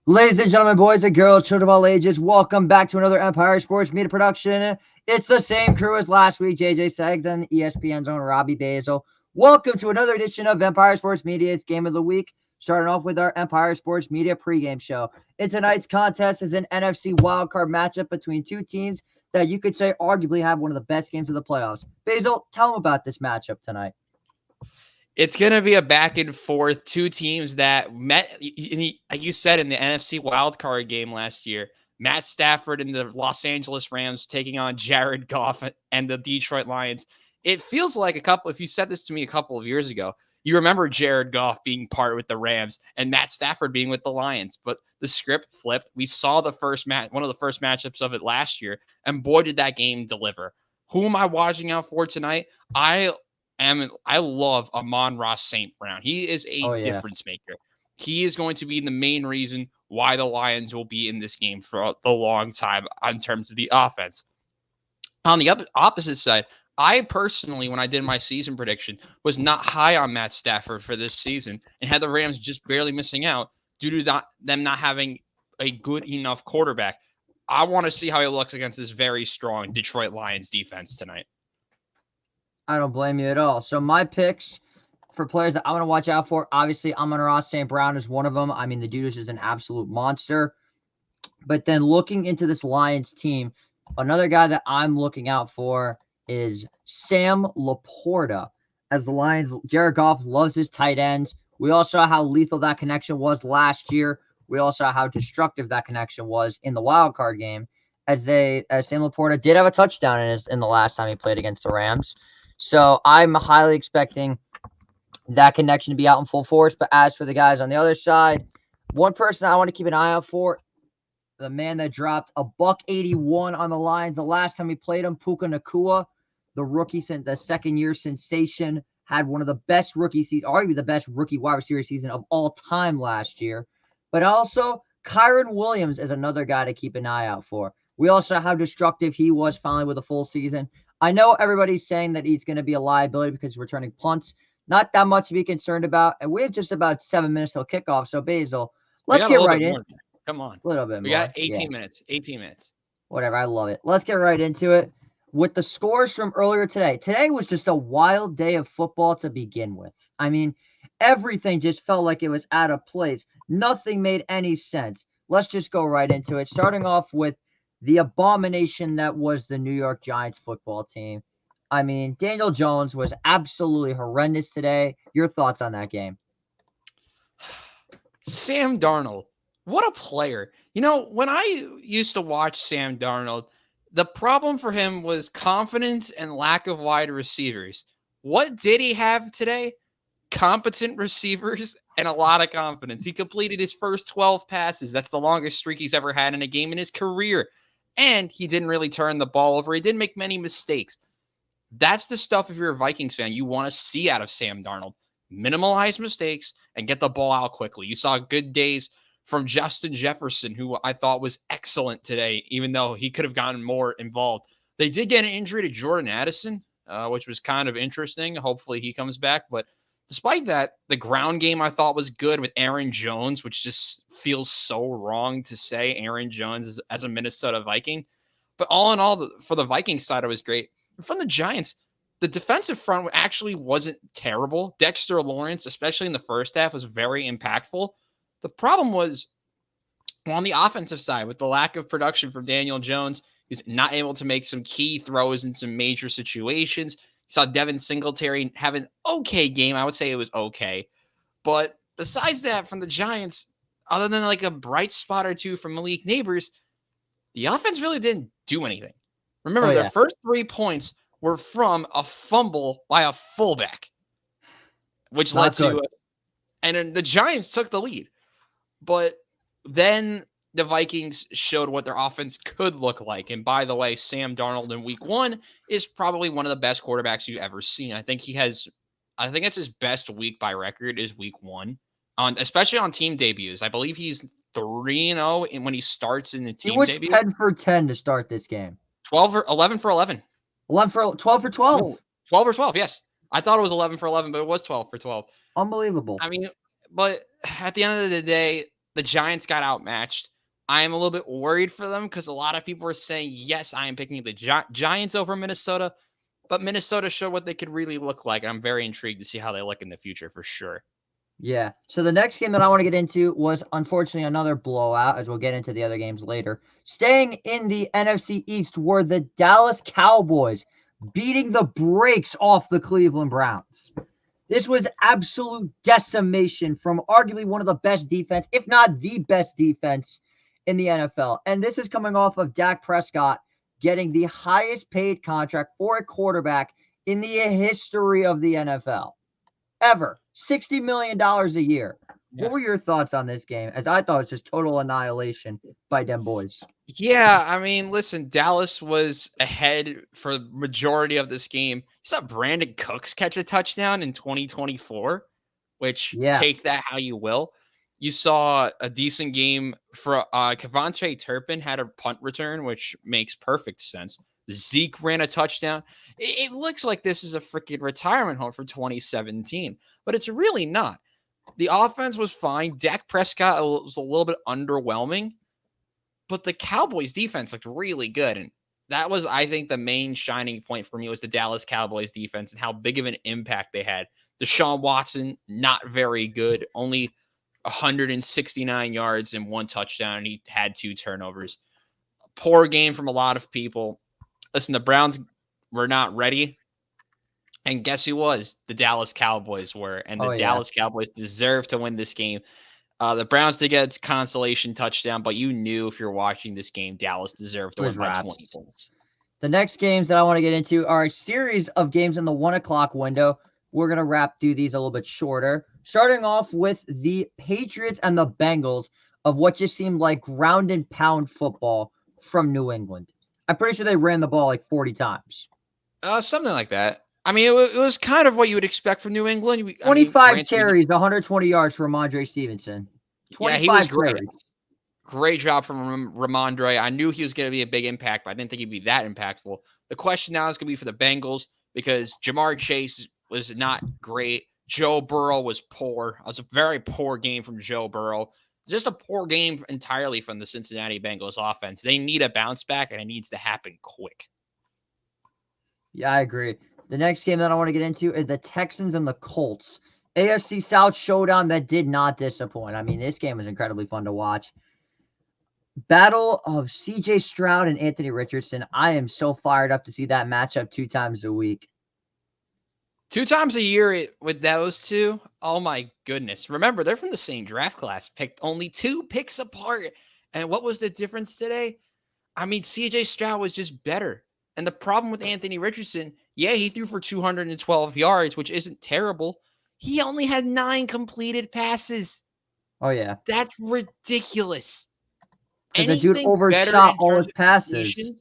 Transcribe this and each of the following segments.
Ladies and gentlemen, boys and girls, children of all ages, welcome back to another Empire Sports Media production. It's the same crew as last week, JJ Cegs and ESPN's own Robbie Basel. Welcome to another edition of Empire Sports Media's Game of the Week, starting off with our Empire Sports Media pregame show. And tonight's contest is an NFC wildcard matchup between two teams that you could say arguably have one of the best games of the playoffs. Basel, tell them about this matchup tonight. It's going to be a back and forth. Two teams that met, like you said, in the NFC wildcard game last year. Matt Stafford and the Los Angeles Rams taking on Jared Goff and the Detroit Lions. It feels like if you said this to me a couple of years ago, you remember Jared Goff being part with the Rams and Matt Stafford being with the Lions. But the script flipped. We saw the first one of the first matchups of it last year, and boy, did that game deliver. Who am I watching out for tonight? I love Amon-Ra St. Brown. He is a difference maker. He is going to be the main reason why the Lions will be in this game for the long time in terms of the offense. On the opposite side, I personally, when I did my season prediction, was not high on Matt Stafford for this season and had the Rams just barely missing out due to them not having a good enough quarterback. I want to see how he looks against this very strong Detroit Lions defense tonight. I don't blame you at all. So my picks for players that I want to watch out for, obviously Amon-Ra St. Brown is one of them. I mean, the dude is just an absolute monster. But then looking into this Lions team, another guy that I'm looking out for is Sam Laporta. As the Lions, Jared Goff loves his tight ends. We all saw how lethal that connection was last year. We all saw how destructive that connection was in the wild card game. As Sam Laporta did have a touchdown in the last time he played against the Rams. So I'm highly expecting that connection to be out in full force. But as for the guys on the other side, one person I want to keep an eye out for, the man that dropped $181 on the Lions the last time he played him, Puka Nacua, the rookie, the second-year sensation, had one of the best rookie seasons, arguably the best rookie wide receiver season of all time last year. But also, Kyron Williams is another guy to keep an eye out for. We also saw how destructive he was finally with a full season. I know everybody's saying that he's going to be a liability because he's returning punts. Not that much to be concerned about. And we have just about 7 minutes till kickoff. So, Basil, let's get right in. Come on. A little bit more. We got 18 minutes. 18 minutes. Whatever. I love it. Let's get right into it. With the scores from earlier today. Today was just a wild day of football to begin with. I mean, everything just felt like it was out of place. Nothing made any sense. Let's just go right into it. Starting off with the abomination that was the New York Giants football team. I mean, Daniel Jones was absolutely horrendous today. Your thoughts on that game? Sam Darnold, what a player. You know, when I used to watch Sam Darnold, the problem for him was confidence and lack of wide receivers. What did he have today? Competent receivers and a lot of confidence. He completed his first 12 passes. That's the longest streak he's ever had in a game in his career. And he didn't really turn the ball over. He didn't make many mistakes. That's the stuff, if you're a Vikings fan, you want to see out of Sam Darnold. Minimalize mistakes and get the ball out quickly. You saw good days from Justin Jefferson, who I thought was excellent today, even though he could have gotten more involved. They did get an injury to Jordan Addison, which was kind of interesting. Hopefully he comes back. But despite that, the ground game I thought was good with Aaron Jones, which just feels so wrong to say Aaron Jones as a Minnesota Viking. But all in all, for the Vikings side, it was great. And from the Giants, the defensive front actually wasn't terrible. Dexter Lawrence, especially in the first half, was very impactful. The problem was on the offensive side with the lack of production from Daniel Jones. He's not able to make some key throws in some major situations. You saw Devin Singletary have an okay game. I would say it was okay. But besides that, from the Giants, other than like a bright spot or two from Malik Neighbors, the offense really didn't do anything. Remember, their first 3 points were from a fumble by a fullback, which led to and then the Giants took the lead. But then the Vikings showed what their offense could look like. And by the way, Sam Darnold in week 1 is probably one of the best quarterbacks you've ever seen. I think it's his best week by record is week 1, especially on team debuts. I believe he's 3-0 when he starts in the team debut. He was 10 for 10 to start this game. 11 for 11. 12 for 12. No, 12 for 12, yes. I thought it was 11 for 11, but it was 12 for 12. Unbelievable. I mean, but at the end of the day, the Giants got outmatched. I am a little bit worried for them because a lot of people are saying, yes, I am picking the Giants over Minnesota, but Minnesota showed what they could really look like. I'm very intrigued to see how they look in the future for sure. Yeah. So the next game that I want to get into was unfortunately another blowout, as we'll get into the other games later. Staying in the NFC East were the Dallas Cowboys beating the brakes off the Cleveland Browns. This was absolute decimation from arguably one of the best defense, if not the best defense in the NFL. And this is coming off of Dak Prescott getting the highest paid contract for a quarterback in the history of the NFL. Ever. $60 million a year. Yeah. What were your thoughts on this game? As I thought it was just total annihilation by them boys. Yeah, I mean, listen, Dallas was ahead for the majority of this game. You saw Brandon Cooks catch a touchdown in 2024, which take that how you will. You saw a decent game for Kevontae Turpin had a punt return, which makes perfect sense. Zeke ran a touchdown. It looks like this is a freaking retirement home for 2017, but it's really not. The offense was fine. Dak Prescott was a little bit underwhelming, but the Cowboys defense looked really good. And that was, I think, the main shining point for me was the Dallas Cowboys defense and how big of an impact they had. Deshaun Watson, not very good, only 169 yards and 1 touchdown, and he had 2 turnovers. Poor game from a lot of people. Listen, the Browns were not ready. And guess who was? The Dallas Cowboys were. And the Dallas Cowboys deserved to win this game. The Browns did get a consolation touchdown, but you knew if you're watching this game, Dallas deserved to win by 20 points. The next games that I want to get into are a series of games in the 1 o'clock window. We're going to through these a little bit shorter. Starting off with the Patriots and the Bengals of what just seemed like ground and pound football from New England. I'm pretty sure they ran the ball like 40 times. Something like that. I mean, it was kind of what you would expect from New England. 25 carries, 120 yards for Ramondre Stevenson. 25 he was great. Carries. Great job from Ramondre. I knew he was going to be a big impact, but I didn't think he'd be that impactful. The question now is going to be for the Bengals because Jamar Chase was not great. Joe Burrow was poor. It was a very poor game from Joe Burrow. Just a poor game entirely from the Cincinnati Bengals offense. They need a bounce back, and it needs to happen quick. Yeah, I agree. The next game that I want to get into is the Texans and the Colts. AFC South showdown that did not disappoint. I mean, this game was incredibly fun to watch. Battle of CJ Stroud and Anthony Richardson. I am so fired up to see that matchup 2 times a week. 2 times a year with those two. Oh my goodness. Remember, they're from the same draft class, picked only 2 picks apart. And what was the difference today? I mean, CJ Stroud was just better. And the problem with Anthony Richardson, yeah, he threw for 212 yards, which isn't terrible. He only had 9 completed passes. Oh, yeah. That's ridiculous. Because the dude overshot all his passes.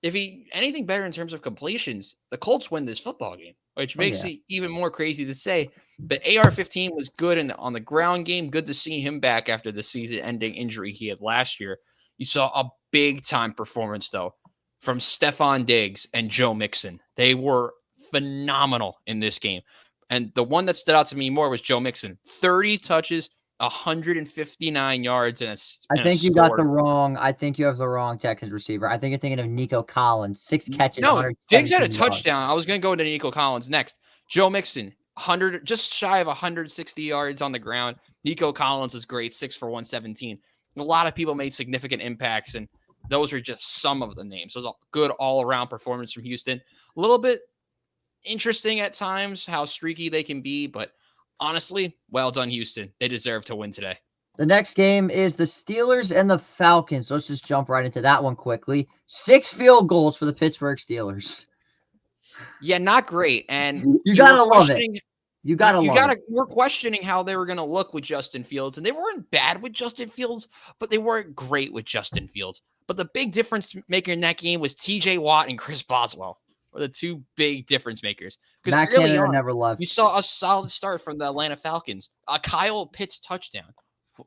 If anything better in terms of completions, the Colts win this football game, which makes it even more crazy to say. But AR-15 was good on the ground game. Good to see him back after the season-ending injury he had last year. You saw a big-time performance, though, from Stephon Diggs and Joe Mixon. They were phenomenal in this game. And the one that stood out to me more was Joe Mixon. 30 touches, 159 yards, and I think you got the wrong. I think you have the wrong Texans receiver. I think you're thinking of Nico Collins. 6 catches. No, Diggs had a touchdown. I was going to go into Nico Collins next. Joe Mixon, just shy of 160 yards on the ground. Nico Collins was great, 6 for 117. A lot of people made significant impacts, and those are just some of the names. It was a good all-around performance from Houston. A little bit interesting at times how streaky they can be, but honestly, well done, Houston. They deserve to win today. The next game is the Steelers and the Falcons. Let's just jump right into that one quickly. 6 field goals for the Pittsburgh Steelers. Yeah, not great. And you gotta love it. You gotta love it. We're questioning how they were going to look with Justin Fields, and they weren't bad with Justin Fields, but they weren't great with Justin Fields. But the big difference maker in that game was TJ Watt and Chris Boswell. Were the 2 big difference makers. Because Matt Canada never left. You saw a solid start from the Atlanta Falcons. A Kyle Pitts touchdown.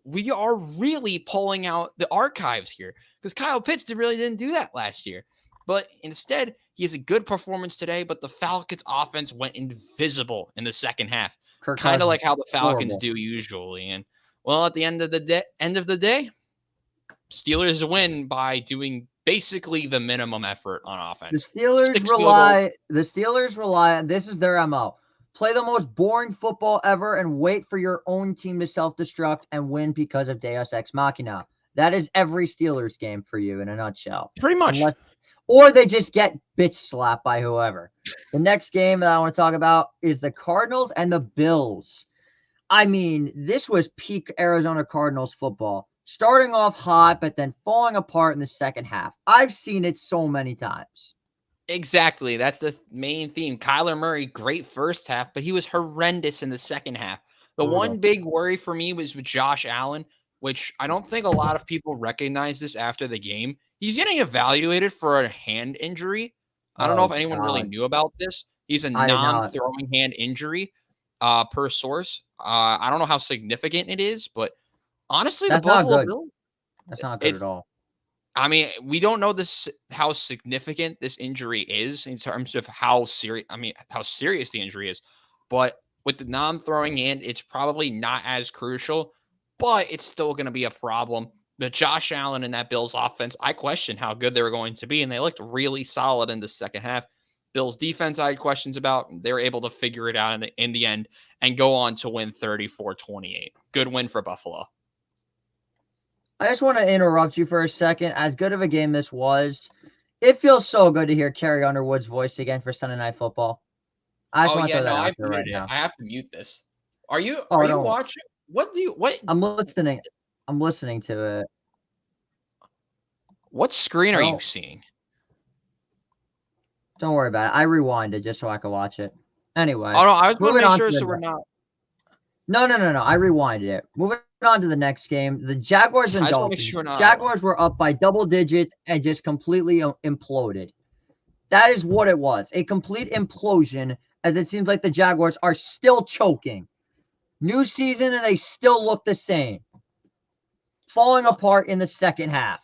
We are really pulling out the archives here because Kyle Pitts really didn't do that last year. But instead, he has a good performance today, but the Falcons offense went invisible in the second half. Kind of like how the Falcons do usually. And Well, at the end of the day, Steelers win by doing basically the minimum effort on The offense. Steelers 6 field goals. rely, this is their MO. Play the most boring football ever and wait for your own team to self-destruct and win because of Deus Ex Machina. That is every Steelers game for you in a nutshell. Pretty much. Or they just get bitch slapped by whoever. The next game that I want to talk about is the Cardinals and the Bills. I mean, this was peak Arizona Cardinals football. Starting off hot, but then falling apart in the second half. I've seen it so many times. Exactly. That's the main theme. Kyler Murray, great first half, but he was horrendous in the second half. The one big worry for me was with Josh Allen, which I don't think a lot of people recognize this after the game. He's getting evaluated for a hand injury. I don't know if anyone really knew about this. He's a non-throwing hand injury, per source. I don't know how significant it is, but honestly, the Buffalo Bills. That's not good at all. I mean, we don't know how significant this injury is in terms of how serious the injury is. But with the non-throwing hand, it's probably not as crucial, but it's still going to be a problem. But Josh Allen and that Bills offense, I question how good they were going to be, and they looked really solid in the second half. Bills defense, I had questions about. They were able to figure it out in the end and go on to win 34-28. Good win for Buffalo. I just want to interrupt you for a second. As good of a game this was, it feels so good to hear Carrie Underwood's voice again for Sunday Night Football. I just want to throw that out there right now. I have to mute this. Are you watching? What? I'm listening. I'm listening to it. What screen are you seeing? Don't worry about it. I rewinded just so I could watch it. Anyway. Oh no, I was going to make sure so we're not. No. I rewinded it. Moving on to the next game, the Jaguars and Dolphins. Jaguars were up by double digits and just completely imploded. That is what it was. A complete implosion, as it seems like the Jaguars are still choking. New season and they still look the same. Falling apart in the second half.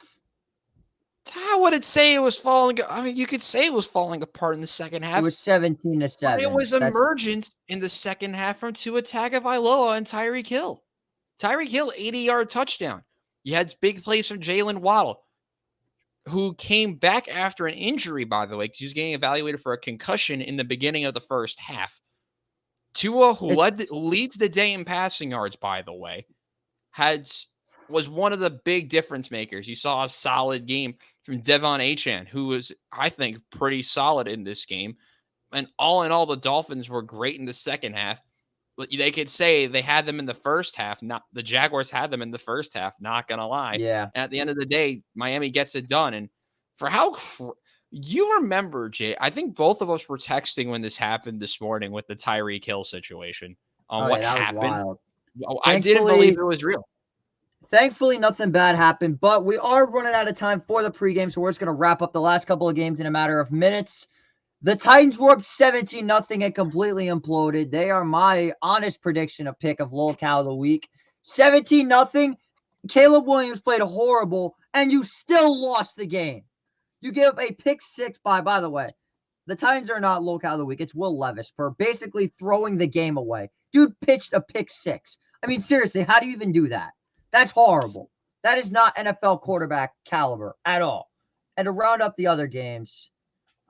How would it say it was falling? I mean, you could say it was falling apart in the second half. It was 17-7. It was emergence in the second half from Tua Tagovailoa and Tyreek Hill. Tyreek Hill, 80-yard touchdown. You had big plays from Jalen Waddle, who came back after an injury, by the way, because he was getting evaluated for a concussion in the beginning of the first half. Tua, who leads the day in passing yards, by the way, was one of the big difference makers. You saw a solid game from Devon Achane, who was, I think, pretty solid in this game. And all in all, the Dolphins were great in the second half. But they could say they had them in the first half. The Jaguars had them in the first half, not going to lie. Yeah. And at the end of the day, Miami gets it done. And for how you remember, Jay, I think both of us were texting when this happened this morning with the Tyreek Hill situation on what happened. I didn't believe it was real. Thankfully, nothing bad happened, but we are running out of time for the pregame, so we're just going to wrap up the last couple of games in a matter of minutes. The Titans were up 17-0 and completely imploded. They are my honest prediction of pick of lolcow of the week. 17-0. Caleb Williams played horrible, and you still lost the game. You gave up a pick six by the way, the Titans are not lolcow of the week. It's Will Levis for basically throwing the game away. Dude pitched a pick six. I mean, seriously, how do you even do that? That's horrible. That is not NFL quarterback caliber at all. And to round up the other games,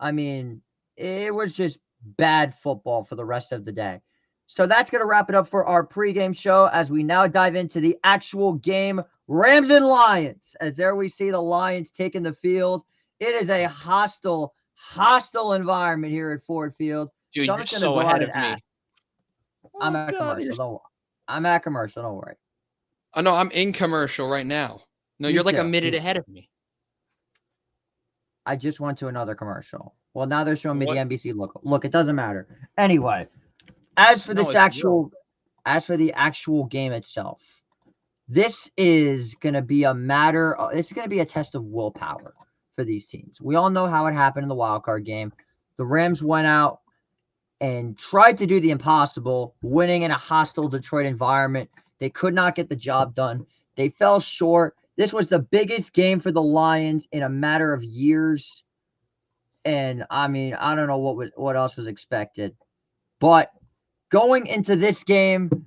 I mean, it was just bad football for the rest of the day. So that's going to wrap it up for our pregame show as we now dive into the actual game, Rams and Lions. As there we see the Lions taking the field. It is a hostile environment here at Ford Field. Dude, you're so ahead of me. I'm at commercial. I'm at commercial. Don't worry. Oh, no, I'm in commercial right now. No, you're like a minute ahead of me. I just went to another commercial. Well, now they're showing me the NBC logo. Look, it doesn't matter. Anyway, as for the actual game itself, this is going to be a test of willpower for these teams. We all know how it happened in the wildcard game. The Rams went out and tried to do the impossible, winning in a hostile Detroit environment. They could not get the job done. They fell short. This was the biggest game for the Lions in a matter of years. And, I mean, I don't know what else was expected. But going into this game,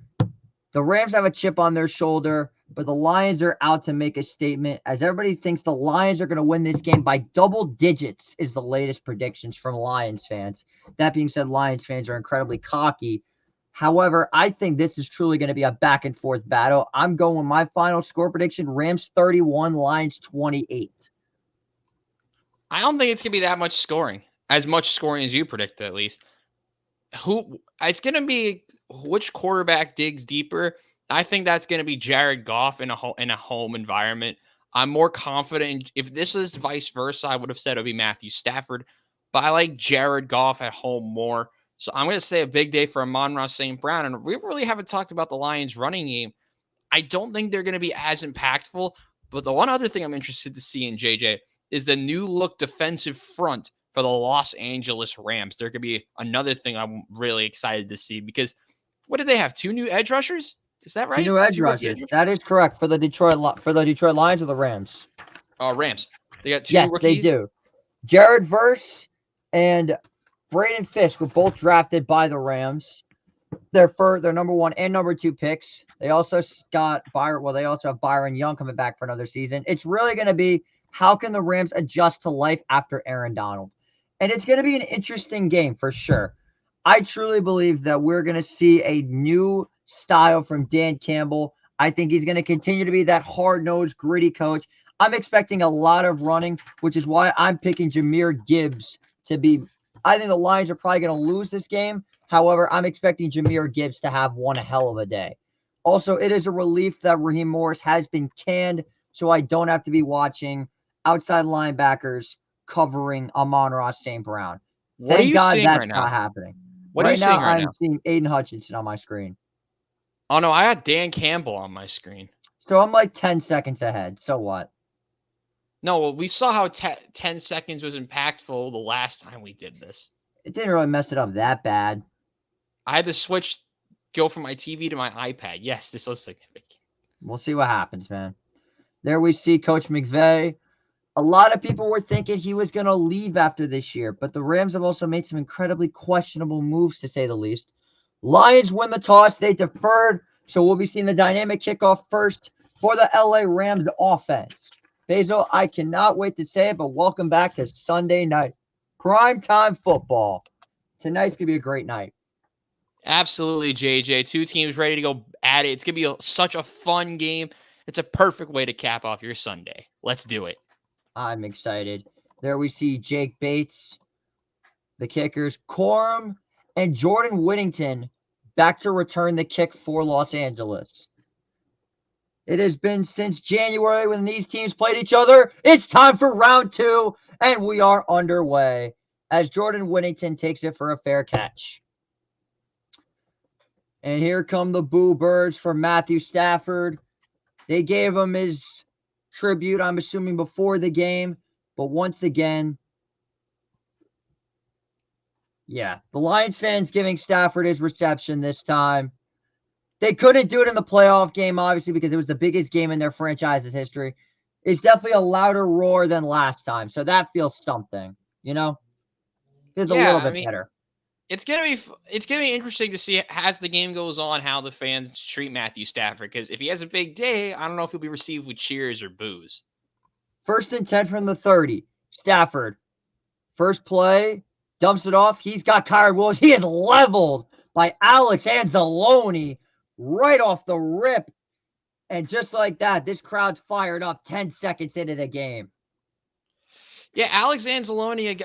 The Rams have a chip on their shoulder, but the Lions are out to make a statement, as everybody thinks the Lions are going to win this game by double digits, is the latest predictions from Lions fans. That being said, Lions fans are incredibly cocky. However, I think this is truly going to be a back-and-forth battle. I'm going with my final score prediction, Rams 31, Lions 28. I don't think it's going to be that much scoring, as much scoring as you predict, at least. It's going to be which quarterback digs deeper. I think that's going to be Jared Goff in a home environment. I'm more confident. If this was vice versa, I would have said it would be Matthew Stafford, but I like Jared Goff at home more. So I'm going to say a big day for Amon-Ra St. Brown. And we really haven't talked about the Lions running game. I don't think they're going to be as impactful, but the one other thing I'm interested to see in JJ is the new look defensive front for the Los Angeles Rams. There could be another thing I'm really excited to see, because what did they have? 2 new edge rushers? Is that right? Two new edge 2 rookie rushers. edge rushers? That is correct for the Detroit Lions or the Rams. Rams. They got 2 Yes, rookie. they do. Jared Verse and Braden Fisk were both drafted by the Rams. They're their number 1 and number 2 picks. They also got Byron. Well, they also have Byron Young coming back for another season. It's really going to be, how can the Rams adjust to life after Aaron Donald? And it's going to be an interesting game for sure. I truly believe that we're going to see a new style from Dan Campbell. I think he's going to continue to be that hard-nosed, gritty coach. I'm expecting a lot of running, which is why I'm picking Jahmyr Gibbs to be. I think the Lions are probably going to lose this game. However, I'm expecting Jahmyr Gibbs to have one hell of a day. Also, it is a relief that Raheem Morris has been canned, so I don't have to be watching outside linebackers covering Amon-Ra St. Brown. What are Thank you God seeing that's right now? not happening. What are you seeing right now? I'm seeing Aiden Hutchinson on my screen. Oh, no, I had Dan Campbell on my screen. So I'm like 10 seconds ahead. So what? No, well, we saw how 10 seconds was impactful the last time we did this. It didn't really mess it up that bad. I had to go from my TV to my iPad. Yes, this was significant. We'll see what happens, man. There we see Coach McVay. A lot of people were thinking he was going to leave after this year, but the Rams have also made some incredibly questionable moves, to say the least. Lions win the toss. They deferred, so we'll be seeing the dynamic kickoff first for the LA Rams offense. Basel, I cannot wait to say it, but welcome back to Sunday night. Primetime football. Tonight's going to be a great night. Absolutely, JJ. 2 teams ready to go at it. It's going to be such a fun game. It's a perfect way to cap off your Sunday. Let's do it. I'm excited. There we see Jake Bates, the kickers, Corum, and Jordan Whittington back to return the kick for Los Angeles. It has been since January when these teams played each other. It's time for round 2, and we are underway as Jordan Whittington takes it for a fair catch. And here come the Boo Birds for Matthew Stafford. They gave him his tribute, I'm assuming, before the game. But once again, yeah, the Lions fans giving Stafford his reception this time. They couldn't do it in the playoff game, obviously, because it was the biggest game in their franchise's history. It's definitely a louder roar than last time. So that feels something, you know? Feels a little bit better. It's gonna be interesting to see as the game goes on how the fans treat Matthew Stafford, because if he has a big day, I don't know if he'll be received with cheers or boos. 1st and 10 from the 30. Stafford, first play, dumps it off. He's got Kyron Williams. He is leveled by Alex Anzalone right off the rip. And just like that, this crowd's fired up 10 seconds into the game. Yeah, Alex Anzalone,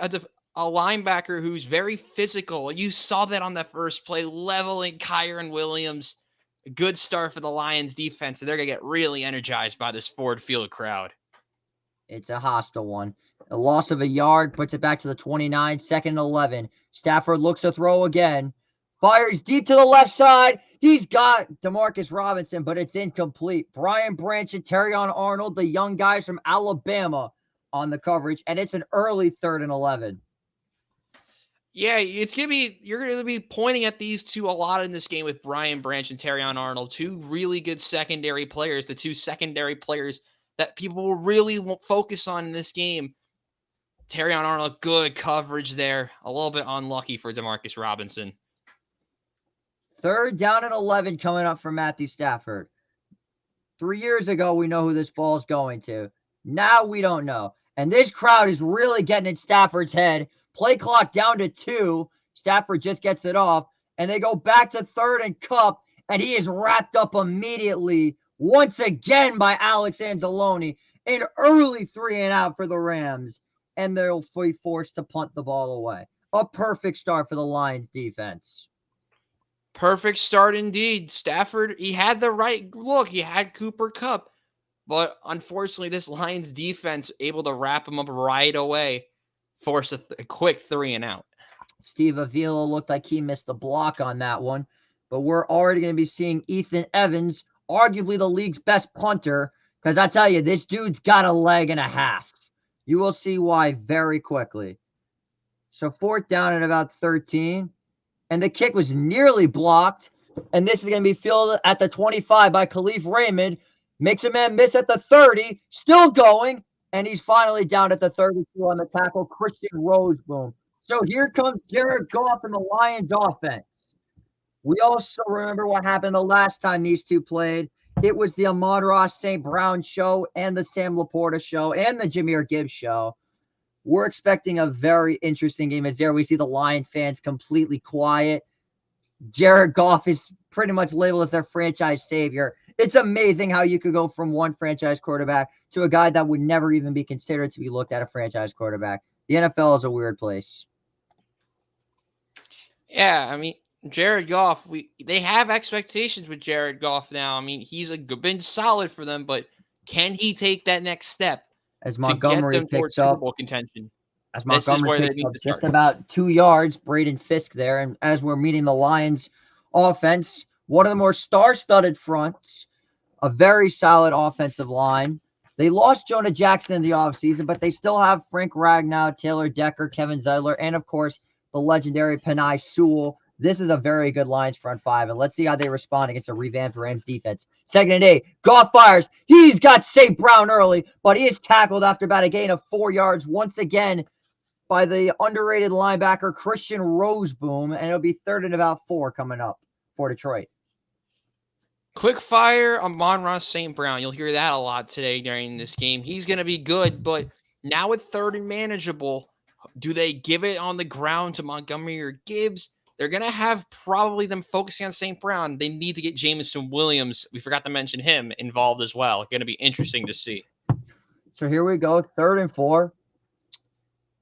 a linebacker who's very physical. You saw that on that first play, leveling Kyron Williams. A good start for the Lions defense, and they're going to get really energized by this Ford Field crowd. It's a hostile one. A loss of a yard puts it back to the 29, 2nd and 11. Stafford looks to throw again. Fires deep to the left side. He's got Demarcus Robinson, but it's incomplete. Brian Branch and Terrion Arnold, the young guys from Alabama, on the coverage, and it's an early 3rd and 11. Yeah, you're gonna be pointing at these two a lot in this game with Brian Branch and Terrion Arnold, 2 really good secondary players, the 2 secondary players that people will really focus on in this game. Terrion Arnold, good coverage there. A little bit unlucky for Demarcus Robinson. 3rd down and 11 coming up for Matthew Stafford. 3 years ago, we know who this ball is going to. Now we don't know. And this crowd is really getting in Stafford's head. Play clock down to 2. Stafford just gets it off. And they go back to 3rd and Cup. And he is wrapped up immediately, once again, by Alex Anzalone. An early 3 and out for the Rams. And they'll be forced to punt the ball away. A perfect start for the Lions defense. Perfect start indeed. Stafford, he had the right look. He had Cooper Kupp. But unfortunately, this Lions defense able to wrap him up right away. Force a quick 3 and out. Steve Avila looked like he missed the block on that one. But we're already going to be seeing Ethan Evans, arguably the league's best punter. Because I tell you, this dude's got a leg and a half. You will see why very quickly. So 4th down at about 13. And the kick was nearly blocked. And this is going to be fielded at the 25 by Khalif Raymond. Makes a man miss at the 30. Still going. And he's finally down at the 32 on the tackle, Christian Roseboom. So here comes Jared Goff and the Lions offense. We also remember what happened the last time these two played. It was the Amon-Ra St. Brown show and the Sam Laporta show and the Jahmyr Gibbs show. We're expecting a very interesting game as there we see the Lion fans completely quiet. Jared Goff is pretty much labeled as their franchise savior. It's amazing how you could go from one franchise quarterback to a guy that would never even be considered to be looked at a franchise quarterback. The NFL is a weird place. Yeah, I mean, Jared Goff, they have expectations with Jared Goff now. I mean, he's been solid for them, but can he take that next step As to get Montgomery them towards picks up, Super Bowl contention? as This is Montgomery where they picks need up to just start. about 2 yards, Braden Fisk there. And as we're meeting the Lions offense, one of the more star-studded fronts, a very solid offensive line. They lost Jonah Jackson in the offseason, but they still have Frank Ragnow, Taylor Decker, Kevin Zeitler, and of course, the legendary Penei Sewell. This is a very good Lions front 5, and let's see how they respond against a revamped Rams defense. 2nd and 8, Goff fires. He's got St. Brown early, but he is tackled after about a gain of 4 yards once again by the underrated linebacker Christian Roseboom, and it'll be 3rd and about 4 coming up for Detroit. Quick fire Amon-Ra St. Brown. You'll hear that a lot today during this game. He's going to be good, but now with 3rd and manageable, do they give it on the ground to Montgomery or Gibbs? They're going to have probably them focusing on St. Brown. They need to get Jameson Williams, we forgot to mention him, involved as well. Going to be interesting to see. So here we go, 3rd and 4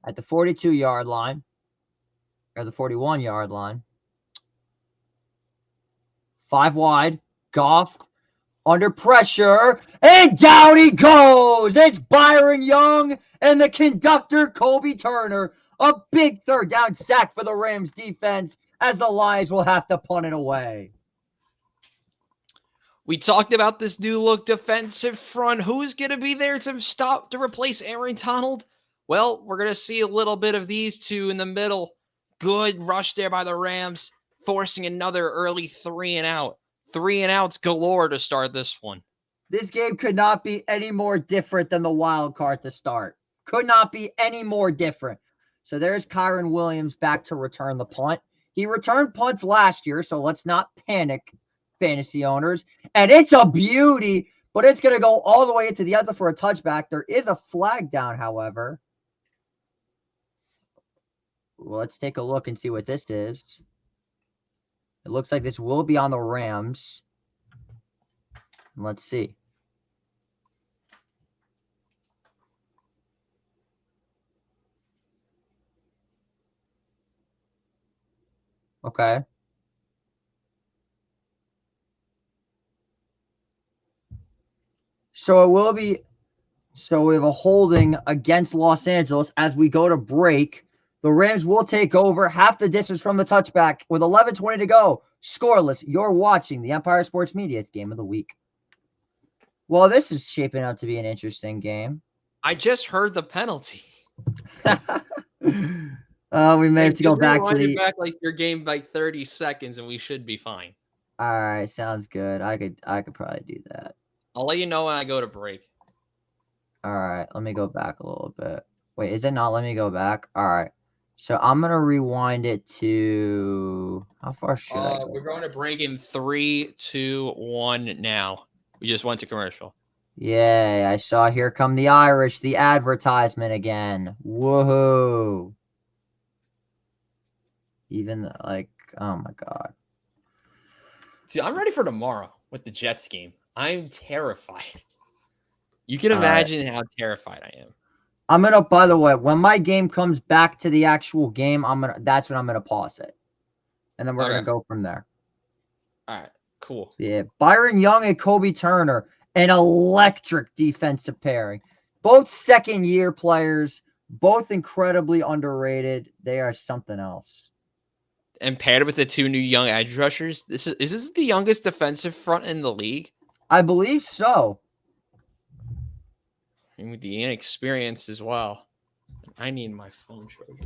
at the 42-yard line, or the 41-yard line. 5 wide. Goff under pressure, and down he goes. It's Byron Young and the conductor, Kobe Turner. A big 3rd down sack for the Rams defense as the Lions will have to punt it away. We talked about this new look defensive front. Who's going to be there to replace Aaron Donald? Well, we're going to see a little bit of these two in the middle. Good rush there by the Rams, forcing another early 3 and out. 3 and outs galore to start this one. This game could not be any more different than the wild card to start. Could not be any more different. So there's Kyron Williams back to return the punt. He returned punts last year, so let's not panic, fantasy owners. And it's a beauty, but it's going to go all the way into the end zone for a touchback. There is a flag down, however. Let's take a look and see what this is. It looks like this will be on the Rams. Let's see. Okay. So it will be. So we have a holding against Los Angeles as we go to break. The Rams will take over half the distance from the touchback with 11:20 to go. Scoreless. You're watching the Empire Sports Media's Game of the Week. Well, this is shaping up to be an interesting game. I just heard the penalty. We may have to go back to the back like your game by 30 seconds, and we should be fine. All right, sounds good. I could probably do that. I'll let you know when I go to break. All right, let me go back a little bit. Wait, is it not letting me go back? All right. So I'm going to rewind it to how far should I go? We're going to break in 3, 2, 1 now. We just went to commercial. Yay, I saw Here Come the Irish, the advertisement again. Woohoo. Even like, oh my God. See, I'm ready for tomorrow with the Jets game. I'm terrified. You can All right. imagine how terrified I am. I'm going to, by the way, when my game comes back to the actual game, that's when I'm going to pause it. And then we're going to go from there. All right, cool. Yeah, Byron Young and Kobe Turner, an electric defensive pairing. Both second-year players, both incredibly underrated. They are something else. And paired with the 2 new young edge rushers, is this the youngest defensive front in the league? I believe so. And with the inexperience as well. I need my phone charger.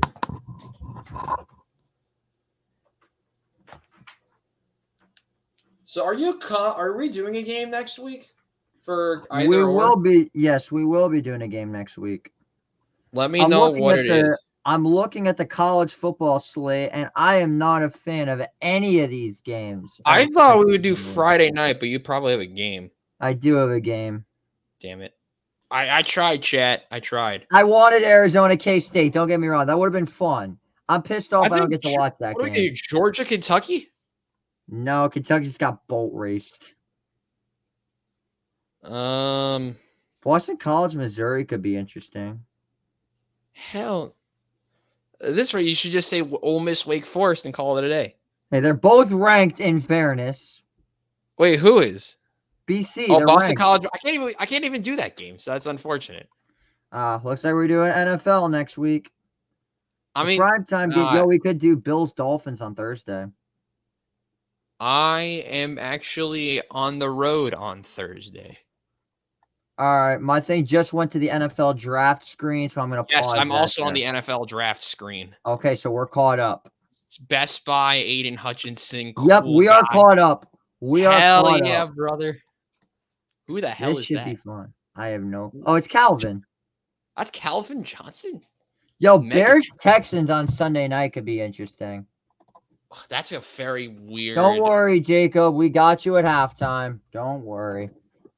So are we doing a game next week for either We or? will be, yes, we will be doing a game next week. Let me know what it is. I'm looking at the college football slate, and I am not a fan of any of these games. I thought we would do Friday night, but you probably have a game. I do have a game. Damn it. I tried, chat. I tried. I wanted Arizona K-State. Don't get me wrong. That would have been fun. I'm pissed off I don't get to watch that game. What are we, Georgia, Kentucky? No, Kentucky just got boat raced. Boston College, Missouri could be interesting. Hell. This rate, you should just say Ole Miss, Wake Forest and call it a day. Hey, they're both ranked in fairness. Wait, who is? BC. Oh, Boston ranked. College. I can't even do that game, so that's unfortunate. Looks like we're doing NFL next week. I mean, primetime game. We could do Bills Dolphins on Thursday. I am actually on the road on Thursday. All right, my thing just went to the NFL draft screen, so I'm going to pause. Yes, I'm also on the NFL draft screen. Okay, so we're caught up. It's Best Buy, Aiden Hutchinson. Yep, we are caught up. Hell yeah, brother. Who the hell is that? This should be fun. I have no. Oh, it's Calvin. That's Calvin Johnson. Yo, Bears Texans on Sunday night could be interesting. That's a very weird. Don't worry, Jacob. We got you at halftime. Don't worry.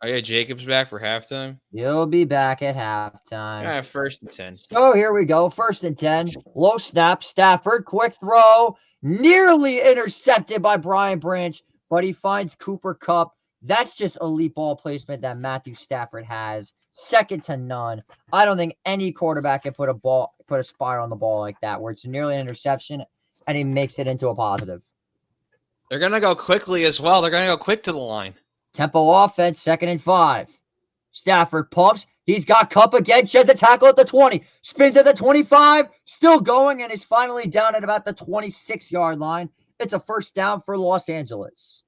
Oh yeah, Jacob's back for halftime. You'll be back at halftime. Yeah, 1st and 10. So here we go. 1st and 10. Low snap. Stafford. Quick throw. Nearly intercepted by Brian Branch, but he finds Cooper Kupp. That's just elite ball placement that Matthew Stafford has. Second to none. I don't think any quarterback can put a spire on the ball like that, where it's nearly an interception and he makes it into a positive. They're going to go quickly as well. They're going to go quick to the line. Tempo offense, 2nd and 5. Stafford pumps. He's got Kupp again. Sheds the tackle at the 20. Spins at the 25. Still going and is finally down at about the 26-yard line. It's a 1st down for Los Angeles.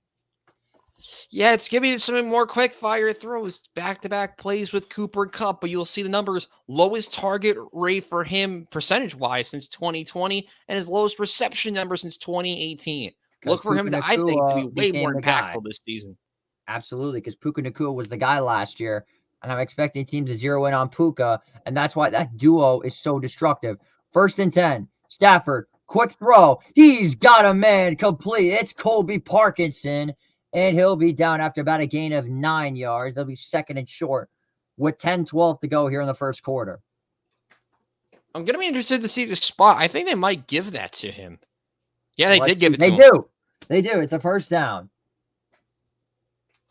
Yeah, it's giving me some more quick fire throws, back-to-back plays with Cooper Kupp, but you'll see the numbers. Lowest target rate for him percentage-wise since 2020 and his lowest reception number since 2018. Look for him to, I think, to be way more impactful this season. Absolutely, because Puka Nacua was the guy last year, and I'm expecting teams to zero in on Puka, and that's why that duo is so destructive. 1st and 10. Stafford, quick throw. He's got a man complete. It's Colby Parkinson. And he'll be down after about a gain of 9 yards. They'll be 2nd and short with 10-12 to go here in the 1st quarter. I'm going to be interested to see the spot. I think they might give that to him. Yeah, they did give it to him. They do. It's a 1st down.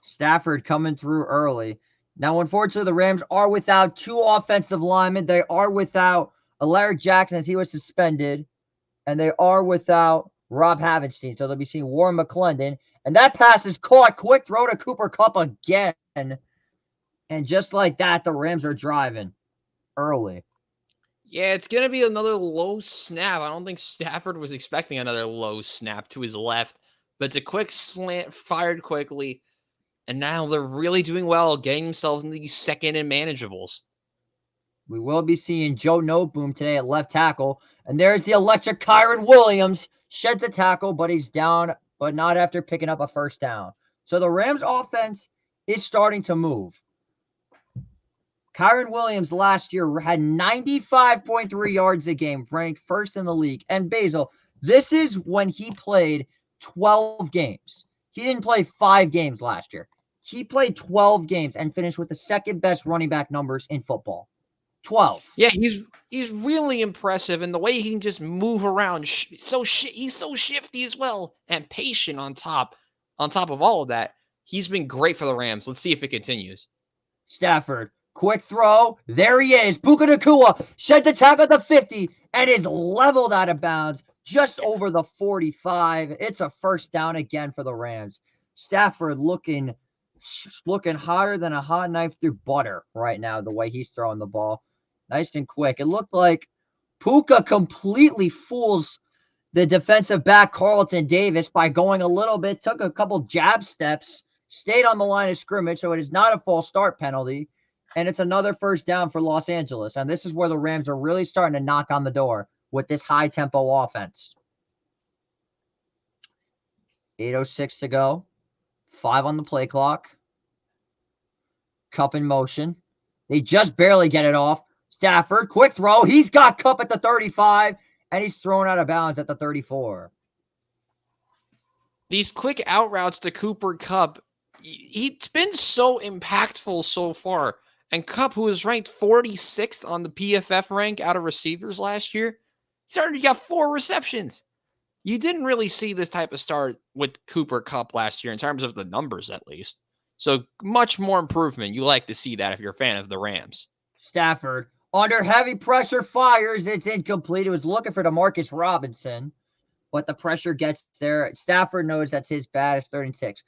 Stafford coming through early. Now, unfortunately, the Rams are without 2 offensive linemen. They are without Alaric Jackson as he was suspended. And they are without Rob Havenstein. So they'll be seeing Warren McClendon. And that pass is caught. Quick throw to Cooper Kupp again. And just like that, the Rams are driving early. Yeah, it's going to be another low snap. I don't think Stafford was expecting another low snap to his left. But it's a quick slant, fired quickly. And now they're really doing well, getting themselves into these 2nd and manageables. We will be seeing Joe Noteboom today at left tackle. And there's the electric Kyron Williams. Sheds the tackle, but he's down, but not after picking up a 1st down. So the Rams offense is starting to move. Kyron Williams last year had 95.3 yards a game, ranked first in the league. And Basel, this is when he played 12 games. He didn't play 5 games last year. He played 12 games and finished with the second best running back numbers in football. 12. Yeah, he's really impressive, and the way he can just move around, he's so shifty as well, and patient on top. On top of all of that, he's been great for the Rams. Let's see if it continues. Stafford, quick throw. There he is. Puka Nacua shed the tackle at the 50 and is leveled out of bounds just over the 45. It's a first down again for the Rams. Stafford looking hotter than a hot knife through butter right now, the way he's throwing the ball. Nice and quick. It looked like Puka completely fools the defensive back Carlton Davis by going a little bit, took a couple jab steps, stayed on the line of scrimmage, so it is not a false start penalty, and it's another first down for Los Angeles. And this is where the Rams are really starting to knock on the door with this high-tempo offense. 8:06 to go. 5 on the play clock. Kupp in motion. They just barely get it off. Stafford, quick throw. He's got Kupp at the 35, and he's thrown out of bounds at the 34. These quick out routes to Cooper Kupp, he's been so impactful so far. And Kupp, who was ranked 46th on the PFF rank out of receivers last year, he's already got 4 receptions. You didn't really see this type of start with Cooper Kupp last year in terms of the numbers, at least. So much more improvement. You like to see that if you're a fan of the Rams. Stafford, under heavy pressure, fires. It's incomplete. He was looking for Demarcus Robinson, but the pressure gets there. Stafford knows that's his bad. It's 3rd and 6.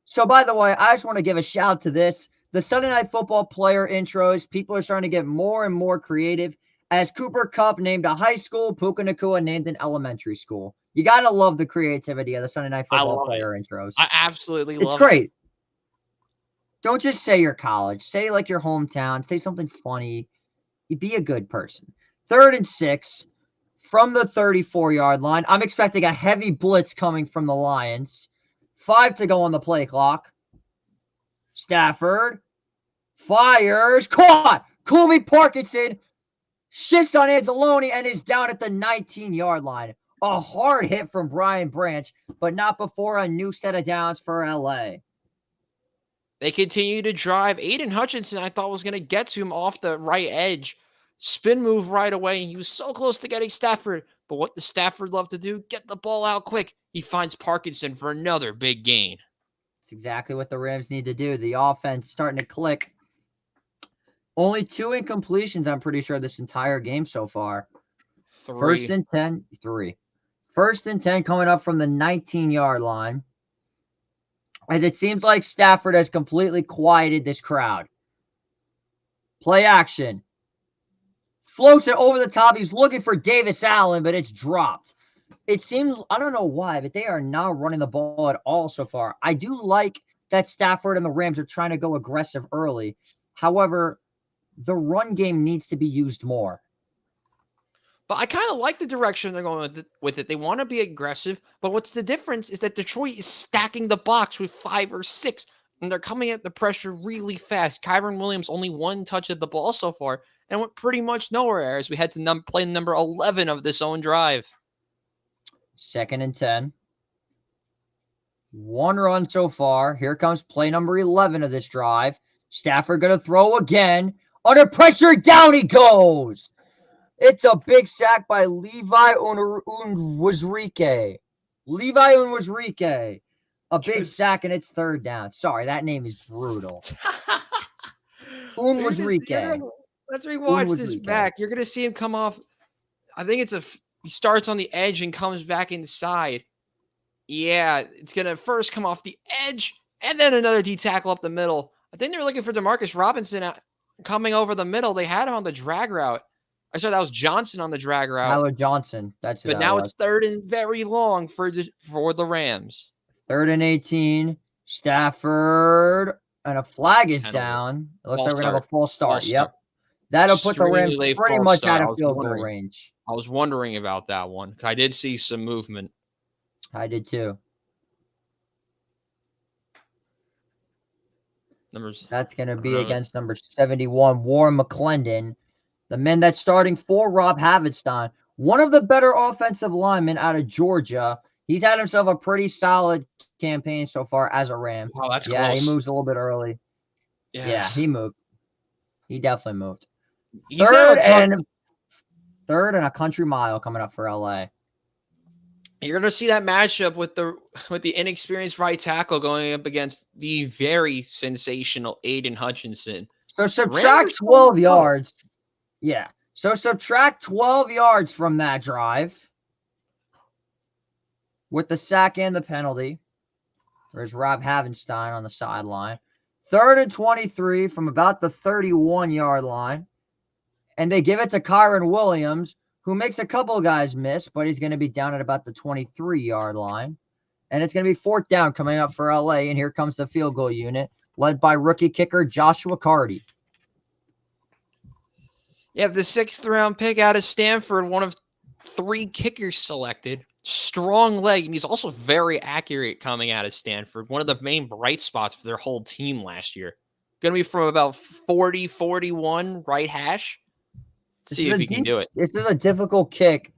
So, by the way, I just want to give a shout to this. The Sunday Night Football player intros, people are starting to get more and more creative. As Cooper Kupp named a high school, Puka Nacua named an elementary school. You got to love the creativity of the Sunday Night Football player intros. I absolutely love it. It's great. Don't just say your college. Say like your hometown. Say something funny. You be a good person. 3rd and 6 from the 34-yard line. I'm expecting a heavy blitz coming from the Lions. 5 to go on the play clock. Stafford fires. Caught. Colby Parkinson shifts on Anzalone and is down at the 19-yard line. A hard hit from Brian Branch, but not before a new set of downs for LA. They continue to drive. Aiden Hutchinson, I thought, was going to get to him off the right edge. Spin move right away, and he was so close to getting Stafford. But what does Stafford love to do? Get the ball out quick. He finds Parkinson for another big gain. That's exactly what the Rams need to do. The offense starting to click. Only 2 incompletions, I'm pretty sure, this entire game so far. 3. 1st and 10. 3. 1st and 10 coming up from the 19-yard line. And it seems like Stafford has completely quieted this crowd. Play action. Floats it over the top. He's looking for Davis Allen, but it's dropped. It seems, I don't know why, but they are not running the ball at all so far. I do like that Stafford and the Rams are trying to go aggressive early. However, the run game needs to be used more. But I kind of like the direction they're going with it. They want to be aggressive, but what's the difference is that Detroit is stacking the box with 5 or 6, and they're coming at the pressure really fast. Kyron Williams only 1 touch of the ball so far, and went pretty much nowhere as we had to play number 11 of this own drive. 2nd and 10. 1 run so far. Here comes play number 11 of this drive. Stafford going to throw again. Under pressure, down he goes. It's a big sack by Levi Onwuzurike. Levi Onwuzurike. A big sack, and it's 3rd down. Sorry, that name is brutal. Onwuzurike. Let's rewatch this back. You're going to see him come off. I think he starts on the edge and comes back inside. Yeah, it's going to first come off the edge, and then another D tackle up the middle. I think they were looking for Demarcus Robinson coming over the middle. They had him on the drag route. I saw that was Johnson on the drag route. Tyler Johnson. That's it. But now it's 3rd and very long for the Rams. 3rd and 18. Stafford. And a flag is down. It looks like we're going to have a full start. Yep. That'll put the Rams pretty much out of field goal range. I was wondering about that one. I did see some movement. I did too. Numbers. That's going to be against number 71, Warren McClendon. The man that's starting for Rob Havenstein, one of the better offensive linemen out of Georgia. He's had himself a pretty solid campaign so far as a Ram. Wow, that's Yeah, close. he moves a little bit early. Yeah, he moved. He definitely moved. Third and a country mile coming up for LA. You're gonna see that matchup with the inexperienced right tackle going up against the very sensational Aiden Hutchinson. So subtract 12 yards. Yeah. So subtract 12 yards from that drive with the sack and the penalty. There's Rob Havenstein on the sideline. 3rd and 23 from about the 31-yard line. And they give it to Kyron Williams, who makes a couple guys miss, but he's going to be down at about the 23-yard line. And it's going to be 4th down coming up for LA. And here comes the field goal unit, led by rookie kicker Joshua Carty. You have the 6th round pick out of Stanford, one of 3 kickers selected. Strong leg, and he's also very accurate coming out of Stanford. One of the main bright spots for their whole team last year. Going to be from about 40-41 right hash. Let's see if he can do it. This is a difficult kick,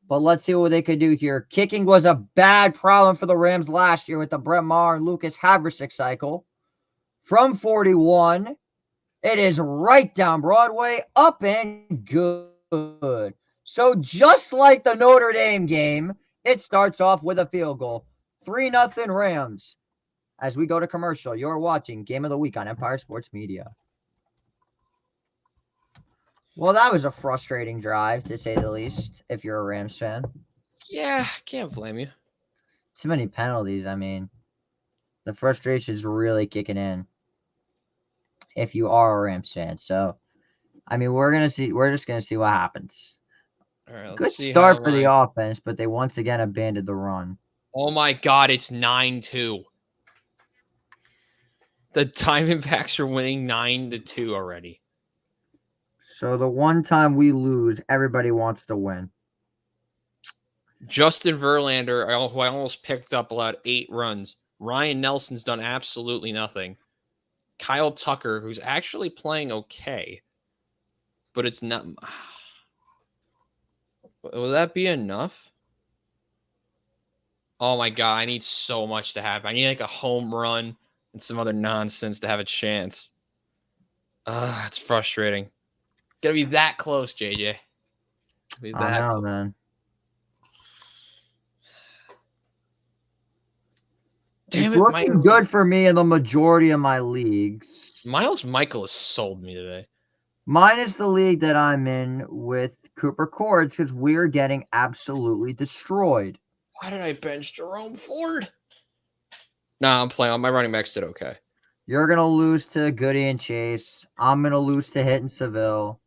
but let's see what they could do here. Kicking was a bad problem for the Rams last year with the Brett Maher and Lucas Haversick cycle. From 41, it is right down Broadway, up and good. So just like the Notre Dame game, it starts off with a field goal. 3-0 Rams. As we go to commercial, you're watching Game of the Week on Empire Sports Media. Well, that was a frustrating drive, to say the least, if you're a Rams fan. Yeah, can't blame you. Too many penalties. I mean, the frustration is really kicking in if you are a Rams fan. So, I mean, we're just going to see what happens. All right, Good start for the offense, but they once again abandoned the run. Oh, my God, it's 9-2. The Diamondbacks are winning 9-2 already. So the one time we lose, everybody wants to win. Justin Verlander, who I almost picked up about 8 runs. Ryan Nelson's done absolutely nothing. Kyle Tucker, who's actually playing okay, but it's not. Will that be enough? Oh my God, I need so much to happen. I need like a home run and some other nonsense to have a chance. It's frustrating. Gotta be that close, JJ. I know, man. Damn it's looking good for me in the majority of my leagues. Miles Michael has sold me today. Minus the league that I'm in with Cooper Cords because we're getting absolutely destroyed. Why did I bench Jerome Ford? Nah, I'm playing. My running backs did okay. You're going to lose to Goody and Chase. I'm going to lose to Hitton Seville.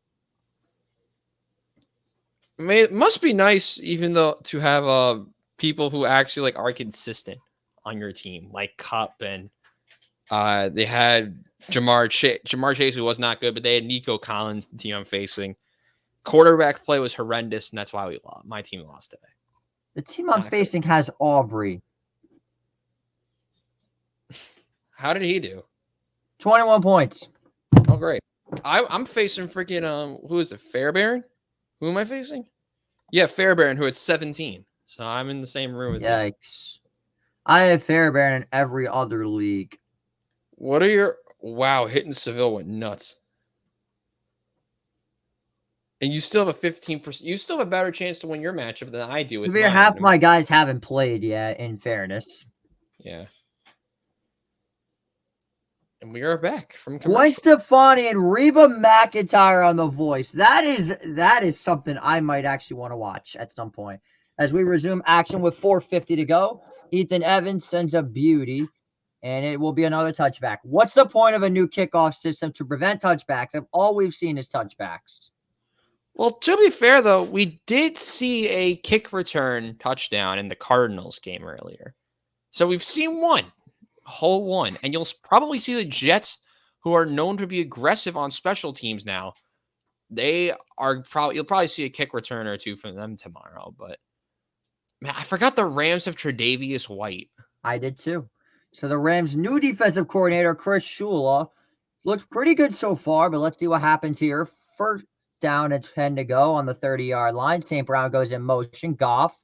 It must be nice, even though, to have people who actually are consistent on your team, like Kupp, and they had Jamar Chase, who was not good, but they had Nico Collins, the team I'm facing. Quarterback play was horrendous, and that's why we lost. My team lost today. The team I'm facing has Aubrey. How did he do? 21 points. Oh, great. I'm facing freaking who is it? Fairbairn? Who am I facing? Yeah, Fairbairn, who had 17. So I'm in the same room with Yikes. I have Fairbairn in every other league. What are your... Wow, Hitton Seville went nuts. And you still have a 15%... You still have a better chance to win your matchup than I do with mine. Half my guys haven't played yet, in fairness. Yeah. And we are back from commercial. Gwen Stefani and Reba McEntire on The Voice. That is something I might actually want to watch at some point. As we resume action with 4:50 to go, Ethan Evans sends a beauty, and it will be another touchback. What's the point of a new kickoff system to prevent touchbacks if all we've seen is touchbacks? Well, to be fair, though, we did see a kick return touchdown in the Cardinals game earlier. So we've seen one. Whole one, and you'll probably see the Jets, who are known to be aggressive on special teams now. You'll probably see a kick return or two from them tomorrow. But man, I forgot the Rams have Tre'Davious White. I did too. So the Rams' new defensive coordinator, Chris Shula, looks pretty good so far, but let's see what happens here. First down and 10 to go on the 30-yard line. St. Brown goes in motion. Goff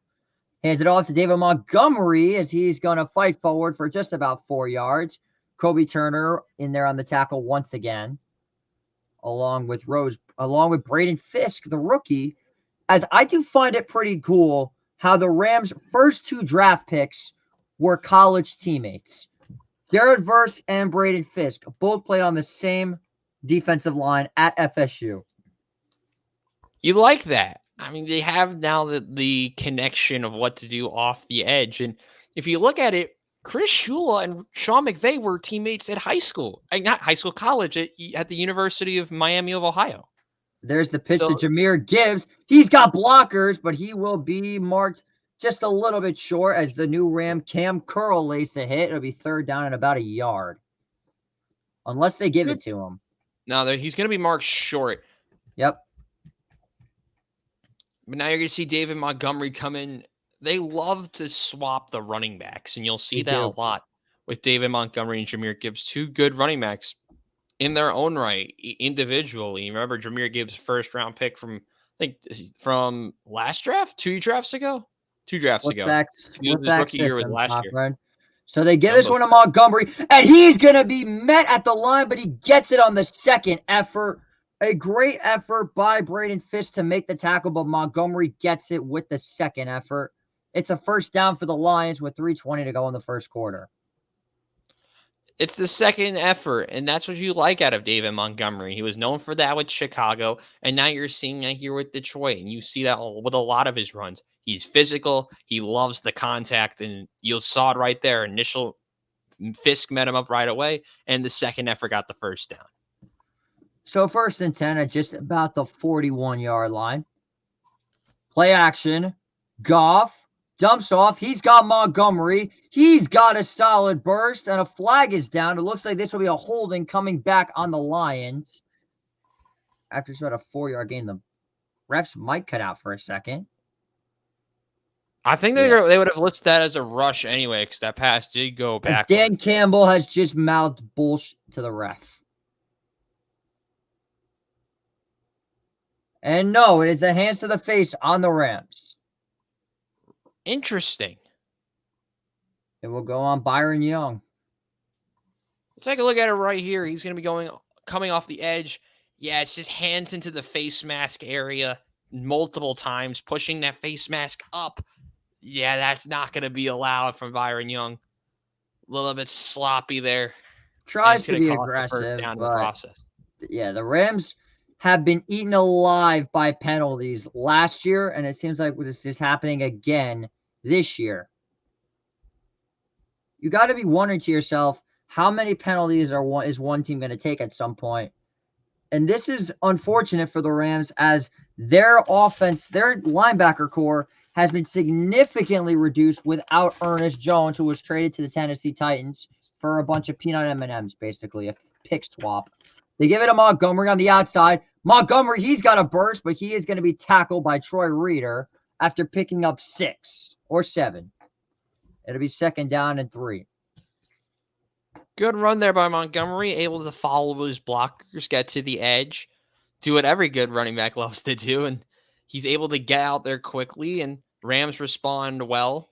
hands it off to David Montgomery as he's going to fight forward for just about 4 yards. Kobe Turner in there on the tackle once again, along with Braden Fisk, the rookie, as I do find it pretty cool how the Rams' first 2 draft picks were college teammates. Jared Verse and Braden Fisk both played on the same defensive line at FSU. You like that. I mean, they have now the connection of what to do off the edge. And if you look at it, Chris Shula and Sean McVay were teammates at college at the University of Miami of Ohio. There's the pitch to Jahmyr Gibbs. He's got blockers, but he will be marked just a little bit short as the new Ram Cam Curl lays the hit. It'll be third down and about a yard. Unless they give it to him. No, he's going to be marked short. Yep. But now you're going to see David Montgomery come in. They love to swap the running backs, and you'll see that a lot with David Montgomery and Jahmyr Gibbs, 2 good running backs in their own right, individually. Remember Jahmyr Gibbs' first-round pick from last draft? 2 drafts ago? 2 drafts ago. His rookie year was last year. So they give this one to Montgomery, and he's going to be met at the line, but he gets it on the second effort. A great effort by Braden Fisk to make the tackle, but Montgomery gets it with the second effort. It's a first down for the Lions with 3:20 to go in the first quarter. It's the second effort, and that's what you like out of David Montgomery. He was known for that with Chicago, and now you're seeing that here with Detroit, and you see that with a lot of his runs. He's physical. He loves the contact, and you saw it right there. Initial Fisk met him up right away, and the second effort got the first down. So 1st and 10 at just about the 41-yard line. Play action. Goff dumps off. He's got Montgomery. He's got a solid burst, and a flag is down. It looks like this will be a holding coming back on the Lions. After it's about a 4-yard gain, the refs might cut out for a second. I think they would have listed that as a rush anyway, because that pass did go back. Dan Campbell has just mouthed bullshit to the ref. And no, it is a hands to the face on the Rams. Interesting. It will go on Byron Young. Take a look at it right here. He's going to be coming off the edge. Yeah, it's just hands into the face mask area multiple times, pushing that face mask up. Yeah, that's not going to be allowed from Byron Young. A little bit sloppy there. Tries to be aggressive, but yeah, the Rams have been eaten alive by penalties last year, and it seems like this is happening again this year. You got to be wondering to yourself, how many penalties is one team going to take at some point? And this is unfortunate for the Rams, as their offense, their linebacker core has been significantly reduced without Ernest Jones, who was traded to the Tennessee Titans for a bunch of peanut M&Ms, basically, a pick swap. They give it to Montgomery on the outside. Montgomery, he's got a burst, but he is going to be tackled by Troy Reeder after picking up 6 or 7. It'll be 2nd down and 3. Good run there by Montgomery, able to follow his blockers, get to the edge, do what every good running back loves to do, and he's able to get out there quickly, and Rams respond well.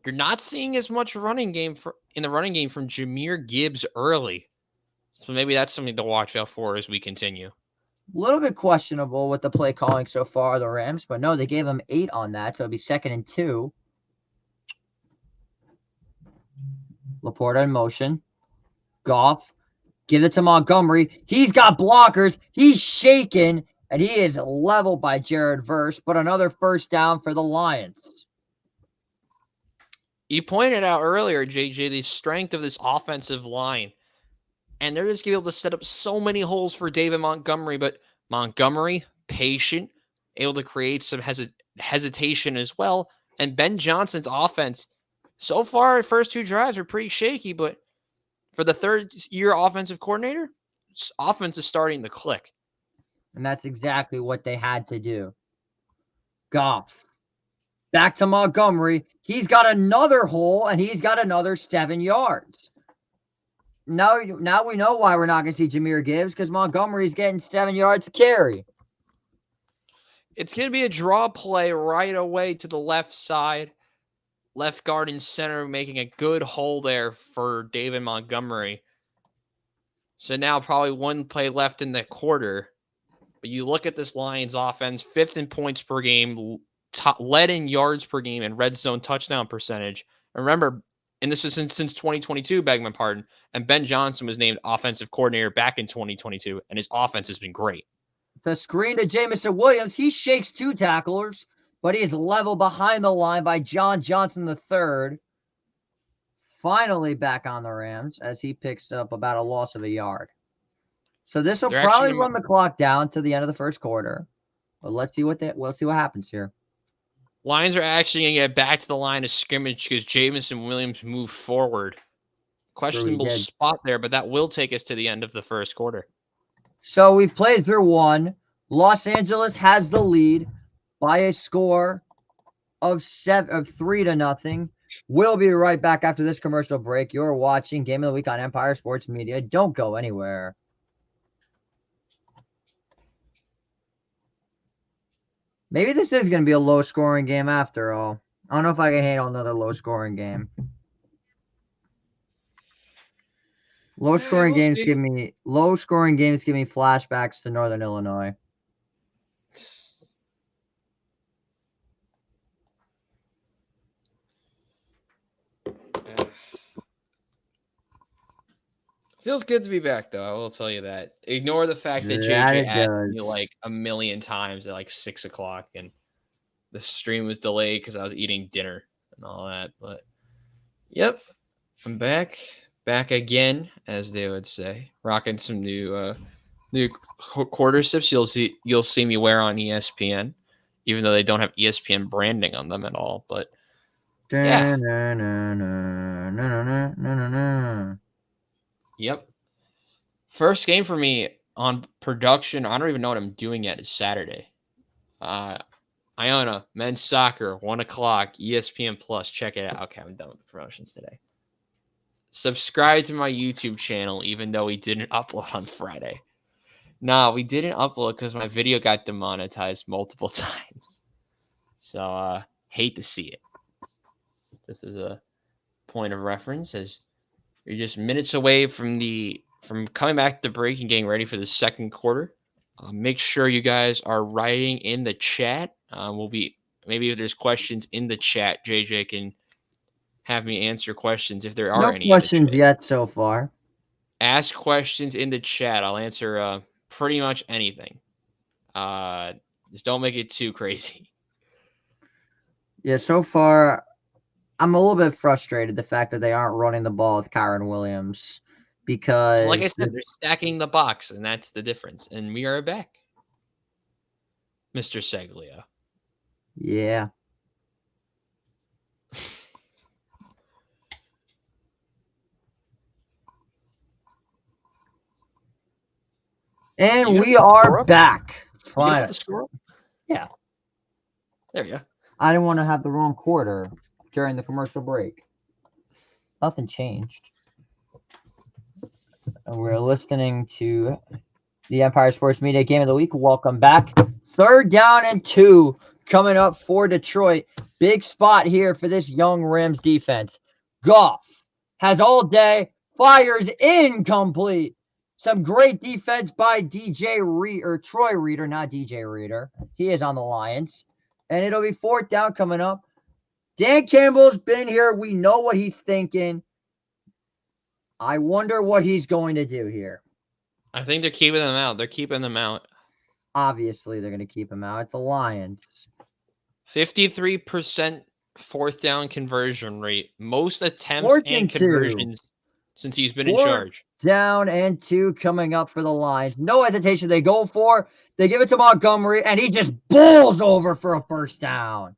You're not seeing as much running game in the running game from Jahmyr Gibbs early. So maybe that's something to watch out for as we continue. A little bit questionable with the play calling so far, the Rams, but no, they gave him 8 on that, so it'll be 2nd and 2. Laporta in motion. Goff, give it to Montgomery. He's got blockers. He's shaken, and he is leveled by Jared Verse, but another first down for the Lions. You pointed out earlier, JJ, the strength of this offensive line. And they're just able to set up so many holes for David Montgomery, but Montgomery, patient, able to create some hesitation as well. And Ben Johnson's offense, so far, the first 2 drives are pretty shaky, but for the 3rd-year offensive coordinator, offense is starting to click. And that's exactly what they had to do. Goff Back to Montgomery. He's got another hole, and he's got another 7 yards. Now we know why we're not going to see Jahmyr Gibbs, because Montgomery's getting 7 yards to carry. It's going to be a draw play right away to the left side. Left guard and center making a good hole there for David Montgomery. So now probably one play left in the quarter. But you look at this Lions offense, 5th in points per game, led in yards per game, and red zone touchdown percentage. And remember, and this is since 2022, beg my pardon, and Ben Johnson was named offensive coordinator back in 2022, and his offense has been great. The screen to Jamison Williams. He shakes 2 tacklers, but he is leveled behind the line by John Johnson III. Finally back on the Rams as he picks up about a loss of a yard. So this will probably run the clock down to the end of the first quarter. But let's see what happens here. Lions are actually going to get back to the line of scrimmage because Jamison Williams moved forward. Questionable spot there, but that will take us to the end of the first quarter. So we've played through one. Los Angeles has the lead by a score of 3-0. We'll be right back after this commercial break. You're watching Game of the Week on Empire Sports Media. Don't go anywhere. Maybe this is going to be a low-scoring game after all. I don't know if I can handle another low-scoring game. Low-scoring games give me flashbacks to Northern Illinois. Feels good to be back, though. I will tell you that. Ignore the fact that JJ asked me like a million times at like 6 o'clock, and the stream was delayed because I was eating dinner and all that. But yep, I'm back again, as they would say, rocking some new quarter sips. You'll see me wear on ESPN, even though they don't have ESPN branding on them at all. But yeah. Yep. First game for me on production, I don't even know what I'm doing yet, is Saturday. Iona, men's soccer, 1 o'clock, ESPN Plus. Check it out. Okay, I'm done with the promotions today. Subscribe to my YouTube channel, even though we didn't upload on Friday. No, we didn't upload because my video got demonetized multiple times. So, hate to see it. Just as a point of reference, as you're just minutes away from coming back to the break and getting ready for the second quarter. Make sure you guys are writing in the chat. Maybe if there's questions in the chat, JJ can have me answer questions if there are any. No questions yet so far. Ask questions in the chat. I'll answer pretty much anything. Just don't make it too crazy. Yeah, so far I'm a little bit frustrated the fact that they aren't running the ball with Kyron Williams, because like I said, they're stacking the box, and that's the difference. And we are back, Mr. Seglia. Yeah. And we are back. Fine. The score up? Yeah. There you go. I didn't want to have the wrong quarter during the commercial break. Nothing changed. And we're listening to the Empire Sports Media Game of the Week. Welcome back. 3rd down and 2 coming up for Detroit. Big spot here for this young Rams defense. Goff has all day, fires incomplete. Some great defense by Troy Reader, not DJ Reader. He is on the Lions. And it'll be 4th down coming up. Dan Campbell's been here. We know what he's thinking. I wonder what he's going to do here. I think they're keeping them out. They're keeping them out. Obviously, they're going to keep him out. It's the Lions. 53% 4th down conversion rate. Most attempts and conversions since he's been in charge. 4th down and 2 coming up for the Lions. No hesitation. They go for. They give it to Montgomery, and he just bowls over for a 1st down.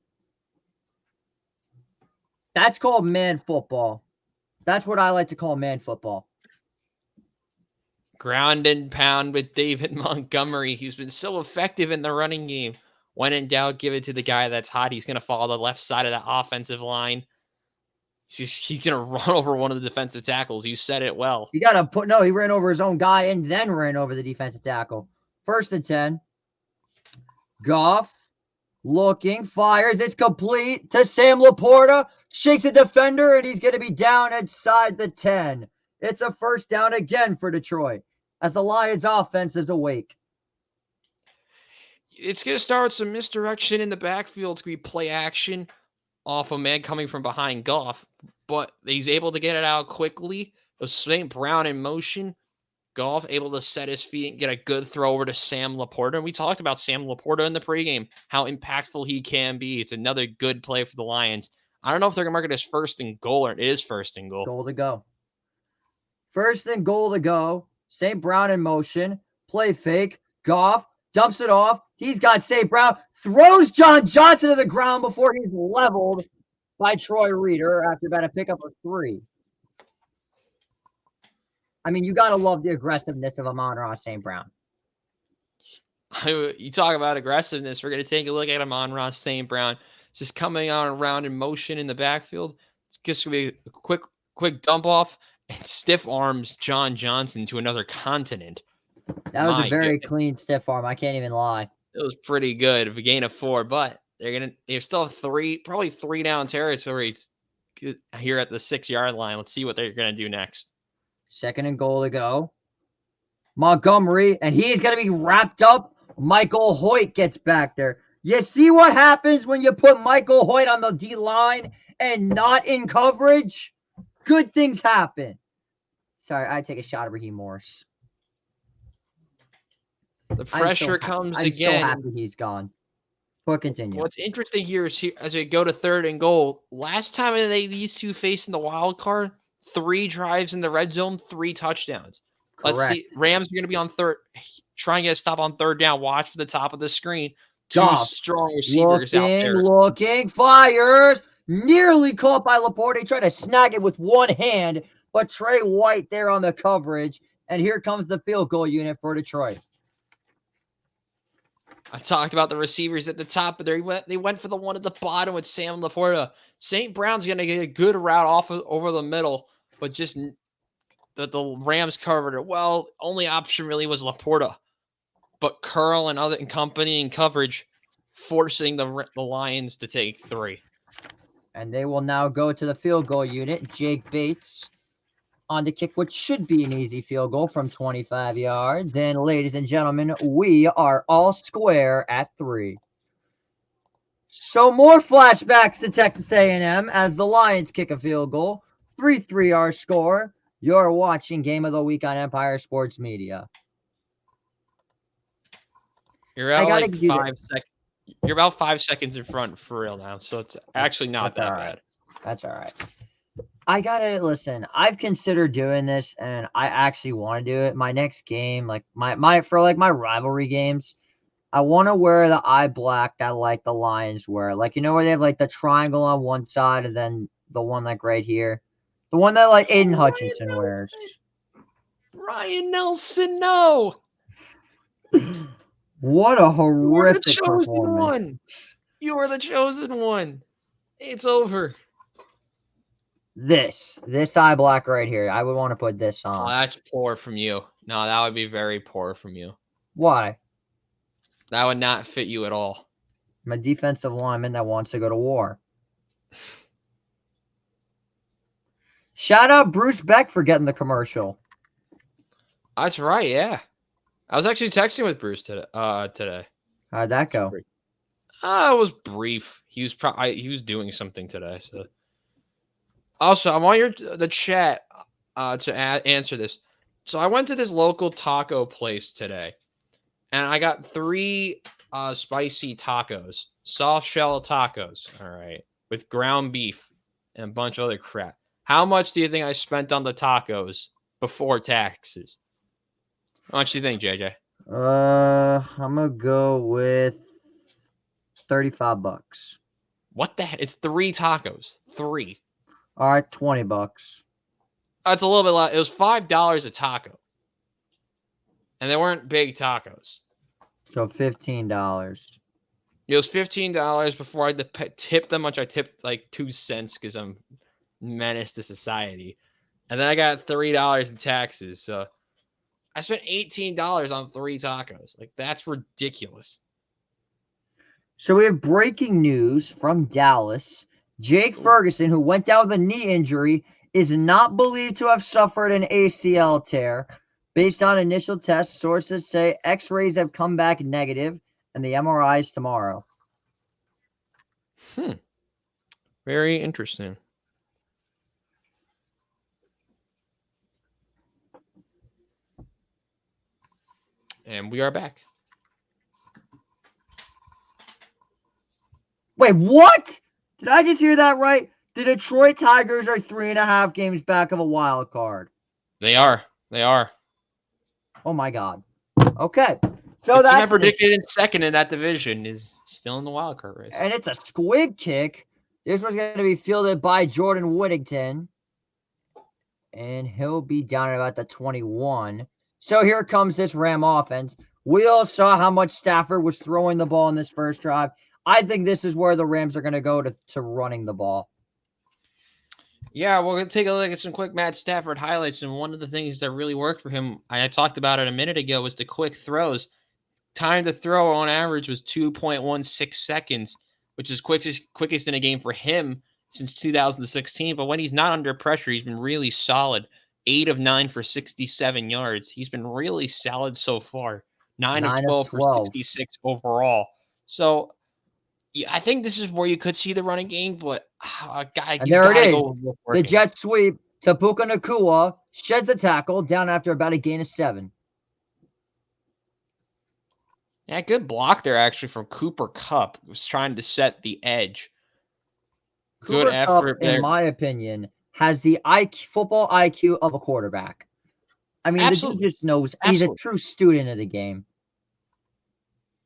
That's called man football. That's what I like to call man football. Ground and pound with David Montgomery. He's been so effective in the running game. When in doubt, give it to the guy that's hot. He's going to follow the left side of that offensive line. He's going to run over one of the defensive tackles. You said it well. You got to put, no, he ran over his own guy and then ran over the defensive tackle. 1st and 10. Goff looking, fires. It's complete to Sam Laporta. Shakes a defender, and he's going to be down inside the 10. It's a 1st down again for Detroit as the Lions offense is awake. It's going to start with some misdirection in the backfield. It's going to be play action off a man coming from behind Goff, but he's able to get it out quickly. The St. Brown in motion. Goff able to set his feet and get a good throw over to Sam Laporta. And we talked about Sam Laporta in the pregame, how impactful he can be. It's another good play for the Lions. I don't know if they're going to mark it as 1st and goal, or it is 1st and goal. Goal to go. 1st and goal to go. St. Brown in motion. Play fake. Goff dumps it off. He's got St. Brown. Throws John Johnson to the ground before he's leveled by Troy Reeder after about a pickup of 3. I mean, you got to love the aggressiveness of Amon-Ra St. Brown. You talk about aggressiveness. We're going to take a look at Amon-Ra St. Brown. Just coming on around in motion in the backfield. It's just going to be a quick dump off and stiff arms John Johnson to another continent. That was a very clean stiff arm. I can't even lie. It was pretty good. A gain of 4, but they still have probably 3 down territories here at the 6-yard line. Let's see what they're going to do next. 2nd and goal to go. Montgomery, and he's going to be wrapped up. Michael Hoyt gets back there. You see what happens when you put Michael Hoyt on the D-line and not in coverage? Good things happen. Sorry, I take a shot of Raheem Morris. The pressure comes again. I'm so happy he's gone. But continue. What's interesting here is as we go to 3rd and goal, last time these two faced in the wild card, 3 drives in the red zone, 3 touchdowns. Correct. Let's see. Rams are going to be on 3rd, trying to get a stop on 3rd down. Watch for the top of the screen. 2 strong receivers out there. Looking, fires. Nearly caught by Laporte. He tried to snag it with one hand, but Trey White there on the coverage. And here comes the field goal unit for Detroit. I talked about the receivers at the top, but they went for the one at the bottom with Sam Laporta. St. Brown's going to get a good route over the middle, but just the Rams covered it. Well, only option really was Laporta, but Curl and company in coverage, forcing the Lions to take 3. And they will now go to the field goal unit. Jake Bates on to kick what should be an easy field goal from 25 yards. And ladies and gentlemen, we are all square at 3. So more flashbacks to Texas A&M as the Lions kick a field goal. 3-3 our score. You're watching Game of the Week on Empire Sports Media. You're out like 5 seconds. You're about 5 seconds in front for real now, so it's actually not that bad. That's all right. I gotta listen. I've considered doing this, and I actually want to do it. My next game, like my rivalry games, I want to wear the eye black that like the Lions wear. Like, you know where they have like the triangle on one side and then the one like right here, the one that like Aiden Hutchinson wears. Ryan Nelson, no. What a horrific performance. You are the chosen one. It's over. This eye black right here. I would want to put this on. Oh, that's poor from you. No, that would be very poor from you. Why? That would not fit you at all. I'm a defensive lineman that wants to go to war. Shout out Bruce Beck for getting the commercial. That's right, yeah. I was actually texting with Bruce today. How'd that go? It was brief. He was doing something today. So, also, I want the chat to answer this. So I went to this local taco place today, and I got 3 spicy tacos, soft shell tacos. All right, with ground beef and a bunch of other crap. How much do you think I spent on the tacos before taxes? How much do you think, JJ? I'm gonna go with $35. What the heck? It's 3 tacos. 3. All right, $20. That's a little bit less. It was $5 a taco, and they weren't big tacos. So $15. It was $15 before I tipped them, which I tipped like 2 cents because I'm menace to society. And then I got $3 in taxes. So I spent $18 on 3 tacos. Like, that's ridiculous. So we have breaking news from Dallas. Jake Ferguson, who went down with a knee injury, is not believed to have suffered an ACL tear. Based on initial tests, sources say X-rays have come back negative, and the MRI is tomorrow. Very interesting. And we are back. Wait, what? Did I just hear that right? The Detroit Tigers are 3.5 games back of a wild card. They are. They are. Oh my God. Okay. So the team I that's predicted in second in that division is still in the wild card race. And it's a squid kick. This one's going to be fielded by Jordan Whittington. And he'll be down at about the 21. So here comes this Ram offense. We all saw how much Stafford was throwing the ball in this first drive. I think this is where the Rams are going to go to running the ball. Yeah, we're going to take a look at some quick Matt Stafford highlights. And one of the things that really worked for him, I talked about it a minute ago, was the quick throws. Time to throw on average was 2.16 seconds, which is quickest in a game for him since 2016. But when he's not under pressure, he's been really solid. 8 of 9 for 67 yards. He's been really solid so far. 9 of 12 for 66 overall. So yeah, I think this is where you could see the running game, but there it is. The jet sweep. Tapuka Nakua sheds a tackle down after about a gain of 7. Yeah, good block there actually from Cooper Kupp. Was trying to set the edge. Good effort there. In my opinion, has the football IQ of a quarterback. I mean, the dude just knows. He's a true student of the game.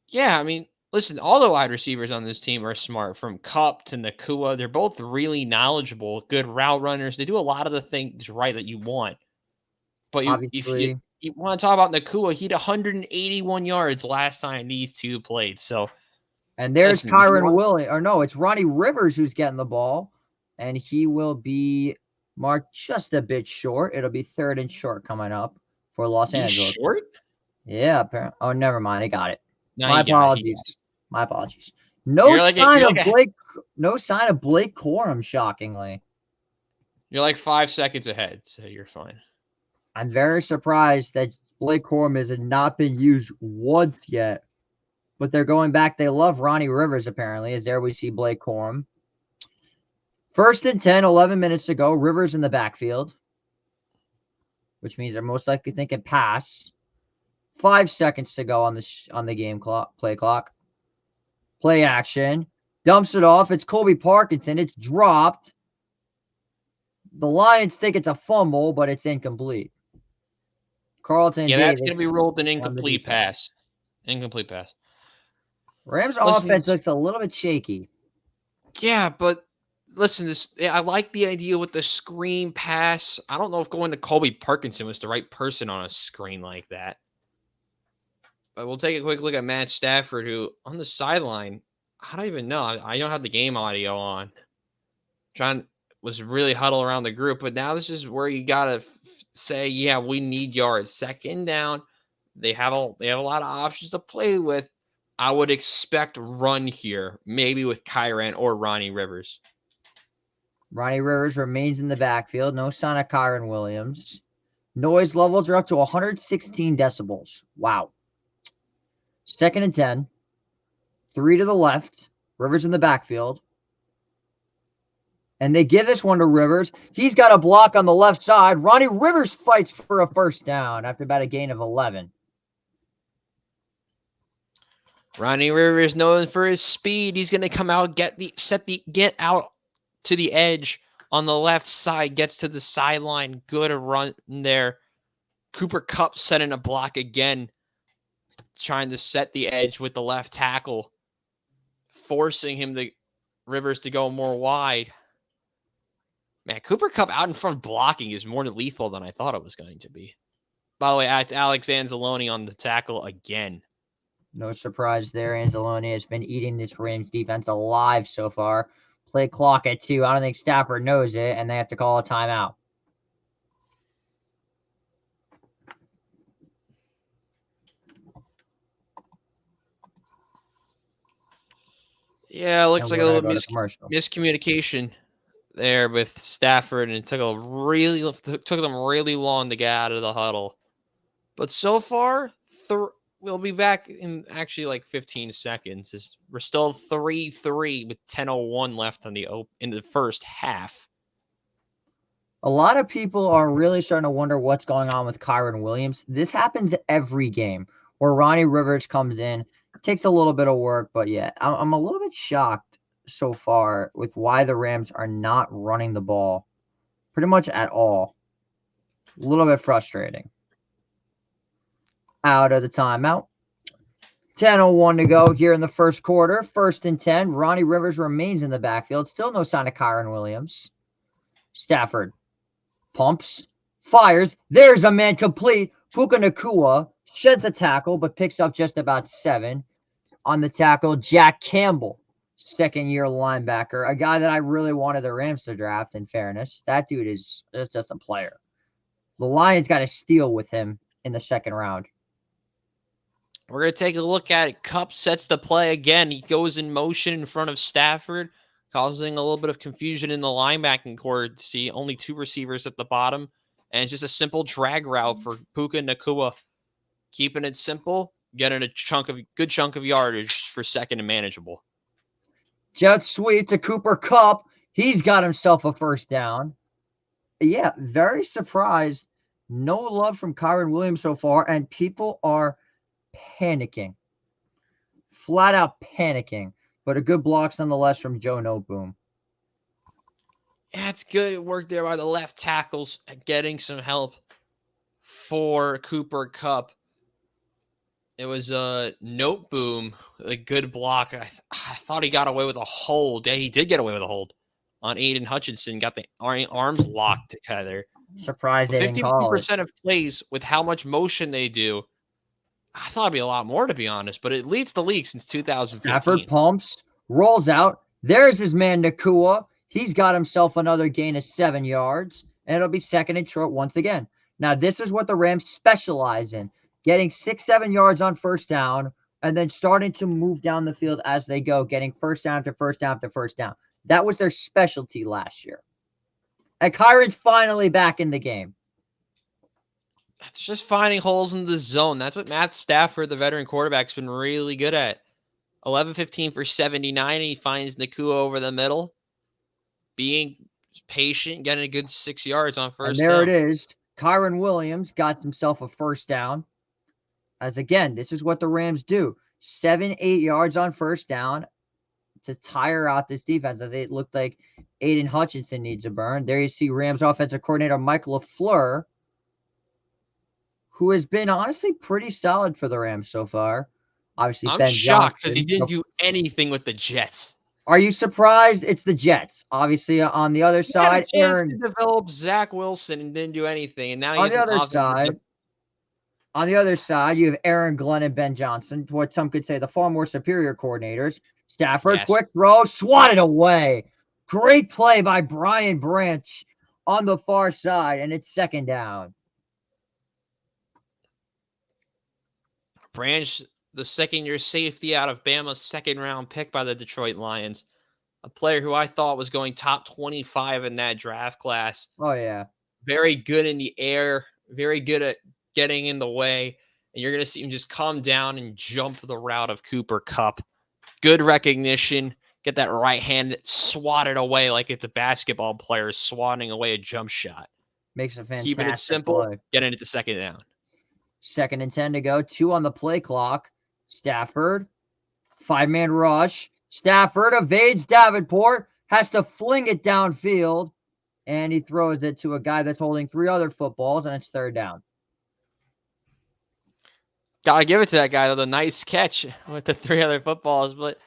Yeah, I mean, listen, all the wide receivers on this team are smart, from Kupp to Nakua. They're both really knowledgeable, good route runners. They do a lot of the things right that you want. But if you want to talk about Nakua, he had 181 yards last time these two played. So, and there's Kyron Williams, or no, it's Ronnie Rivers who's getting the ball, and he will be marked just a bit short. It'll be 3rd and short coming up for Los Angeles. Short? Yeah, apparently. Oh, never mind. I got it. No, My apologies. My apologies. No sign of Blake Corum, shockingly. You're like 5 seconds ahead, so you're fine. I'm very surprised that Blake Corum has not been used once yet. But they're going back. They love Ronnie Rivers, apparently, as there we see Blake Corum. 1st and 10, 11 minutes to go. Rivers in the backfield, which means they're most likely thinking pass. 5 seconds to go on the game clock, play clock. Play action. Dumps it off. It's Colby Parkinson. It's dropped. The Lions think it's a fumble, but it's incomplete. Carlton Davis, that's going to be ruled an incomplete pass. Incomplete pass. Rams offense looks a little bit shaky. Yeah, but listen, I like the idea with the screen pass. I don't know if going to Colby Parkinson was the right person on a screen like that. But we'll take a quick look at Matt Stafford, who on the sideline, I don't even know. I don't have the game audio on. John was really huddled around the group, but now this is where you gotta say, yeah, we need yards. 2nd down, they have a lot of options to play with. I would expect run here, maybe with Kyron or Ronnie Rivers. Ronnie Rivers remains in the backfield. No sign of Kyron Williams. Noise levels are up to 116 decibels. Wow. 2nd and 10. 3 to the left. Rivers in the backfield. And they give this one to Rivers. He's got a block on the left side. Ronnie Rivers fights for a 1st down after about a gain of 11. Ronnie Rivers known for his speed. He's going to come out, get out to the edge on the left side, gets to the sideline. Good run there. Cooper Kupp setting a block again, trying to set the edge with the left tackle, forcing Rivers to go more wide. Man, Cooper Kupp out in front blocking is more lethal than I thought it was going to be. By the way, Alex Anzalone on the tackle again. No surprise there. Anzalone has been eating this Rams defense alive so far. Play clock at 2. I don't think Stafford knows it, and they have to call a timeout. Yeah, it looks And like we're a going to little go to commercial. miscommunication there with Stafford, and it took them really long to get out of the huddle. But so far, we'll be back in actually like 15 seconds. We're still 3-3 with 10:01 left in the first half. A lot of people are really starting to wonder what's going on with Kyren Williams. This happens every game where Ronnie Rivers comes in. It takes a little bit of work, but yeah, I'm a little bit shocked so far with why the Rams are not running the ball pretty much at all. A little bit frustrating. Out of the timeout. 10:01 to go here in the first quarter. 1st and 10. Ronnie Rivers remains in the backfield. Still no sign of Kyren Williams. Stafford pumps, fires. There's a man complete. Puka Nacua sheds a tackle, but picks up just about 7. On the tackle, Jack Campbell, second-year linebacker, a guy that I really wanted the Rams to draft, in fairness. That dude is just a player. The Lions got a steal with him in the second round. We're going to take a look at it. Kupp sets the play again. He goes in motion in front of Stafford, causing a little bit of confusion in the linebacking core to see only 2 receivers at the bottom. And it's just a simple drag route for Puka Nacua. Keeping it simple, getting a good chunk of yardage for second and manageable. Jet sweep to Cooper Kupp. He's got himself a first down. Yeah, very surprised. No love from Kyren Williams so far, and people are panicking. Flat out panicking. But a good blocks nonetheless from Joe Noteboom. Yeah, it's good work there by the left tackles, getting some help for Cooper Kupp. It was a Noteboom, a good block. I thought he got away with a hold. Yeah, he did get away with a hold on Aiden Hutchinson. Got the arms locked together. Surprised they didn't call it. 51% of plays with how much motion they do, I thought it'd be a lot more, to be honest, but it leads the league since 2015. Stafford pumps, rolls out. There's his man, Nacua. He's got himself another gain of 7 yards, and it'll be second and short once again. Now, this is what the Rams specialize in, getting 6-7 yards on first down, and then starting to move down the field as they go, getting first down to first down to first down. That was their specialty last year. And Kyron's finally back in the game. It's just finding holes in the zone. That's what Matt Stafford, the veteran quarterback, has been really good at. 11-15 for 79. He finds Nacua over the middle. Being patient, getting a good 6 yards on first down. And there it is. Kyren Williams got himself a first down. As again, this is what the Rams do. 7-8 yards on first down to tire out this defense, as it looked like Aiden Hutchinson needs a burn. There you see Rams offensive coordinator Mike LaFleur, who has been honestly pretty solid for the Rams so far. Obviously, I'm Ben shocked because Johnson. he didn't do anything with the Jets. Are you surprised? It's the Jets. Obviously, on the other side, he had a chance to develop Zach Wilson and didn't do anything, and now on the other side, you have Aaron Glenn and Ben Johnson, what some could say the far more superior coordinators. Stafford, Yes. Quick throw, swatted away. Great play by Brian Branch on the far side, and it's second down. Branch, the second-year safety out of Bama's second-round pick by the Detroit Lions. A player who I thought was going top 25 in that draft class. Oh, yeah. Very good in the air, very good at getting in the way, and you're going to see him just come down and jump the route of Cooper Kupp. Good recognition. Get that right hand swatted away like it's a basketball player swatting away a jump shot. Makes a fantastic Keeping it simple, play. getting it to second down. 2nd and 10 to go. 2 on the play clock. Stafford, 5-man rush. Stafford evades Davenport, has to fling it downfield, and he throws it to a guy that's holding 3 other footballs, and it's third down. Gotta give it to that guy, though. The nice catch with the 3 other footballs, but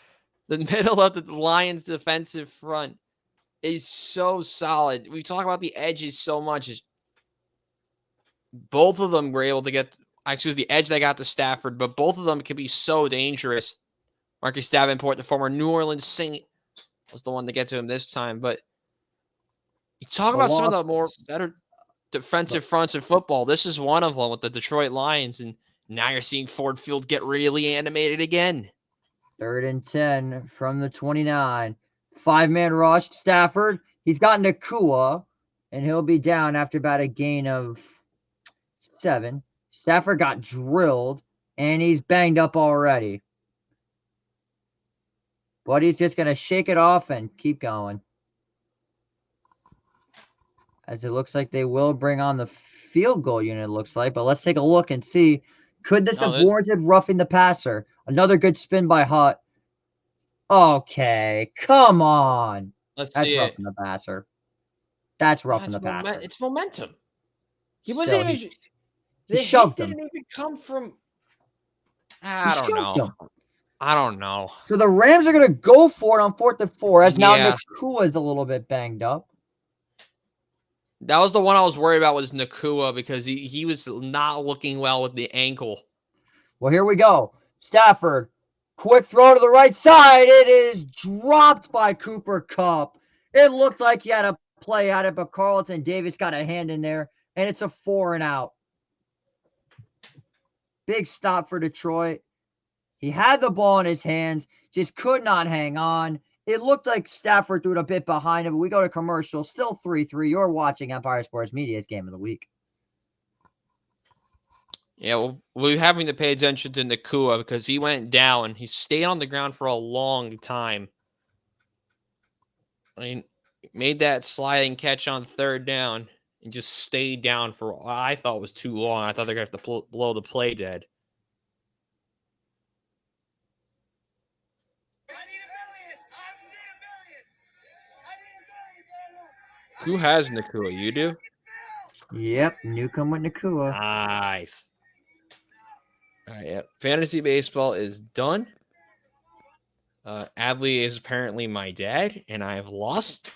the middle of the Lions' defensive front is so solid. We talk about the edges so much. Both of them were able to get the edge they got to Stafford, but both of them can be so dangerous. Marcus Davenport, the former New Orleans Saint, was the one to get to him this time. But you talk about some of the more better defensive fronts in football. This is one of them with the Detroit Lions, and now you're seeing Ford Field get really animated again. 3rd and 10 from the 29. 5-man rush. Stafford. He's got Nakua, and he'll be down after about a gain of 7. Stafford got drilled, and he's banged up already. But he's just going to shake it off and keep going. As it looks like they will bring on the field goal unit, it looks like. But let's take a look and see. Could this have warranted roughing the passer? Another good spin by Hutt. Okay, come on. That's roughing the passer. That's roughing the passer. It's momentum. He wasn't even. The hit didn't even come from. I don't know. So the Rams are going to go for it on 4th and 4, as now Nakua is a little bit banged up. That was the one I was worried about, was Nakua, because he was not looking well with the ankle. Well, here we go. Stafford, quick throw to the right side. It is dropped by Cooper Kupp. It looked like he had a play at it, but Carlton Davis got a hand in there, and it's a 4 and out. Big stop for Detroit. He had the ball in his hands, just could not hang on. It looked like Stafford threw it a bit behind him, but we go to commercial. Still 3-3. You're watching Empire Sports Media's Game of the Week. Yeah, well, we're having to pay attention to Nakua because he went down. He stayed on the ground for a long time. I mean, made that sliding catch on 3rd down and just stayed down for what I thought was too long. I thought they were going to have to blow the play dead. Who has Nakua? You do? Yep, Newcomb with Nakua. Nice. All right, yeah. Fantasy baseball is done. Adley is apparently my dad, and I have lost.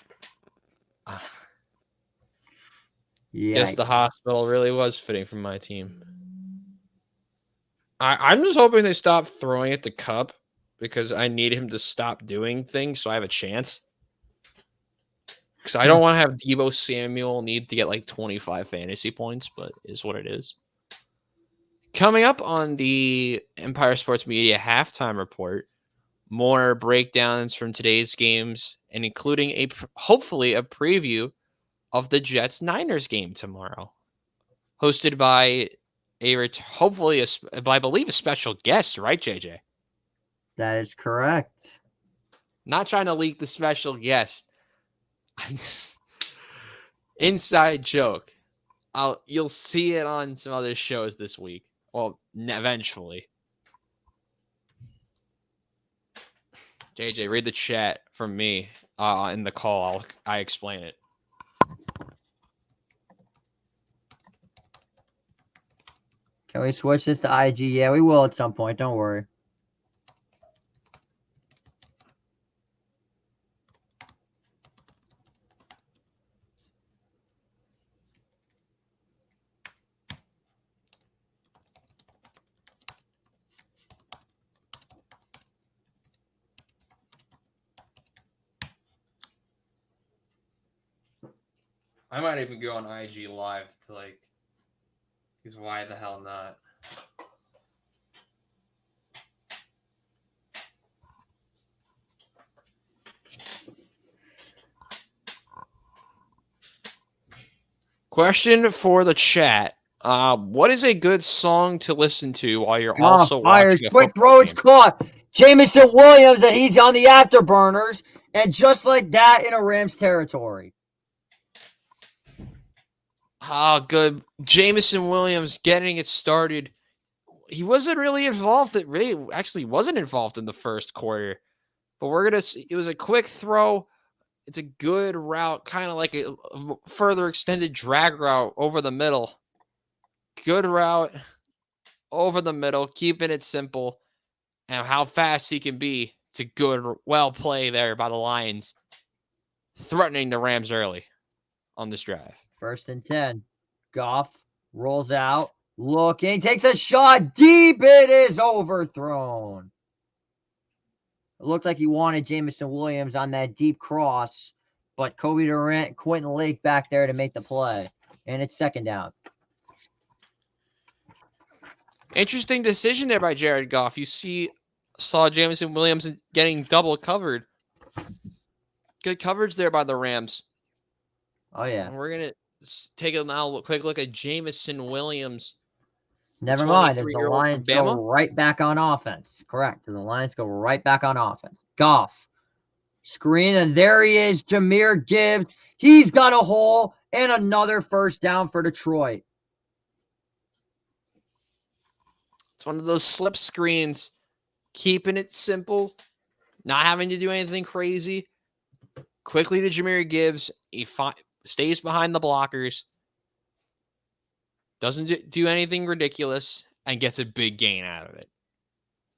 Guess the hospital really was fitting for my team. I'm just hoping they stop throwing it to Kupp, because I need him to stop doing things so I have a chance. Because I don't want to have Deebo Samuel need to get like 25 fantasy points, but it is what it is. Coming up on the Empire Sports Media halftime report, more breakdowns from today's games, and including hopefully a preview of the Jets-Niners game tomorrow, hosted by I believe a special guest, right, JJ? That is correct. Not trying to leak the special guest. Inside joke. You'll see it on some other shows this week. Well, eventually. JJ, read the chat from me in the call. I explain it. Can we switch this to IG? Yeah, we will at some point. Don't worry. I might even go on IG Live to because why the hell not? Question for the chat. What is a good song to listen to while you're also watching a quick throw, it's caught. Jamison Williams, and he's on the afterburners. And just like that, in a Rams territory. Good. Jamison Williams getting it started. He wasn't really involved. It really actually wasn't involved in the first quarter. But we're going to see. It was a quick throw. It's a good route, kind of like a further extended drag route over the middle. Good route over the middle, keeping it simple. And how fast he can be. It's a good, well play there by the Lions. Threatening the Rams early on this drive. 1st and 10. Goff rolls out. Looking, takes a shot deep. It is overthrown. It looked like he wanted Jamison Williams on that deep cross, but Kobe Durant, Quentin Lake back there to make the play. And it's second down. Interesting decision there by Jared Goff. You saw Jamison Williams getting double covered. Good coverage there by the Rams. Oh, yeah. And we're going to take a quick look at Jamison Williams. Never mind. The 23-year-old Lions from go Bama. right back on offense. Correct. The Lions go right back on offense. Goff. Screen, and there he is, Jahmyr Gibbs. He's got a hole and another first down for Detroit. It's one of those slip screens, keeping it simple, not having to do anything crazy. Quickly to Jahmyr Gibbs. He stays behind the blockers, doesn't do anything ridiculous, and gets a big gain out of it.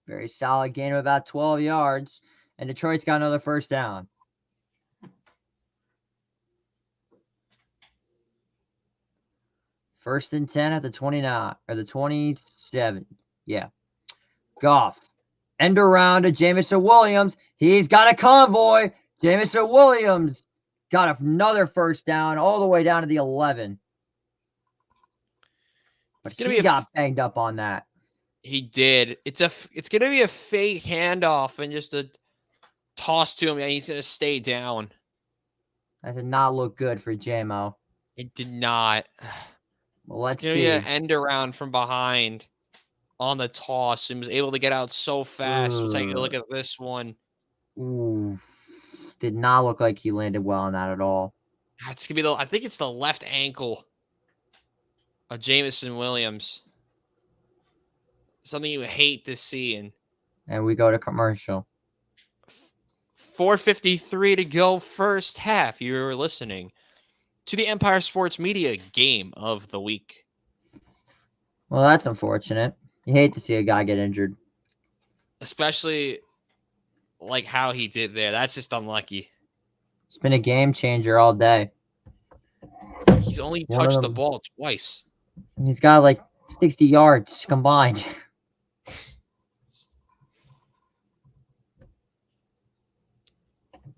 Very solid gain of about 12 yards, and Detroit's got another first down. First and 10 at the 29 or the 27. Yeah. Goff. End around to Jamison Williams. He's got a convoy. Jamison Williams got another first down all the way down to the 11. But he got banged up on that. He did. It's going to be a fake handoff and just a toss to him, and he's going to stay down. That did not look good for JMO. It did not. Well, let's see. It's going to be an end around from behind on the toss and was able to get out so fast. We'll take a look at this one. Ooh. Did not look like he landed well on that at all. That's going to be I think it's the left ankle of Jamison Williams. Something you hate to see. And we go to commercial. 4:53 to go first half. You're listening to the Empire Sports Media Game of the Week. Well, that's unfortunate. You hate to see a guy get injured. Especially like how he did there. That's just unlucky. It's been a game changer all day. He's only touched the ball twice. He's got like 60 yards combined.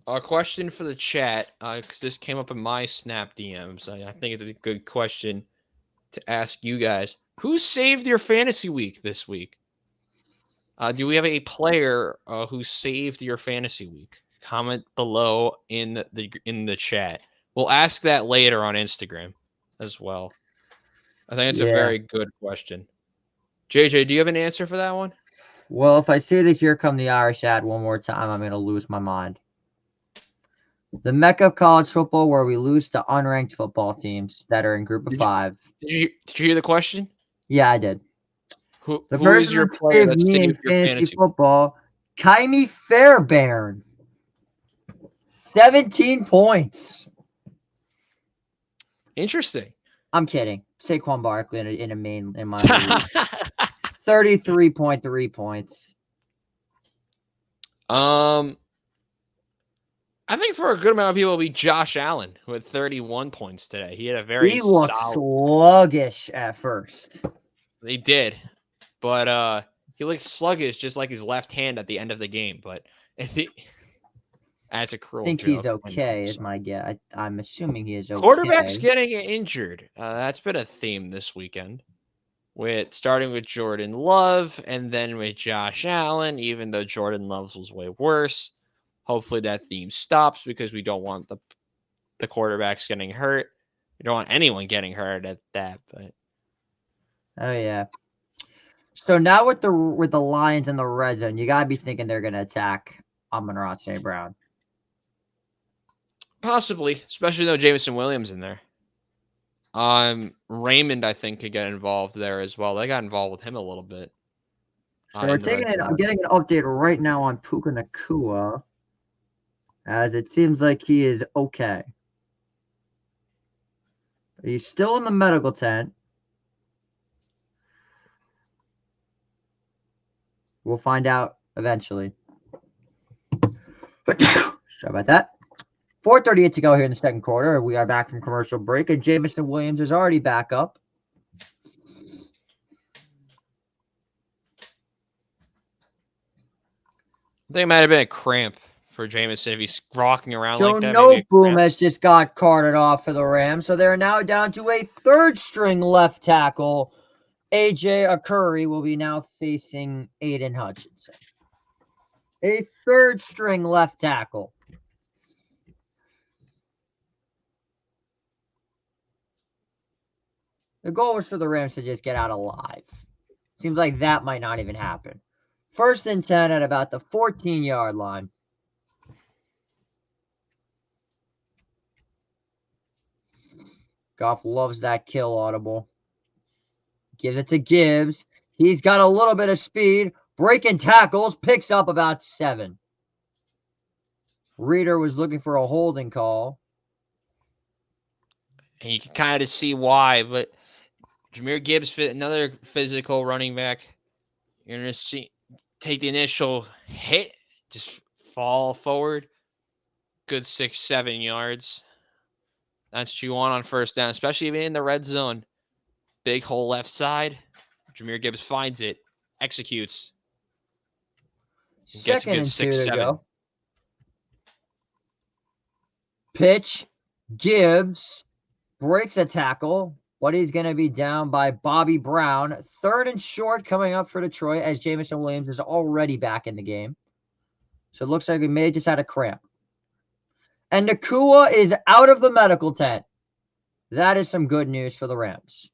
A question for the chat, because this came up in my Snap DMs. I think it's a good question to ask you guys. Who saved your fantasy week this week? Do we have a player who saved your fantasy week? Comment below in the chat. We'll ask that later on Instagram as well. I think it's a very good question. JJ, do you have an answer for that one? Well, if I say the Here Come the Irish ad one more time, I'm going to lose my mind. The Mecca of college football, where we lose to unranked football teams that are in group of 5. Did you hear the question? Yeah, I did. Who is your player that's me in fantasy football? Kaimi Fairbairn. 17 points. Interesting. I'm kidding. Saquon Barkley in my league. 33.3 points. I think for a good amount of people, it'll be Josh Allen, who had 31 points today. He had a He looked sluggish at first. He did, but he looked sluggish, just like his left hand at the end of the game. But that's a cruel. I think he's okay. Is my guess. I'm assuming he is okay. Quarterback's getting injured. That's been a theme this weekend. Starting with Jordan Love and then with Josh Allen. Even though Jordan Love was way worse. Hopefully that theme stops because we don't want the quarterbacks getting hurt. We don't want anyone getting hurt at that. But oh yeah. So now with the Lions in the red zone, you gotta be thinking they're gonna attack Amon-Ra St. Brown. Possibly, especially though Jamison Williams in there. Raymond, I think, could get involved there as well. They got involved with him a little bit. So I'm getting an update right now on Puka Nacua. As it seems like he is okay. He's still in the medical tent. We'll find out eventually. Sorry about that. 4:38 to go here in the second quarter. We are back from commercial break, and Jamison Williams is already back up. I think it might have been a cramp for Jameson. If he's rocking around Joe like that, maybe a Noteboom cramp. has just got carted off for the Rams, so they're now down to a third-string left tackle. A.J. Akuri will be now facing Aiden Hutchinson. A third-string left tackle. The goal was for the Rams to just get out alive. Seems like that might not even happen. 1st and 10 at about the 14-yard line. Goff loves that kill audible. Gives it to Gibbs. He's got a little bit of speed. Breaking tackles. Picks up about 7. Reader was looking for a holding call. And you can kind of see why, but Jahmyr Gibbs, another physical running back. You're going to see take the initial hit, just fall forward. Good 6-7 yards. That's what you want on 1st down, especially in the red zone. Big hole left side. Jahmyr Gibbs finds it, executes. Gets a good 2nd and 2 to 6-7. go. Pitch. Gibbs breaks a tackle, but he's going to be down by Bobby Brown. 3rd and short coming up for Detroit as Jameson Williams is already back in the game. So it looks like we may have just had a cramp. And Nakua is out of the medical tent. That is some good news for the Rams.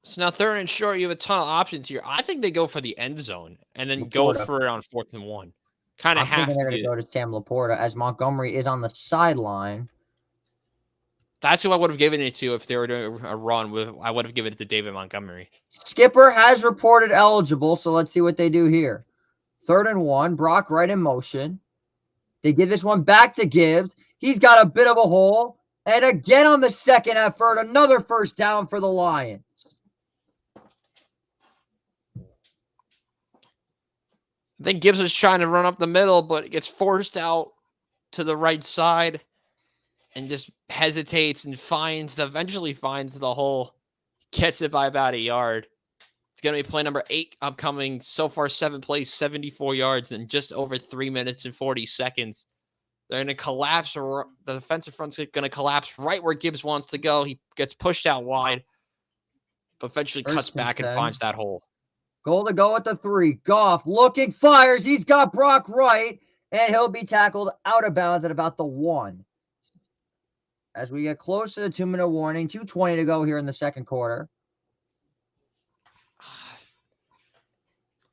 So now 3rd and short, you have a ton of options here. I think they go for the end zone and then go for it on 4th and 1. Kind of have to they're going to go to Sam Laporta as Montgomery is on the sideline. That's who I would have given it to if they were doing a run. I would have given it to David Montgomery. Skipper has reported eligible, so let's see what they do here. 3rd and 1, Brock right in motion. They give this one back to Gibbs. He's got a bit of a hole. And again on the 2nd effort, another 1st down for the Lions. I think Gibbs was trying to run up the middle, but it gets forced out to the right side and just hesitates and eventually finds the hole. Gets it by about a yard. It's going to be play number 8 upcoming. So far, 7 plays, 74 yards in just over 3 minutes and 40 seconds. They're going to collapse. The defensive front's going to collapse right where Gibbs wants to go. He gets pushed out wide, but eventually cuts back and finds that hole. Goal to go at the 3. Goff looking, fires. He's got Brock right, and he'll be tackled out of bounds at about the 1. As we get close to the 2-minute warning, 2:20 to go here in the 2nd quarter.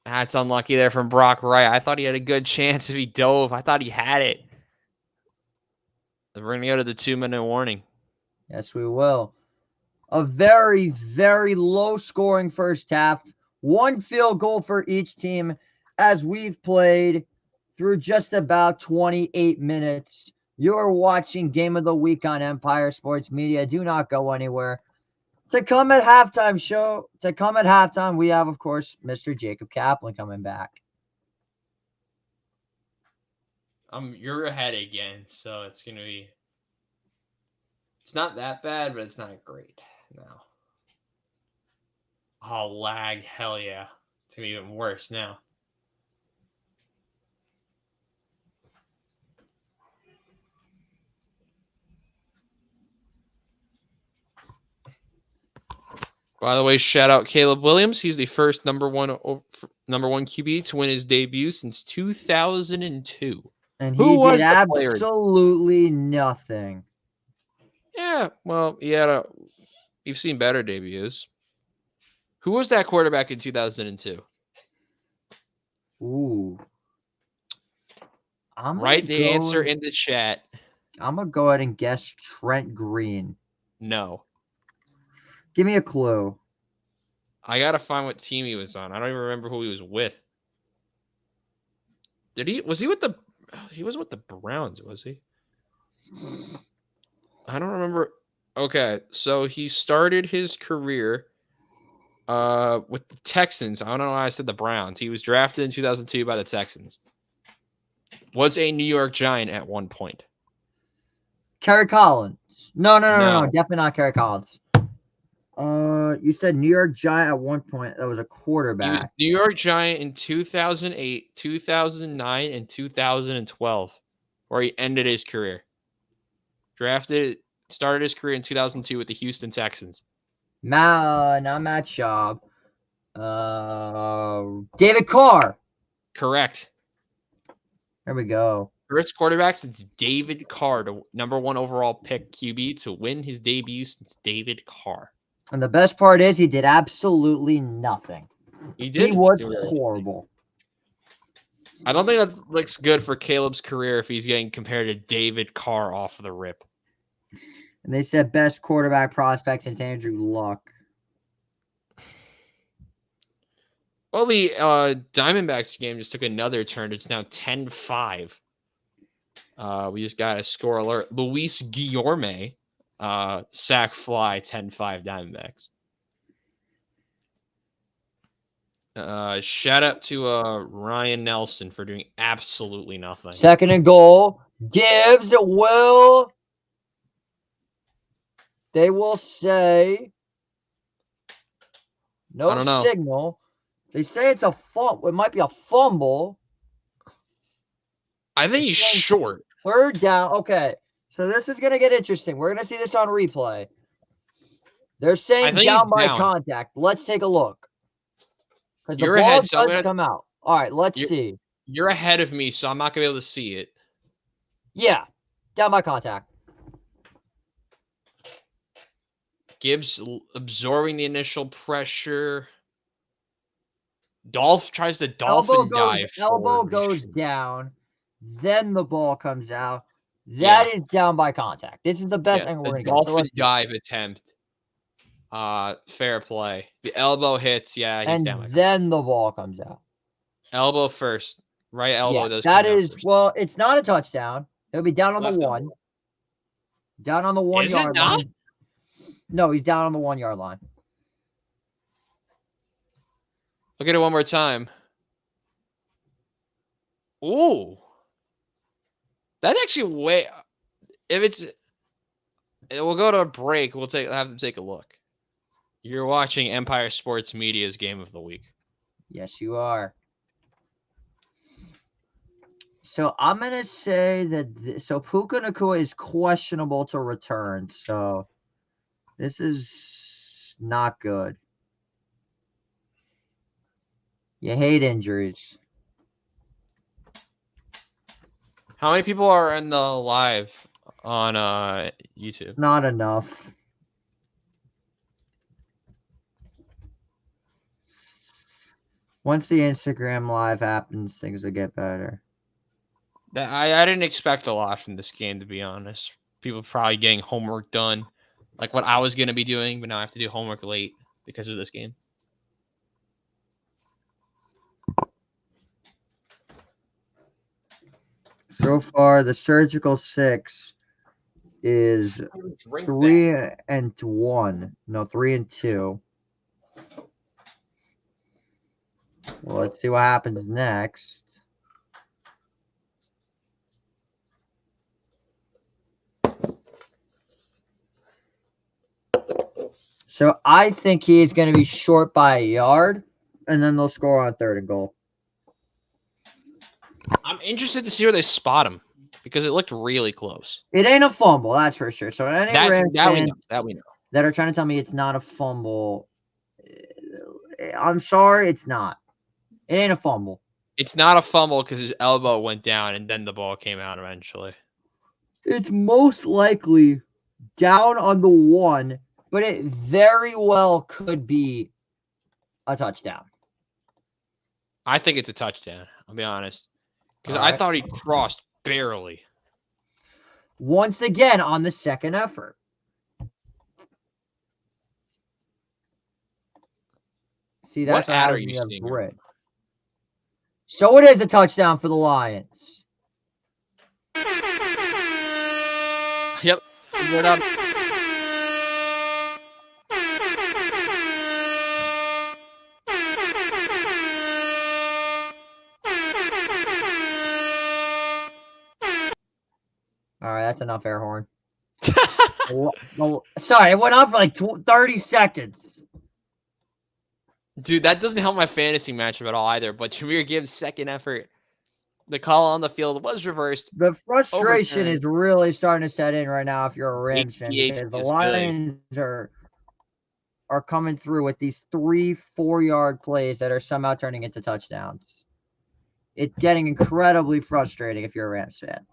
That's unlucky there from Brock Wright. I thought he had a good chance if he dove. I thought he had it. We're going to go to the 2-minute warning. Yes, we will. A very, very low-scoring first half. 1 field goal for each team as we've played through just about 28 minutes. You're watching Game of the Week on Empire Sports Media. Do not go anywhere. To come at halftime, we have, of course, Mr. Jacob Kaplan coming back. You're ahead again, so it's going to be... It's not that bad, but it's not great now. Oh, lag. Hell yeah. It's going to be even worse now. By the way, shout out Caleb Williams. He's the first number one QB to win his debut since 2002. And he did absolutely nothing. Yeah, well, you've seen better debuts. Who was that quarterback in 2002? Ooh. Write the answer in the chat. I'm going to go ahead and guess Trent Green. No. Give me a clue. I got to find what team he was on. I don't even remember who he was with. He was with the Browns, was he? I don't remember. Okay, so he started his career with the Texans. I don't know why I said the Browns. He was drafted in 2002 by the Texans. Was a New York Giant at one point. Kerry Collins. No. Definitely not Kerry Collins. You said New York Giant at one point. That was a He was quarterback. New York Giant in 2008, 2009, and 2012, where he ended his career. Started his career in 2002 with the Houston Texans. Not Matt Schaub. David Carr. Correct. There we go. First quarterback since David Carr, the #1 overall pick QB to win his debut since David Carr. And the best part is he did absolutely nothing. He did. He was horrible. I don't think that looks good for Caleb's career if he's getting compared to David Carr off the rip. And they said best quarterback prospect since Andrew Luck. Well, the Diamondbacks game just took another turn. It's now 10-5. We just got a score alert. Luis Guillorme, sack fly, 10-5 Diamondbacks. Shout out to Ryan Nelson for doing absolutely nothing. Second and goal. Gibbs will. They will say no signal. They say it's a fumble. It might be a fumble. I think he's short. Third down. Okay. So this is going to get interesting. We're going to see this on replay. They're saying down by contact. Let's take a look. Because the ball does come out. All right, let's see. You're ahead of me, so I'm not going to be able to see it. Yeah. Down by contact. Gibbs absorbing the initial pressure. Dolph tries to dolphin dive. Elbow goes down. Then the ball comes out. That is down by contact. This is the best angle we're going to get. Dolphin dive attempt. Fair play. The elbow hits. Yeah, he's down by contact. Then the ball comes out. Elbow first. Right elbow does. That is, well, it's not a touchdown. It'll be down on the 1. Down on the 1 yard line. No, he's down on the 1 yard line. Look at it one more time. Ooh. That's actually way. If it's, we'll go to a break. We'll have them take a look. You're watching Empire Sports Media's Game of the Week. Yes, you are. So I'm gonna say that. So Puka Nacua is questionable to return. So this is not good. You hate injuries. How many people are in the live on YouTube? Not enough. Once the Instagram live happens, things will get better. I didn't expect a lot from this game, to be honest. People probably getting homework done, like what I was going to be doing, but now I have to do homework late because of this game. So far, the Surgical 6 is 3-1. No, 3-2. Well, let's see what happens next. So I think he's going to be short by a yard, and then they'll score on 3rd and goal. I'm interested to see where they spot him because it looked really close. It ain't a fumble, that's for sure. So any that we know. That are trying to tell me it's not a fumble, I'm sorry, it's not. It ain't a fumble. It's not a fumble because his elbow went down and then the ball came out eventually. It's most likely down on the 1, but it very well could be a touchdown. I think it's a touchdown, I'll be honest. Because I thought he crossed barely. Once again on the second effort. See, that's what ad are you seeing? So it is a touchdown for the Lions. Yep. Good up. All right, that's enough air horn. Sorry, it went on for like 30 seconds. Dude, that doesn't help my fantasy matchup at all either. But Jameer Gibbs' second effort, the call on the field was reversed. The frustration Overturned. is really starting to set in right now if you're a Rams fan, 88 because the is good. Lions are coming through with these 3-4-yard plays that are somehow turning into touchdowns. It's getting incredibly frustrating if you're a Rams fan.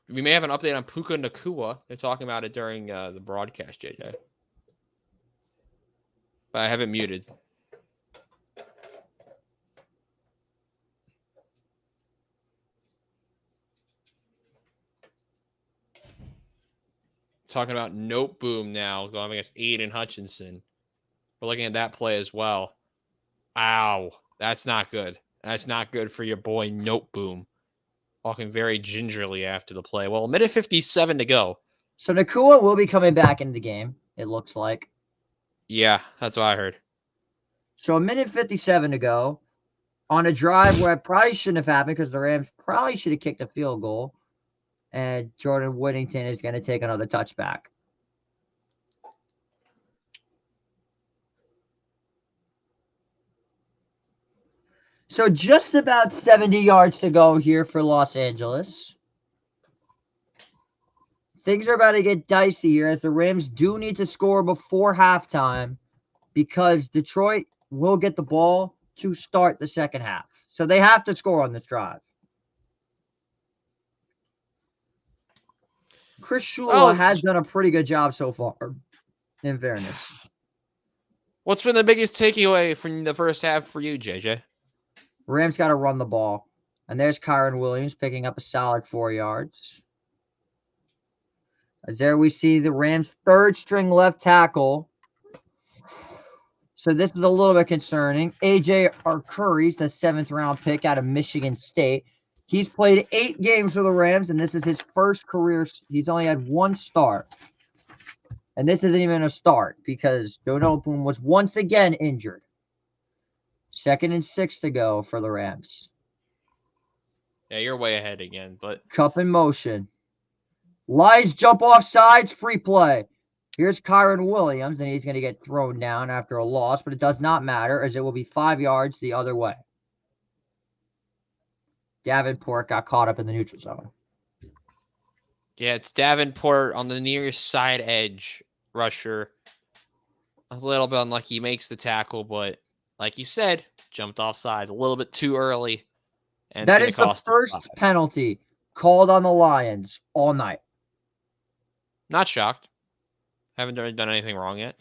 We may have an update on Puka Nacua. They're talking about it during the broadcast, JJ. But I have it muted. Talking about Note Boom now going against Aiden Hutchinson. We're looking at that play as well. Ow. That's not good. That's not good for your boy Note Boom. Walking very gingerly after the play. Well, a minute 57 to go. So Nacua will be coming back into the game, it looks like. Yeah, that's what I heard. So a minute 57 to go on a drive where it probably shouldn't have happened because the Rams probably should have kicked a field goal. And Jordan Whittington is going to take another touchback. So just about 70 yards to go here for Los Angeles. Things are about to get dicey here as the Rams do need to score before halftime because Detroit will get the ball to start the second half. So they have to score on this drive. Chris Shula has done a pretty good job so far, in fairness. What's been the biggest takeaway from the first half for you, JJ? Rams got to run the ball. And there's Kyron Williams picking up a solid 4 yards. As there we see the Rams' third-string left tackle. So this is a little bit concerning. A.J. Arcuri's the 7th-round pick out of Michigan State. He's played 8 games for the Rams, and this is his first career. He's only had 1 start. And this isn't even a start because Joe Boom was once again injured. 2nd and 6 to go for the Rams. Yeah, you're way ahead again, but Cup in motion. Lions jump off sides, free play. Here's Kyron Williams, and he's going to get thrown down after a loss, but it does not matter as it will be 5 yards the other way. Davenport got caught up in the neutral zone. Yeah, it's Davenport on the nearest side edge rusher. A little bit unlucky. He makes the tackle, but like you said, jumped off sides a little bit too early. And that is the first penalty called on the Lions all night. Not shocked. Haven't done anything wrong yet.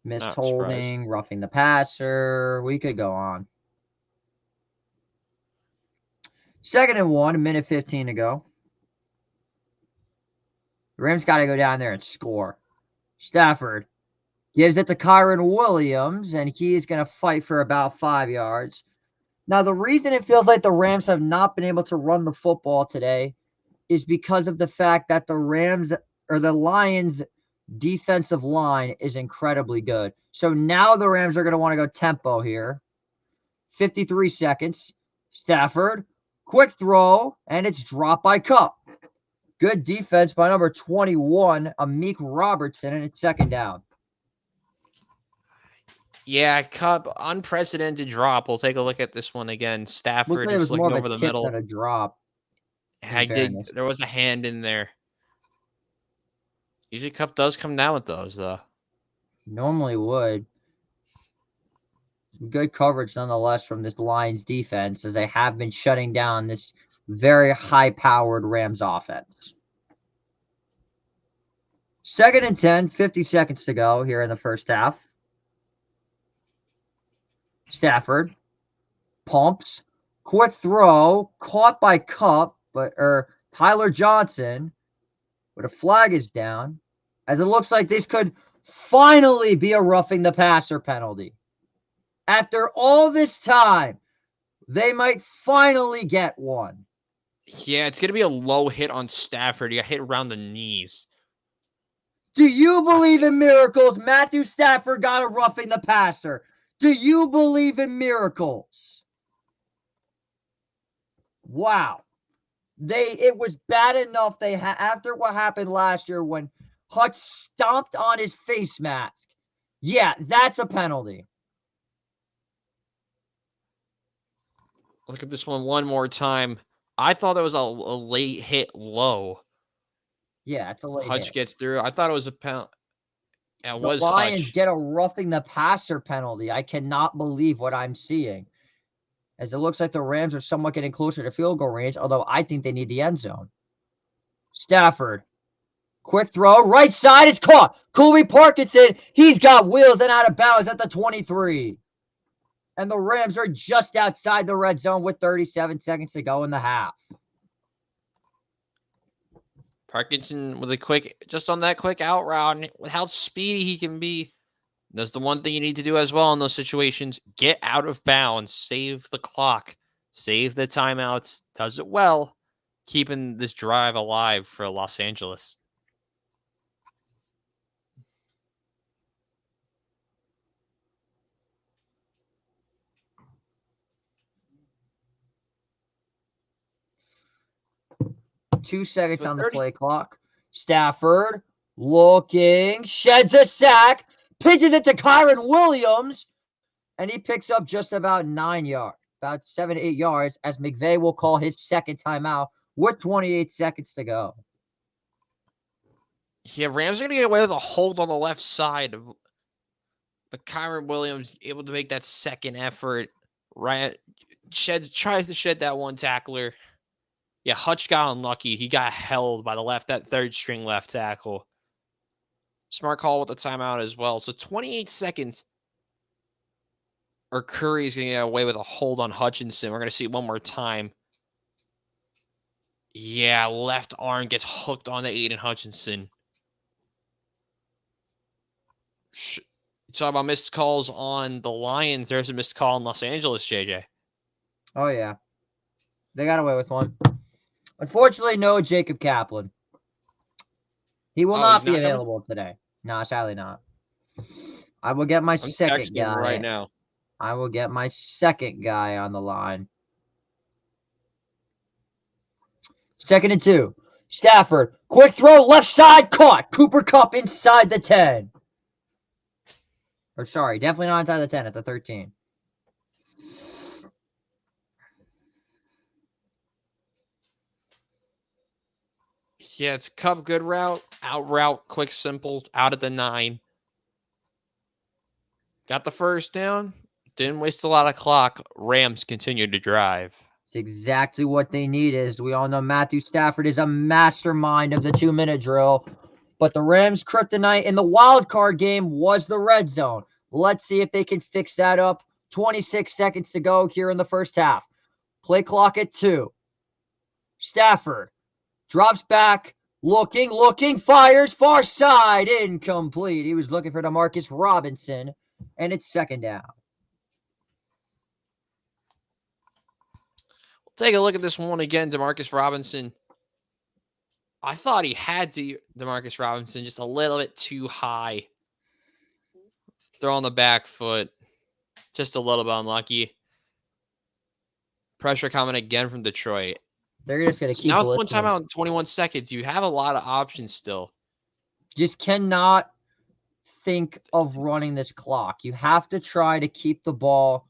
Missed holding, roughing the passer. We could go on. 2nd and 1, a minute 15 to go. The Rams got to go down there and score. Stafford gives it to Kyron Williams, and he is going to fight for about 5 yards. Now, the reason it feels like the Rams have not been able to run the football today is because of the fact that the Lions' defensive line is incredibly good. So now the Rams are going to want to go tempo here. 53 seconds. Stafford, quick throw, and it's dropped by Kupp. Good defense by number 21, Amik Robertson, and it's 2nd down. Yeah, Kupp, unprecedented drop. We'll take a look at this one again. Stafford is looking over the middle. Than a drop. There was a hand in there. Usually Kupp does come down with those, though. Normally would. Good coverage, nonetheless, from this Lions defense, as they have been shutting down this very high-powered Rams offense. 2nd and 10, 50 seconds to go here in the first half. Stafford pumps, quick throw, caught by Kupp, Tyler Johnson, but a flag is down, as it looks like this could finally be a roughing the passer penalty. After all this time, they might finally get one. Yeah, it's going to be a low hit on Stafford. He got hit around the knees. Do you believe in miracles? Matthew Stafford got a roughing the passer. Do you believe in miracles? Wow. It was bad enough after what happened last year when Hutch stomped on his face mask. Yeah, that's a penalty. Look at this one more time. I thought that was a late hit low. Yeah, it's a late Hutch hit. gets through. I thought it was a penalty. It The was Lions Hutch. get a roughing the passer penalty. I cannot believe what I'm seeing. As it looks like the Rams are somewhat getting closer to field goal range, although I think they need the end zone. Stafford. Quick throw. Right side. It's caught. Colby Parkinson. He's got wheels and out of bounds at the 23. And the Rams are just outside the red zone with 37 seconds to go in the half. Parkinson with a just on that quick out route, with how speedy he can be. That's the one thing you need to do as well in those situations. Get out of bounds. Save the clock. Save the timeouts. Does it well. Keeping this drive alive for Los Angeles. Two seconds on the play clock. Stafford looking, sheds a sack, pitches it to Kyron Williams, and he picks up just about 9 yards, about 7 to 8 yards, as McVay will call his second timeout with 28 seconds to go. Yeah, Rams are going to get away with a hold on the left side. But Kyron Williams able to make that second effort. Right, tries to shed that one tackler. Yeah, Hutch got unlucky. He got held by that third string left tackle. Smart call with the timeout as well. So 28 seconds. Or Curry's going to get away with a hold on Hutchinson. We're going to see it one more time. Yeah, left arm gets hooked on the Aiden Hutchinson. You talk about missed calls on the Lions. There's a missed call in Los Angeles, JJ. Oh, yeah. They got away with one. Unfortunately, no Jacob Kaplan. He will not be available today. No, sadly not. I will get my second guy right now. I will get my second guy on the line. 2nd and 2. Stafford, quick throw, left side, caught. Cooper Kupp inside the 10. Or sorry, definitely not inside the 10, at the 13. Yeah, it's Kupp, good route, out route, quick, simple, out at the 9. Got the first down. Didn't waste a lot of clock. Rams continued to drive. It's exactly what they need. As we all know, Matthew Stafford is a mastermind of the 2-minute drill. But the Rams' kryptonite in the wild card game was the red zone. Let's see if they can fix that up. 26 seconds to go here in the first half. Play clock at 2. Stafford drops back, looking, fires, far side, incomplete. He was looking for Demarcus Robinson, and it's 2nd down. Take a look at this one again, Demarcus Robinson. I thought he had Demarcus Robinson just a little bit too high. Throw on the back foot. Just a little bit unlucky. Pressure coming again from Detroit. They're just going to keep now with one timeout in 21 seconds. You have a lot of options still. Just cannot think of running this clock. You have to try to keep the ball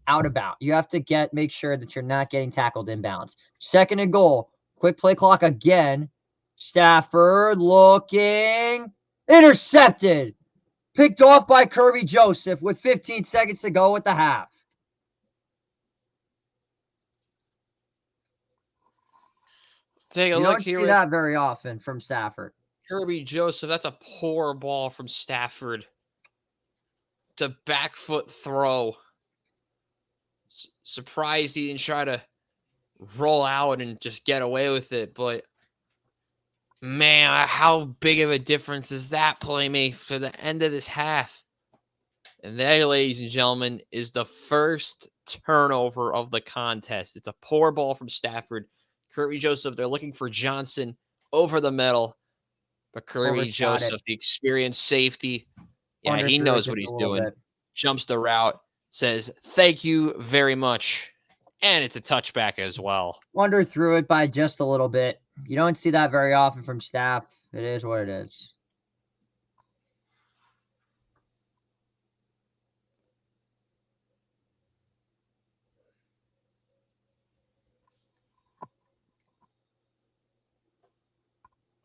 out of bounds. You have to make sure that you're not getting tackled inbounds. 2nd and goal. Quick play clock again. Stafford looking. Intercepted. Picked off by Kirby Joseph with 15 seconds to go at the half. Take a look here. You don't see that very often from Stafford. Kirby Joseph, that's a poor ball from Stafford. It's a back foot throw. Surprised he didn't try to roll out and just get away with it, but man, how big of a difference does that play make for the end of this half? And there, ladies and gentlemen, is the first turnover of the contest. It's a poor ball from Stafford. Kirby Joseph, they're looking for Johnson over the middle, but Kirby Joseph, the experienced safety, yeah, he knows what he's doing. Jumps the route, says, "Thank you very much," and it's a touchback as well. Underthrew it by just a little bit. You don't see that very often from Staff. It is what it is.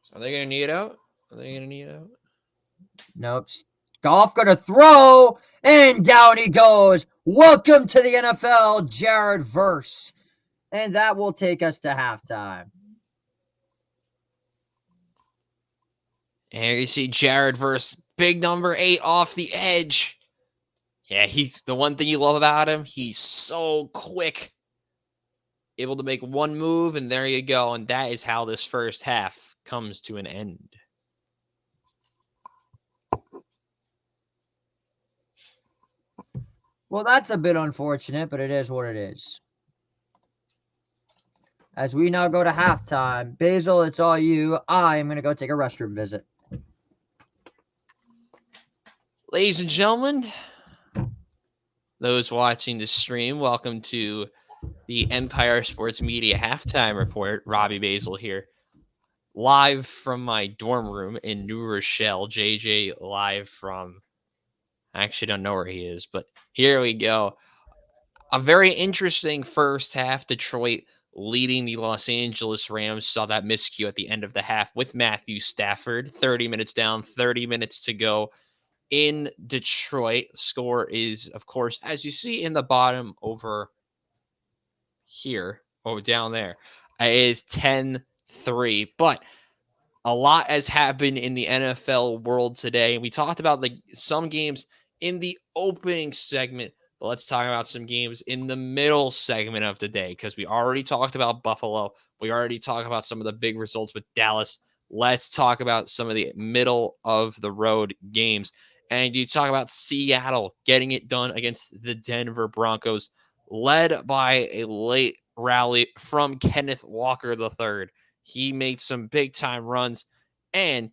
So are they going to knee it out? Nope. Goff gonna throw, and down he goes. Welcome to the NFL, Jared Verse. And that will take us to halftime. And here you see Jared Verse, big number 8 off the edge. Yeah, he's the one thing you love about him. He's so quick. Able to make one move, and there you go. And that is how this first half comes to an end. Well, that's a bit unfortunate, but it is what it is. As we now go to halftime, Basil, it's all you. I am going to go take a restroom visit. Ladies and gentlemen, those watching the stream, welcome to the Empire Sports Media Halftime Report. Robbie Basel here. Live from my dorm room in New Rochelle. JJ live from, I actually don't know where he is, but here we go. A very interesting first half. Detroit leading the Los Angeles Rams. Saw that miscue at the end of the half with Matthew Stafford. 30 minutes down, 30 minutes to go in Detroit. Score is, of course, as you see in the bottom over here, down there, is 10-3. But a lot has happened in the NFL world today. And we talked about some games in the opening segment, but let's talk about some games in the middle segment of the day, because we already talked about Buffalo. We already talked about some of the big results with Dallas. Let's talk about some of the middle of the road games. And you talk about Seattle getting it done against the Denver Broncos, led by a late rally from Kenneth Walker III. He made some big time runs, and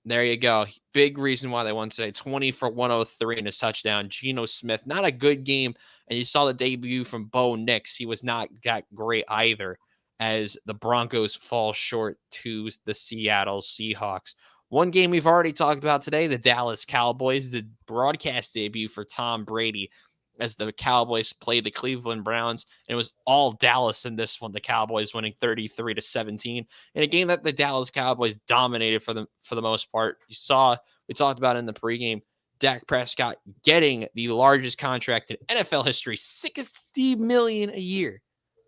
there you go. Big reason why they won today. 20 for 103 in his touchdown. Geno Smith, not a good game. And you saw the debut from Bo Nix. He was not that great either, as the Broncos fall short to the Seattle Seahawks. One game we've already talked about today, the Dallas Cowboys, the broadcast debut for Tom Brady, as the Cowboys played the Cleveland Browns. And it was all Dallas in this one. The Cowboys winning 33-17 in a game that the Dallas Cowboys dominated for the most part. We talked about in the pregame, Dak Prescott getting the largest contract in NFL history, $60 million a year.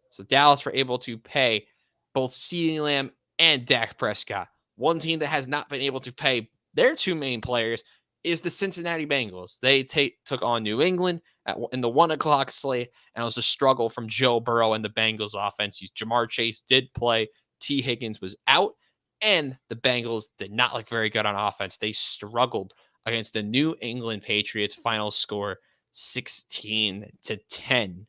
So Dallas were able to pay both CeeDee Lamb and Dak Prescott. One team that has not been able to pay their two main players is the Cincinnati Bengals. They took on New England in the 1 o'clock slate, and it was a struggle from Joe Burrow and the Bengals offense. Jamar Chase did play. T. Higgins was out, and the Bengals did not look very good on offense. They struggled against the New England Patriots. Final score 16-10.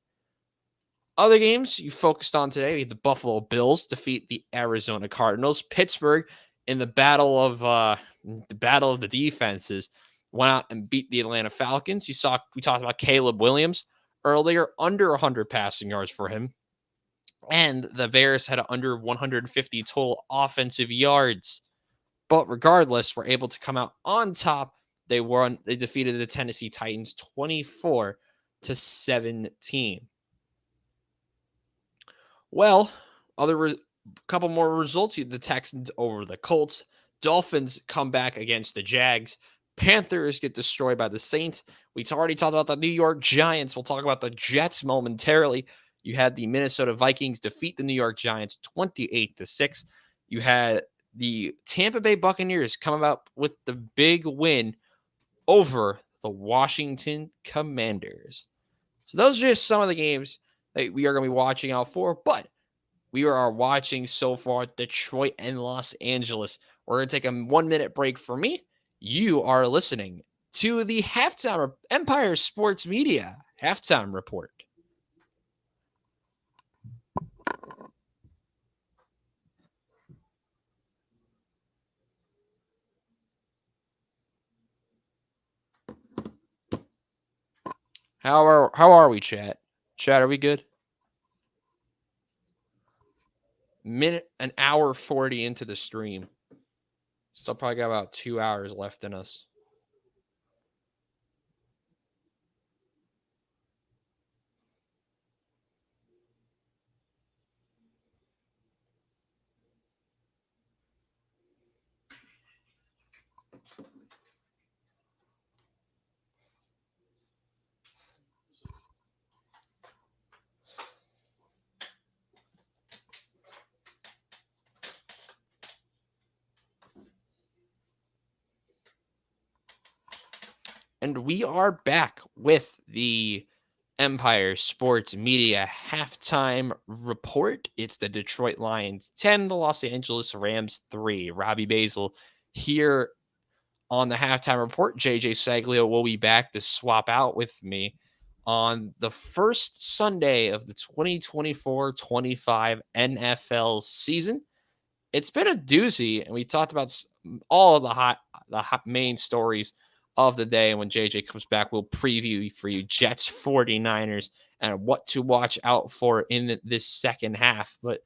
Other games you focused on today, the Buffalo Bills defeat the Arizona Cardinals. Pittsburgh, in the battle of the defenses, went out and beat the Atlanta Falcons. We talked about Caleb Williams earlier, under 100 passing yards for him. And the Bears had under 150 total offensive yards. But regardless, were able to come out on top. They defeated the Tennessee Titans 24-17. Well, couple more results. The Texans over the Colts. Dolphins come back against the Jags. Panthers get destroyed by the Saints. We already talked about the New York Giants. We'll talk about the Jets momentarily. You had the Minnesota Vikings defeat the New York Giants 28-6. You had the Tampa Bay Buccaneers come about with the big win over the Washington Commanders. So those are just some of the games that we are going to be watching out for, but we are watching so far Detroit and Los Angeles. We're going to take a 1-minute break for me. You are listening to the Halftime Empire Sports Media Halftime Report. How are we, chat? Chat, are we good? an hour 40 into the stream. Still probably got about 2 hours left in us. And we are back with the Empire Sports Media halftime report. It's the Detroit Lions 10, the Los Angeles Rams 3. Robbie Basel here on the halftime report. JJ Saglio will be back to swap out with me on the first Sunday of the 2024-25 NFL season. It's been a doozy, and we talked about all of the hot main stories of the day. And when JJ comes back, we'll preview for you Jets 49ers and what to watch out for in this second half. But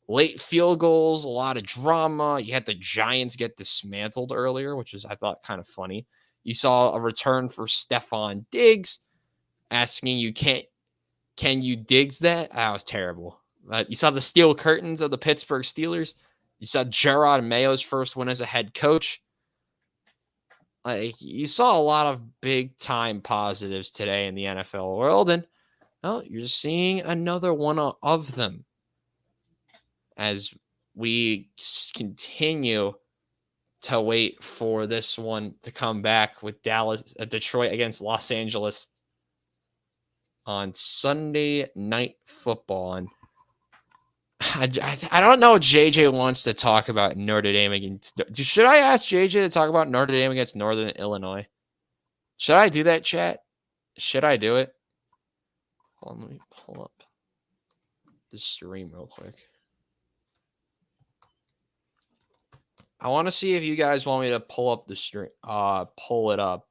late field goals, a lot of drama. You had the Giants get dismantled earlier, which was, I thought, kind of funny. You saw a return for Stephon Diggs asking you, can you Diggs that? That was terrible. You saw the steel curtains of the Pittsburgh Steelers. You saw Gerard Mayo's first win as a head coach. You saw a lot of big time positives today in the NFL world, and well, you're seeing another one of them as we continue to wait for this one to come back with Detroit against Los Angeles on Sunday Night Football. And I don't know if JJ wants to talk about Notre Dame against. Should I ask JJ to talk about Notre Dame against Northern Illinois? Should I do that, chat? Should I do it? Hold on, let me pull up the stream real quick. I want to see if you guys want me to pull up the stream. Pull it up.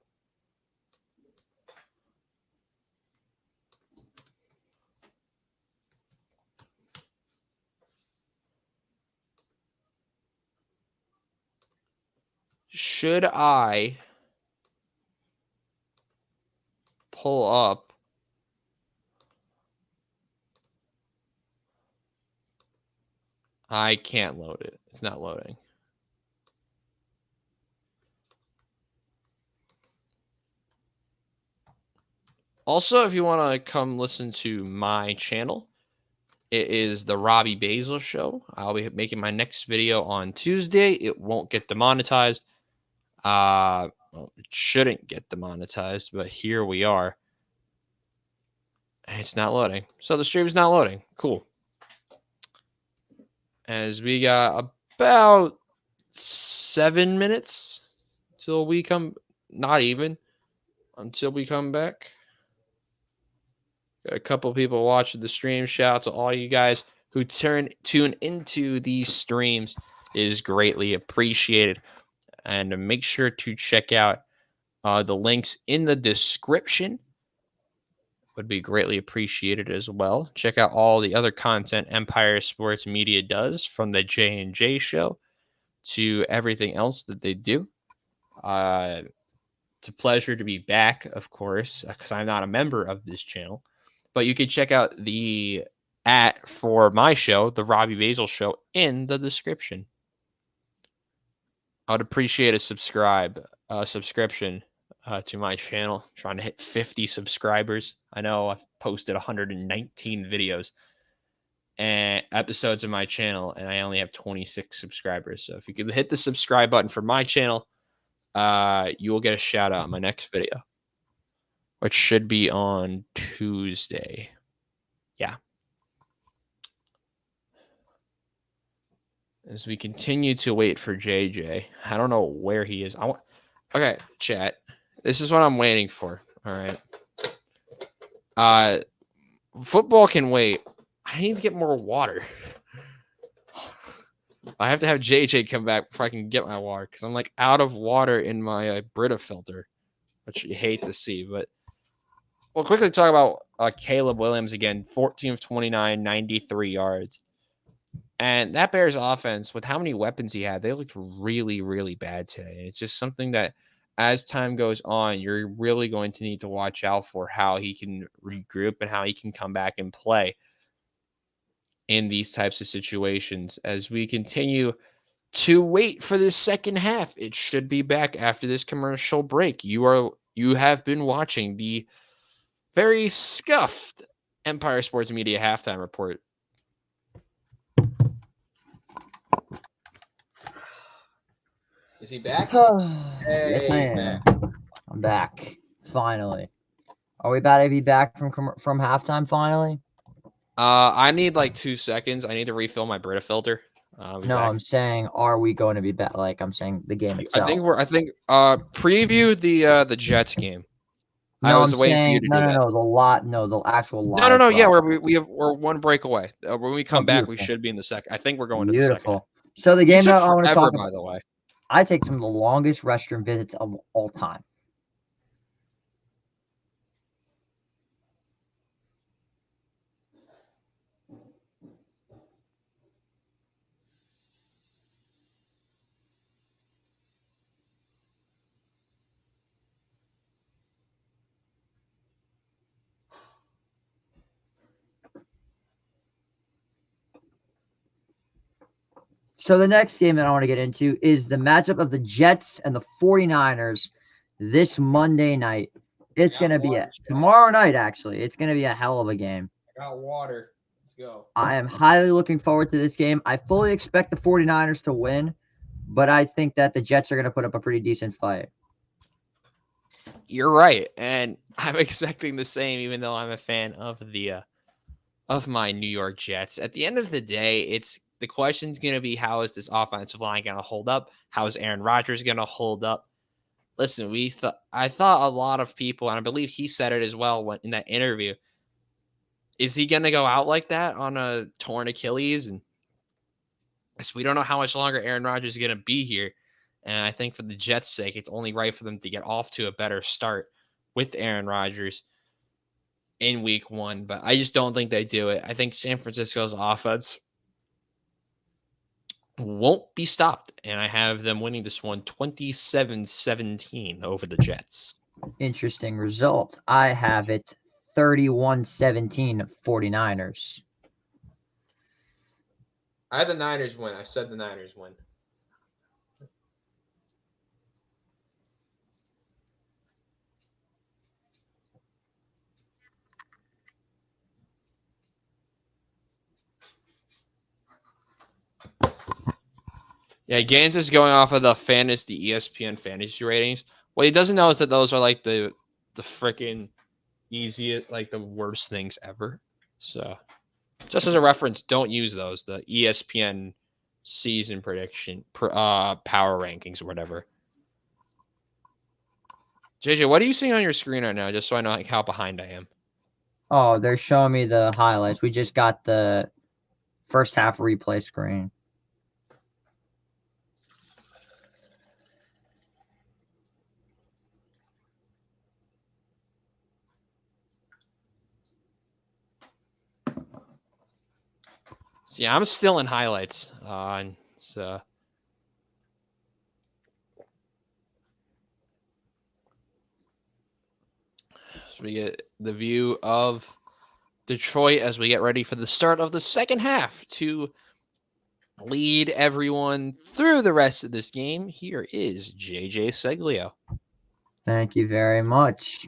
Should I pull up I can't load it. It's not loading. Also, if you want to come listen to my channel, it is the Robbie Basel Show. I'll be making my next video on Tuesday. It won't get demonetized. Well, it shouldn't get demonetized, but here we are. It's not loading. So the stream's not loading. Cool. As we got about 7 minutes till we come, not even, until we come back. Got a couple people watching the stream. Shout out to all you guys who tune into these streams. It is greatly appreciated. And make sure to check out the links in the description. Would be greatly appreciated as well. Check out all the other content Empire Sports Media does, from the J&J show to everything else that they do. It's a pleasure to be back, of course, because I'm not a member of this channel. But you can check out the for my show, the Robbie Basel Show, in the description. I would appreciate a subscription to my channel. I'm trying to hit 50 subscribers. I know I've posted 119 videos and episodes of my channel, and I only have 26 subscribers. So if you could hit the subscribe button for my channel, you will get a shout out in my next video, which should be on Tuesday. Yeah. As we continue to wait for JJ, I don't know where he is. Okay, chat. This is what I'm waiting for. All right. Football can wait. I need to get more water. I have to have JJ come back before I can get my water, because I'm like out of water in my Brita filter, which you hate to see. But we'll quickly talk about Caleb Williams again. 14 of 29, 93 yards. And that Bears offense, with how many weapons he had, they looked really, really bad today. And it's just something that as time goes on, you're really going to need to watch out for how he can regroup and how he can come back and play in these types of situations as we continue to wait for this second half. It should be back after this commercial break. You have been watching the very scuffed Empire Sports Media halftime report. Is he back? Yes, I am. I'm back. Finally. Are we about to be back from halftime finally? I need like 2 seconds. I need to refill my Brita filter. No, I'm saying, are we going to be back? Like, I'm saying the game itself. I think preview the Jets game. No, I was I'm waiting for you saying to do that. the actual live. No. Yeah, we're one break away. When we come back, we beautiful. should be in the second. I think we're going to the second. Beautiful. So the You game took that I want to forever, talk by about, the way. I take some of the longest restroom visits of all time. So the next game that I want to get into is the matchup of the Jets and the 49ers this Monday night. It's going to be tomorrow night, actually. It's going to be a hell of a game. I got water. Let's go. I am highly looking forward to this game. I fully expect the 49ers to win, but I think that the Jets are going to put up a pretty decent fight. You're right, and I'm expecting the same, even though I'm a fan of the of my New York Jets. At the end of the day, the question's going to be, how is this offensive line going to hold up? How is Aaron Rodgers going to hold up? Listen, I thought a lot of people, and I believe he said it as well in that interview. Is he going to go out like that on a torn Achilles? And so we don't know how much longer Aaron Rodgers is going to be here. And I think for the Jets' sake, it's only right for them to get off to a better start with Aaron Rodgers in week 1. But I just don't think they do it. I think San Francisco's offense won't be stopped. And I have them winning this one 27-17 over the Jets. Interesting result. I have it 31-17 49ers. I had the Niners win. I said the Niners win. Yeah, Gaines is going off of the ESPN fantasy ratings. What he doesn't know is that those are like the freaking easiest, like the worst things ever. So, just as a reference, don't use those. The ESPN season prediction, power rankings, or whatever. JJ, what are you seeing on your screen right now? Just so I know like how behind I am. Oh, they're showing me the highlights. We just got the first half replay screen. See, I'm still in highlights. So we get the view of Detroit as we get ready for the start of the second half to lead everyone through the rest of this game. Here is JJ Seglio. Thank you very much.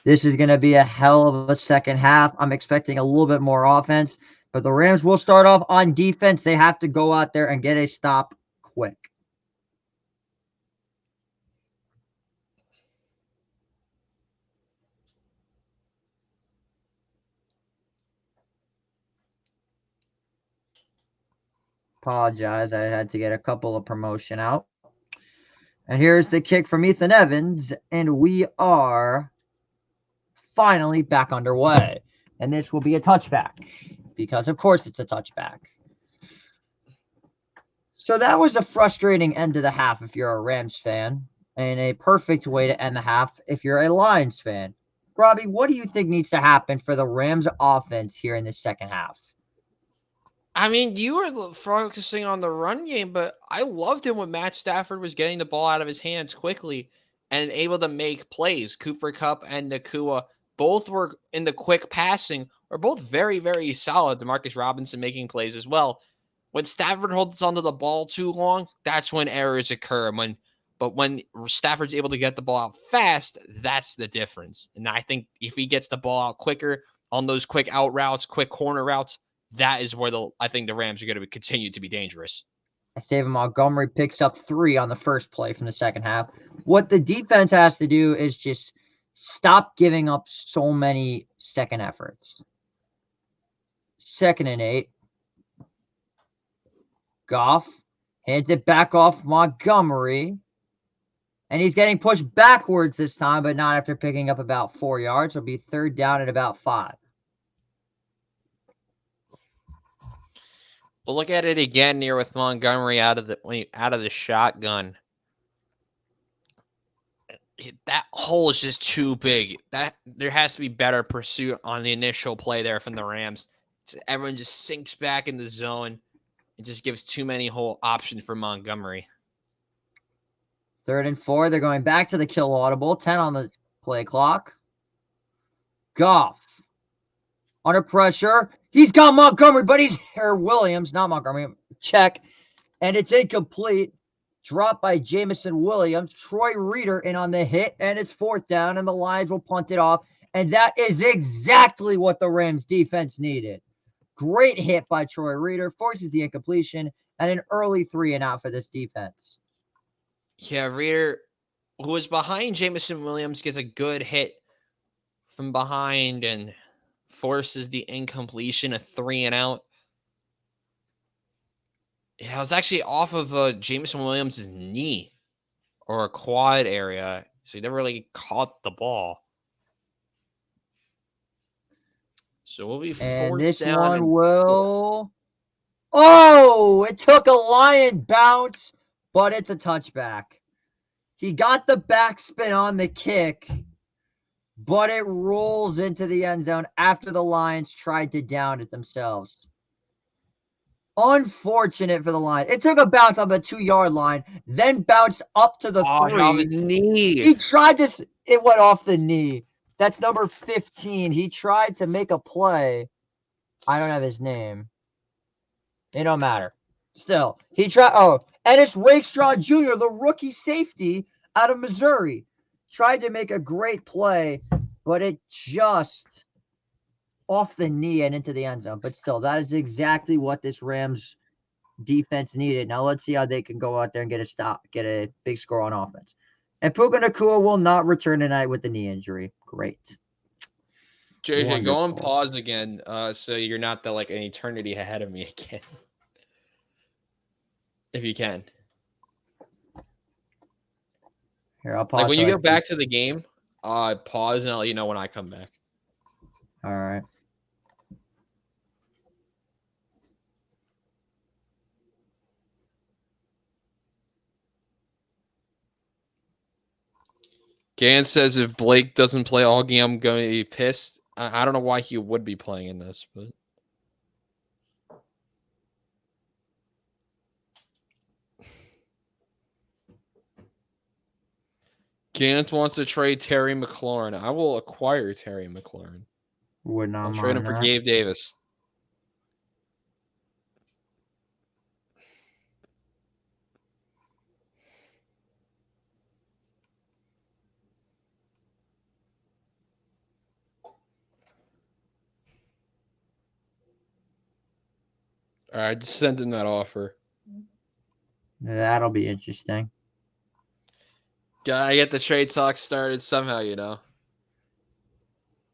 This is going to be a hell of a second half. I'm expecting a little bit more offense, but the Rams will start off on defense. They have to go out there and get a stop quick. Apologize. I had to get a couple of promotion out. And here's the kick from Ethan Evans, and we are finally back underway. And this will be a touchback because, of course, it's a touchback. So that was a frustrating end to the half if you're a Rams fan, and a perfect way to end the half if you're a Lions fan. Robbie, what do you think needs to happen for the Rams offense here in the second half? I mean, you were focusing on the run game, but I loved him when Matt Stafford was getting the ball out of his hands quickly and able to make plays. Cooper Kupp and Nakua both were in the quick passing, are both very, very solid. Demarcus Robinson making plays as well. When Stafford holds onto the ball too long, that's when errors occur. But when Stafford's able to get the ball out fast, that's the difference. And I think if he gets the ball out quicker on those quick out routes, quick corner routes, that is where I think the Rams are going to continue to be dangerous. David Montgomery picks up 3 on the first play from the second half. What the defense has to do is just stop giving up so many second efforts. 2nd and 8. Goff hands it back off Montgomery. And he's getting pushed backwards this time, but not after picking up about 4 yards. It'll be 3rd down at about 5. We'll look at it again here with Montgomery out of the shotgun. That hole is just too big. There has to be better pursuit on the initial play there from the Rams. Everyone just sinks back in the zone. It just gives too many hole options for Montgomery. 3rd and 4. They're going back to the kill audible. 10 on the play clock. Goff under pressure. He's got Montgomery, but Williams, not Montgomery. Check. And it's incomplete. Dropped by Jameson Williams. Troy Reeder in on the hit, and it's 4th down, and the Lions will punt it off. And that is exactly what the Rams defense needed. Great hit by Troy Reeder. Forces the incompletion, and an early 3-and-out for this defense. Yeah, Reeder, who was behind Jameson Williams, gets a good hit from behind and forces the incompletion, a 3-and-out. Yeah, it was actually off of Jameson Williams' knee or a quad area, so he never really caught the ball. So we'll be 4th down. And this one will... Oh, it took a Lion bounce, but it's a touchback. He got the backspin on the kick, but it rolls into the end zone after the Lions tried to down it themselves. Unfortunate for the Lions. It took a bounce on the 2-yard line, then bounced up to the 3. Off his knee. He tried this. It went off the knee. That's number 15. He tried to make a play. I don't have his name. It don't matter. Still, he tried. Oh, and it's Rakestraw Jr., the rookie safety out of Missouri. Tried to make a great play, but it just off the knee and into the end zone. But still, that is exactly what this Rams defense needed. Now let's see how they can go out there and get a big score on offense. And Puka Nacua will not return tonight with the knee injury. Great. JJ, Wonderful. go on pause again, so you're not an eternity ahead of me again. If you can. Here, I'll pause. When you get back to the game, pause and I'll let you know when I come back. All right. Gan says if Blake doesn't play all game, I'm going to be pissed. I don't know why he would be playing in this, but Gans wants to trade Terry McLaurin. I will acquire Terry McLaurin. Would not I'll trade him for Gabe Davis. All right, just send him that offer. That'll be interesting. Gotta get the trade talk started somehow, you know.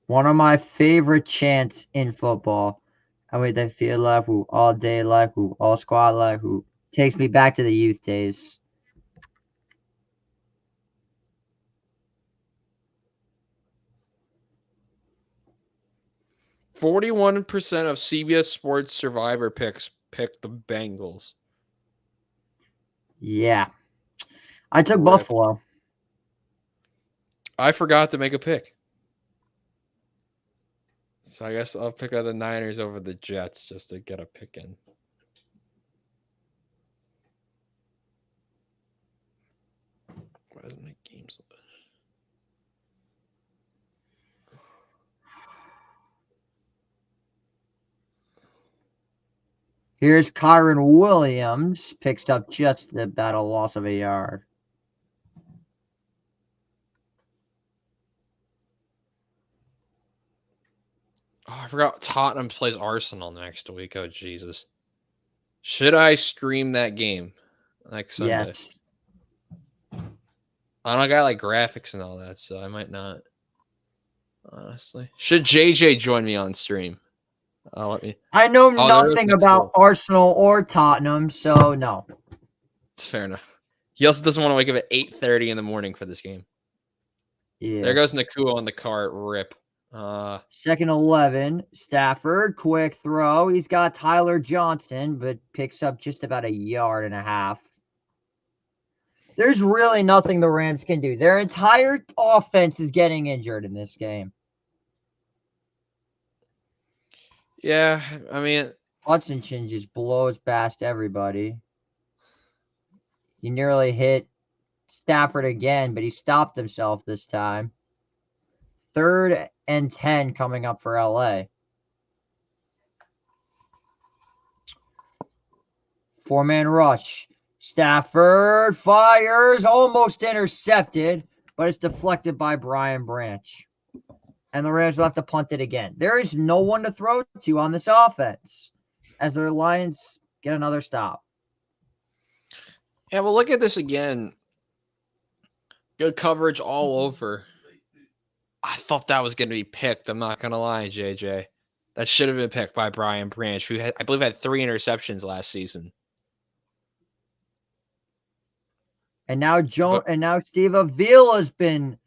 One of my favorite chants in football. I mean, they feel like who all day like who all squad like who takes me back to the youth days. %41 of CBS Sports Survivor picks picked the Bengals. Yeah. I took Buffalo. I forgot to make a pick. So I guess I'll pick out the Niners over the Jets just to get a pick in. doesn't make games. Here's Kyron Williams. Picks up just about a loss of a yard. Oh, I forgot Tottenham plays Arsenal next week. Oh, Jesus. Should I stream that game next Sunday? Yes. I don't got like graphics and all that, so I might not. Honestly. Should JJ join me on stream? Let me. I know Oh, there is nothing the about tool. Arsenal or Tottenham, so no. It's fair enough. He also doesn't want to wake up at 8:30 in the morning for this game. Yeah. There goes Nakua on the cart. Rip. Second 11. Stafford, quick throw. He's got Tyler Johnson, but picks up just about a yard and a half. There's really nothing the Rams can do. Their entire offense is getting injured in this game. Yeah, I mean, Hutchinson just blows past everybody. He nearly hit Stafford again, but he stopped himself this time. 3rd and 10 coming up for LA. 4-man rush. Stafford fires, almost intercepted, but it's deflected by Brian Branch. And the Rams will have to punt it again. There is no one to throw to on this offense as the Lions get another stop. yeah, well, look at this again. Good coverage all over. I thought that was going to be picked. I'm not going to lie, JJ. That should have been picked by Brian Branch, who I believe had 3 interceptions last season. And now Steve Avila's been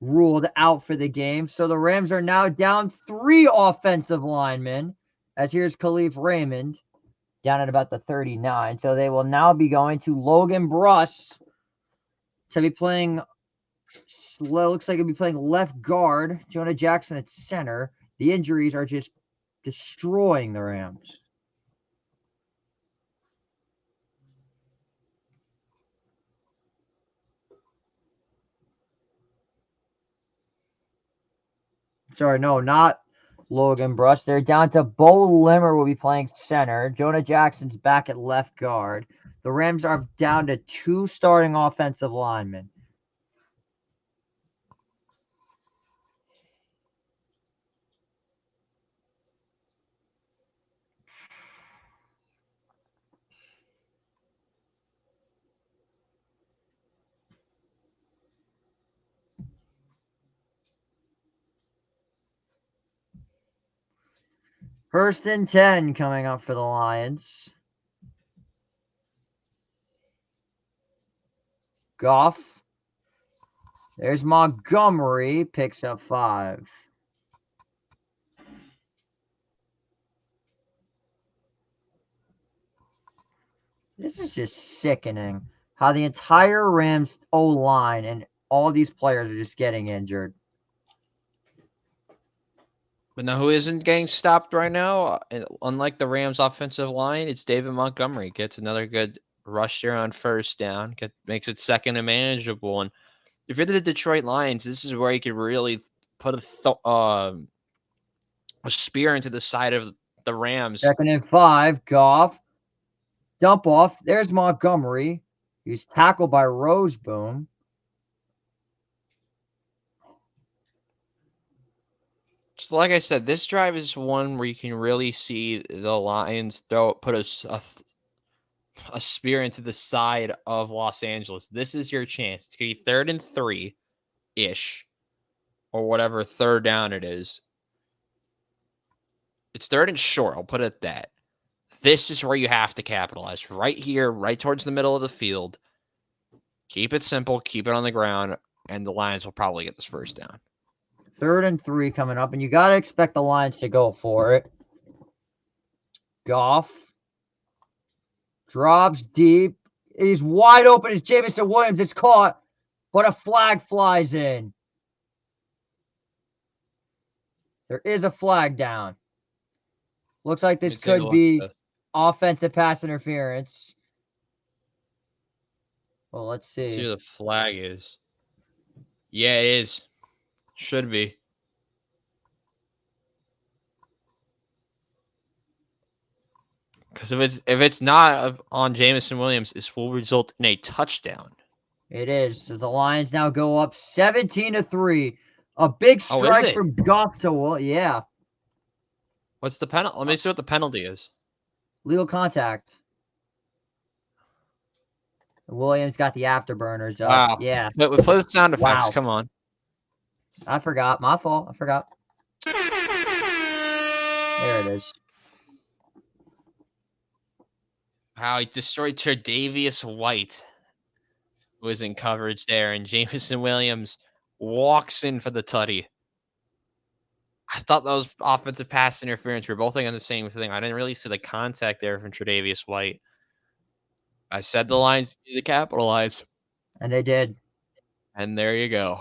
ruled out for the game. So the Rams are now down 3 offensive linemen. As here's Khalif Raymond down at about the 39. So they will now be going to Logan Bruss to be playing. Looks like he'll be playing left guard. Jonah Jackson at center. The injuries are just destroying the Rams. Sorry, no, not Logan Bruss. They're down to Bo Limmer will be playing center. Jonah Jackson's back at left guard. The Rams are down to 2 starting offensive linemen. First and 10 coming up for the Lions. Goff. There's Montgomery. Picks up 5. This is just sickening. How the entire Rams O-line and all these players are just getting injured. But now who isn't getting stopped right now? Unlike the Rams offensive line, it's David Montgomery. Gets another good rush there on first down. Makes it second and manageable. And if you're the Detroit Lions, this is where you could really put a spear into the side of the Rams. 2nd and 5. Goff. Dump off. There's Montgomery. He's tackled by Roseboom. So like I said, this drive is one where you can really see the Lions put a spear into the side of Los Angeles. This is your chance. It's going to be 3rd and 3-ish or whatever 3rd down it is. It's 3rd and short. I'll put it at that. This is where you have to capitalize. Right here, right towards the middle of the field. Keep it simple. Keep it on the ground. And the Lions will probably get this first down. 3rd and 3 coming up. And you got to expect the Lions to go for it. Goff. Drops deep. He's wide open. It's Jameson Williams. It's caught. But a flag flies in. There is a flag down. Looks like this could be offensive pass interference. Well, let's Let's see see. who the flag is. Yeah, it is. Should be. Because if it's not on Jamison Williams, this will result in a touchdown. It is. So the Lions now go up 17-3. A big Oh, is strike it? from Goff to Will. Yeah. What's the penalty? Let me see what the penalty is. Legal contact. Williams got the afterburners up. Wow. Yeah. But we play the sound effects. Wow. Come on. I forgot. My fault. I forgot. There it is. Wow, he destroyed Tre'Davious White, who was in coverage there, and Jamison Williams walks in for the tutty. I thought that was offensive pass interference. We're both thinking the same thing. I didn't really see the contact there from Tre'Davious White. I said the Lions need to capitalize, And they did. and there you go.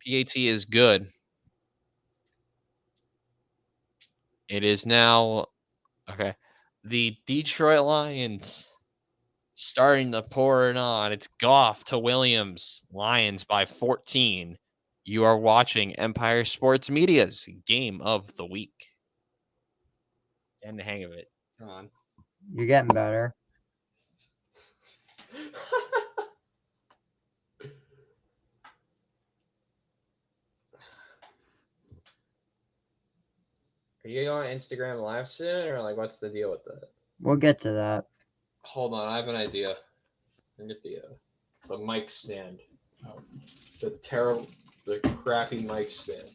PAT is good. It is now okay. The Detroit Lions starting to pour it on. It's Goff to Williams. Lions by 14. You are watching Empire Sports Media's Game of the Week. Getting the hang of it. Come on. You're getting better. Are you on Instagram Live soon, or like what's the deal with that? We'll get to that. Hold on, I have an idea. Let me get the mic stand. The crappy mic stand.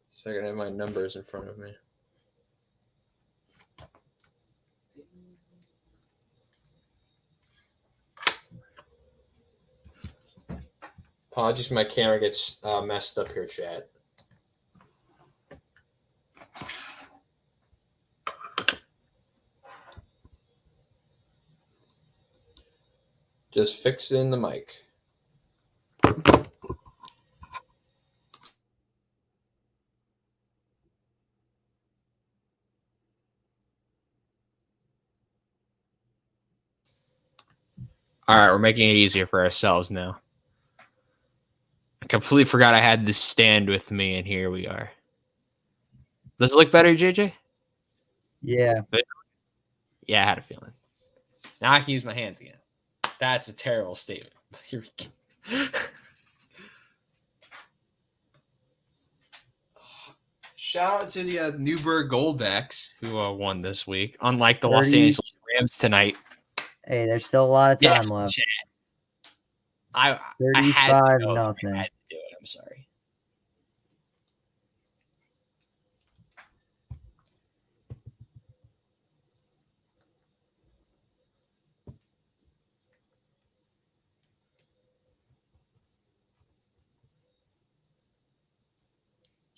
So I can have my numbers in front of me. Apologies, my camera gets messed up here, chat. Just fixing the mic. All right, we're making it easier for ourselves now. I completely forgot I had this stand with me, and here we are. Does it look better, JJ? Yeah. Yeah, I had a feeling. Now I can use my hands again. That's a terrible statement. Here we go. Shout out to the Newburgh Goldbacks who won this week, unlike the Los Angeles Rams tonight. Hey, there's still a lot of time left. Chat. I had to go. nothing. I had to do it. I'm sorry.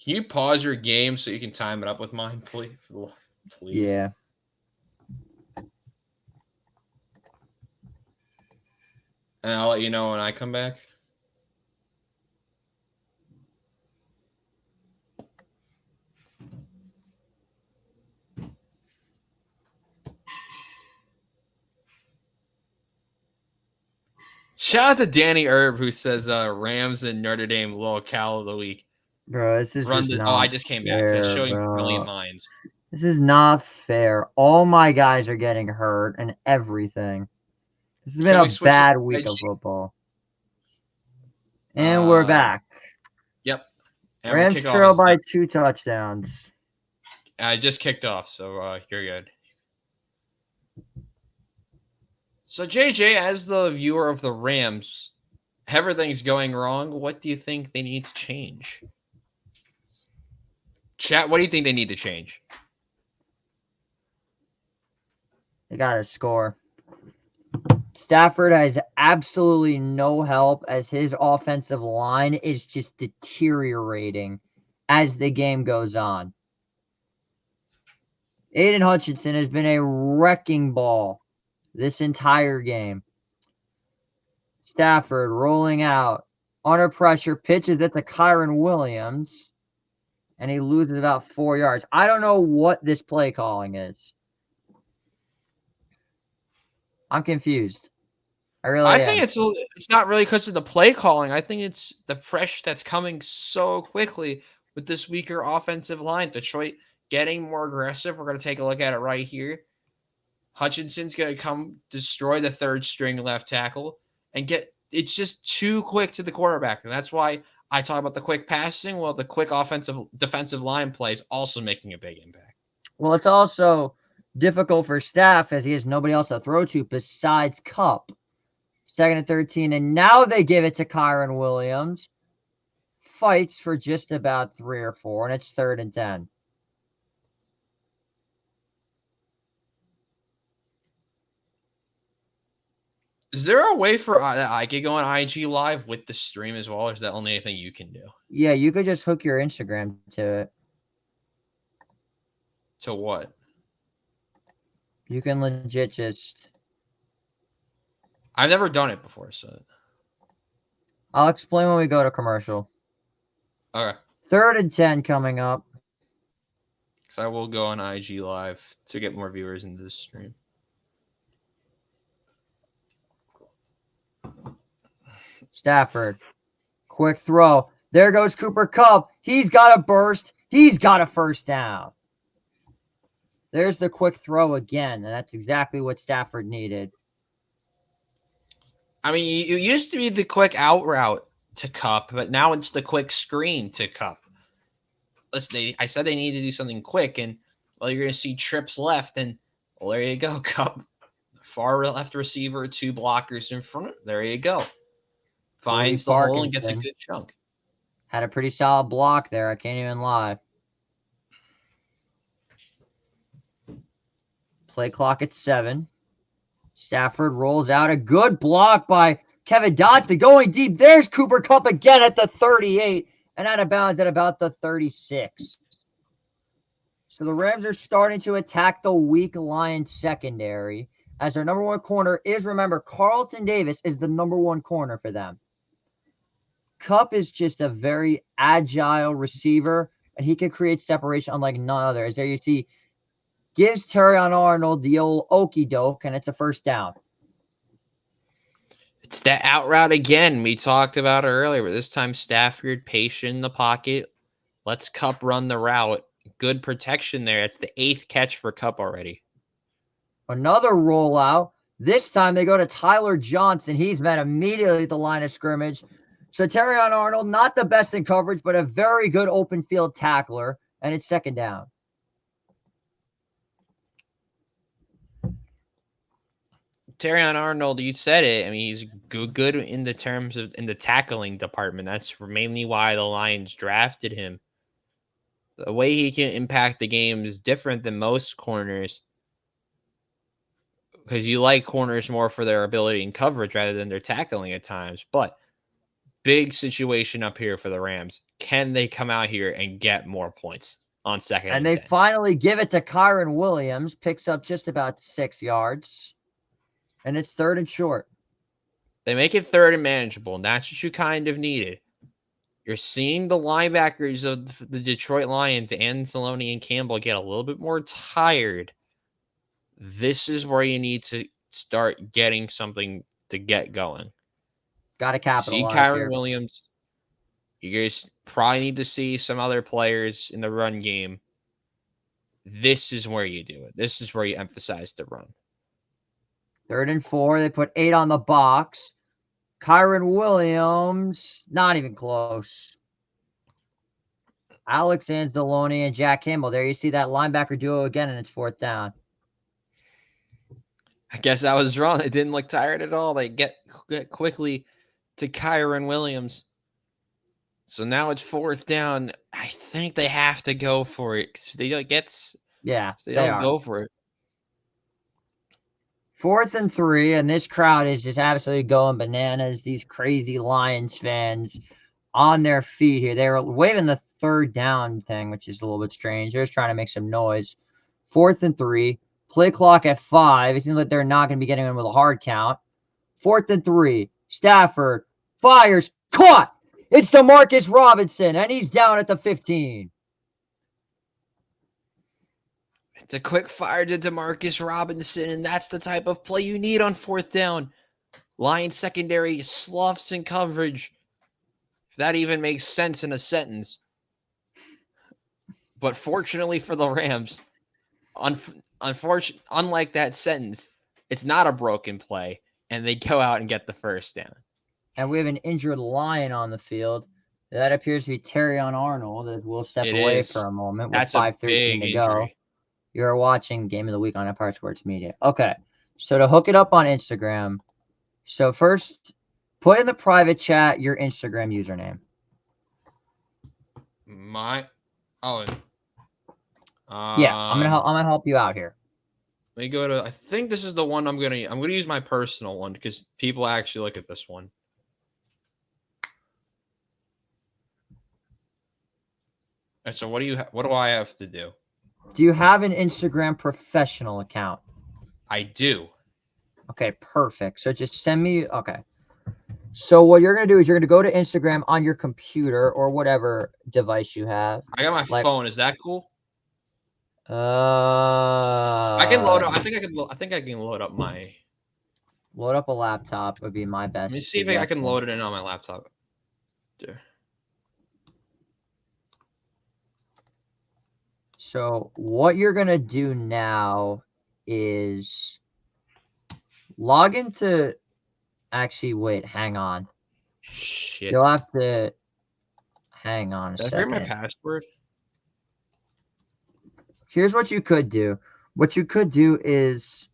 Can you pause your game so you can time it up with mine, please? Yeah. And I'll let you know when I come back. Shout out to Danny Erb who says Rams and Notre Dame locale of the week. Bro, this is just not I just came back. That's showing brilliant minds. This is not fair. All my guys are getting hurt and everything. This has been a bad week of football. And we're back. Yep. And Rams trail by 2 touchdowns. I just kicked off, so you're good. So, JJ, as the viewer of the Rams, everything's going wrong. What do you think they need to change? Chat, what do you think they need to change? They got to score. Stafford has absolutely no help as his offensive line is just deteriorating as the game goes on. Aiden Hutchinson has been a wrecking ball this entire game. Stafford rolling out. Under pressure, pitches it to Kyron Williams. And he loses about 4 yards. I don't know what this play calling is. I'm confused. I really I think am. it's not really because of the play calling. I think it's the pressure that's coming so quickly with this weaker offensive line. Detroit getting more aggressive. We're going to take a look at it right here. Hutchinson's going to come destroy the third string left tackle and get it's just too quick to the quarterback. And that's why I talk about the quick passing. Well, the quick defensive line play is also making a big impact. Well, it's also difficult for Staff as he has nobody else to throw to besides Cup. 2nd and 13, and now they give it to Kyron Williams. Fights for just about 3 or 4, and it's 3rd and 10. Is there a way for I could go on IG Live with the stream as well, or is that only anything you can do? Yeah, you could just hook your Instagram to it. To what? You can legit just... I've never done it before, so... I'll explain when we go to commercial. Okay. 3rd and 10 coming up. So I will go on IG Live to get more viewers into this stream. Stafford. Quick throw. There goes Cooper Kupp. He's got a burst. He's got a first down. There's the quick throw again, and that's exactly what Stafford needed. I mean, you used to be the quick out route to Kupp, but now it's the quick screen to Kupp. Listen, I said they need to do something quick, and well, you're going to see trips left, and well, there you go, Kupp. Far left receiver, 2 blockers in front. There you go. Finds the hole and gets a good chunk. Had a pretty solid block there. I can't even lie. Play clock at 7. Stafford rolls out a good block by Kevin Dotson going deep. There's Cooper Kupp again at the 38 and out of bounds at about the 36. So the Rams are starting to attack the weak Lions secondary as their number 1 corner is, remember, Carlton Davis is the number 1 corner for them. Kupp is just a very agile receiver, and he can create separation unlike none other. As there you see, gives Terrion Arnold the old okie doke, and it's a first down. It's that out route again we talked about earlier. This time Stafford patient in the pocket. Let's Kupp run the route. Good protection there. It's the 8th catch for Kupp already. Another rollout. This time they go to Tyler Johnson. He's met immediately at the line of scrimmage. So Terrion Arnold, not the best in coverage, but a very good open field tackler, and it's 2nd down. Terrion Arnold, you said it. I mean, he's good in the terms of in the tackling department. That's mainly why the Lions drafted him. The way he can impact the game is different than most corners because you like corners more for their ability in coverage rather than their tackling at times. But big situation up here for the Rams. Can they come out here and get more points on 2nd and 10? And they finally give it to Kyron Williams. Picks up just about 6 yards. And it's 3rd and short. They make it 3rd and manageable, and that's what you kind of needed. You're seeing the linebackers of the Detroit Lions and Saloni and Campbell get a little bit more tired. This is where you need to start getting something to get going. Got to capitalize see Kyron here. Williams. You guys probably need to see some other players in the run game. This is where you do it. This is where you emphasize the run. 3rd and 4. They put 8 on the box. Kyron Williams, not even close. Alex Anzalone and Jack Campbell. There you see that linebacker duo again, and it's 4th down. I guess I was wrong. They didn't look tired at all. They get quickly to Kyron Williams. So now it's 4th down. I think they have to go for it. They don't go for it. 4th and 3, and this crowd is just absolutely going bananas. These crazy Lions fans on their feet here. They were waving the 3rd down thing, which is a little bit strange. They're just trying to make some noise. 4th and 3. Play clock at 5. It seems like they're not going to be getting in with a hard count. 4th and 3. Stafford fires. Caught! It's DeMarcus Robinson, and he's down at the 15. It's a quick fire to DeMarcus Robinson, and that's the type of play you need on 4th down. Lions secondary sloughs in coverage. If that even makes sense in a sentence. But fortunately for the Rams, unlike that sentence, it's not a broken play, and they go out and get the first down. And we have an injured Lion on the field. That appears to be Terrion Arnold, that will step away for a moment with 5:13 to go. You're watching Game of the Week on Empire Sports Media. Okay, so to hook it up on Instagram, so first, put in the private chat your Instagram username. Yeah, I'm gonna help you out here. Let me go to. I think this is the one I'm gonna use my personal one because people actually look at this one. And so what do I have to do? Do you have an Instagram professional account? I do. Okay, perfect. So just send me. Okay. So what you're going to do is you're going to go to Instagram on your computer or whatever device you have. I got my phone. Is that cool? I can load up. I think I can load up my. Load up a laptop would be my best. Let me see if I can load it in on my laptop. There. So what you're going to do now is log into. Actually, wait, hang on. Shit. You'll have to hang on a second. Did I forget my password? Here's what you could do. What you could do is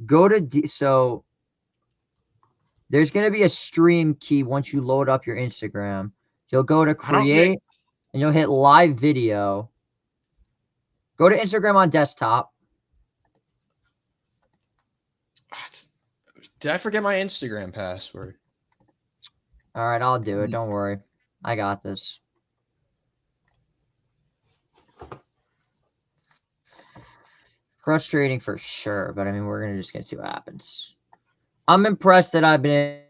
go to so there's going to be a stream key once you load up your Instagram. You'll go to create and you'll hit live video. Go to Instagram on desktop. Did I forget my Instagram password? All right, I'll do it. Don't worry. I got this. Frustrating for sure, but I mean, we're going to just get to see what happens. I'm impressed that I've been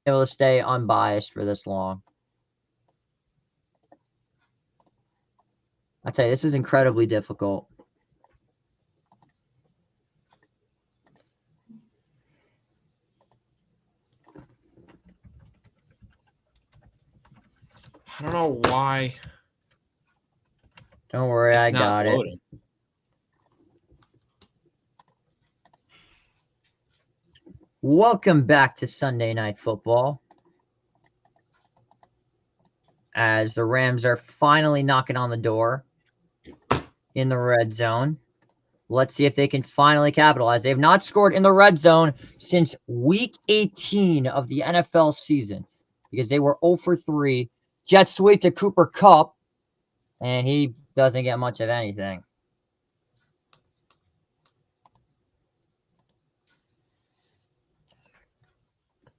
able to stay unbiased for this long. I'll tell you, this is incredibly difficult. I don't know why. Don't worry, I got it. Welcome back to Sunday Night Football. As the Rams are finally knocking on the door in the red zone. Let's see if they can finally capitalize. They have not scored in the red zone since week 18 of the NFL season because they were 0 for 3. Jet sweep to Cooper Kupp, and he doesn't get much of anything.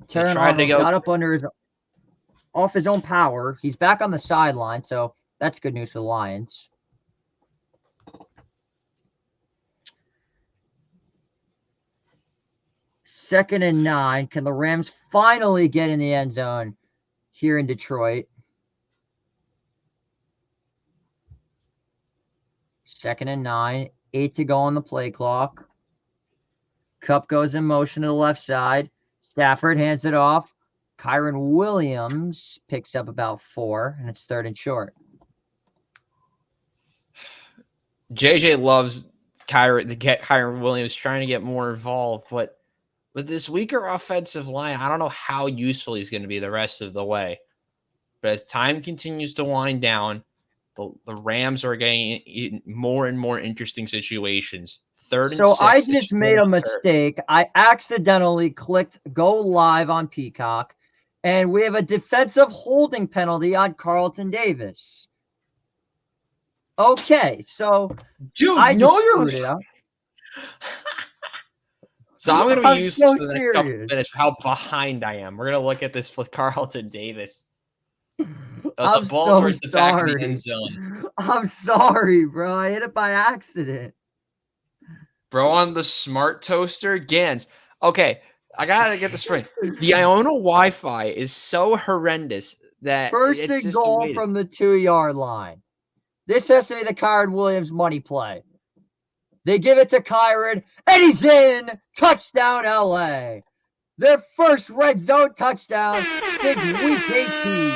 Terrion Arnold got up off his own power. He's back on the sideline, so that's good news for the Lions. Second and 9. Can the Rams finally get in the end zone here in Detroit? Second and 9. 8 to go on the play clock. Kupp goes in motion to the left side. Stafford hands it off. Kyron Williams picks up about 4, and it's 3rd and short. JJ loves Kyron Williams trying to get more involved, but with this weaker offensive line, I don't know how useful he's going to be the rest of the way. But as time continues to wind down, the Rams are getting in more and more interesting situations. 3rd and 6. So I just made a mistake. I accidentally clicked go live on Peacock, and we have a defensive holding penalty on Carlton Davis. Okay, so dude, I just screwed it up. So I'm going to be used for the next couple of minutes for how behind I am. We're going to look at this with Carlton Davis. I'm so sorry. Back of the end zone. I'm sorry, bro. I hit it by accident. Bro, on the smart toaster, Gans. Okay, I got to get this right. The Iona Wi-Fi is so horrendous that first and goal from the 2-yard line. This has to be the Kyron Williams money play. They give it to Kyron, and he's in. Touchdown, LA. Their first red zone touchdown since week 18.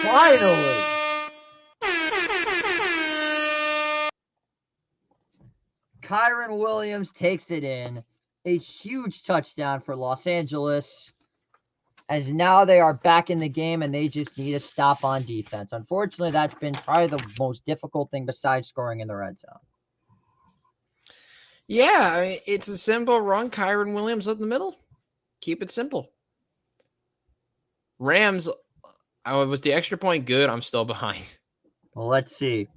Finally. Kyron Williams takes it in. A huge touchdown for Los Angeles, as now they are back in the game and they just need a stop on defense. Unfortunately, that's been probably the most difficult thing besides scoring in the red zone. Yeah, I mean, it's a simple run. Kyron Williams up the middle. Keep it simple. Rams, was the extra point good? I'm still behind. Well, let's see.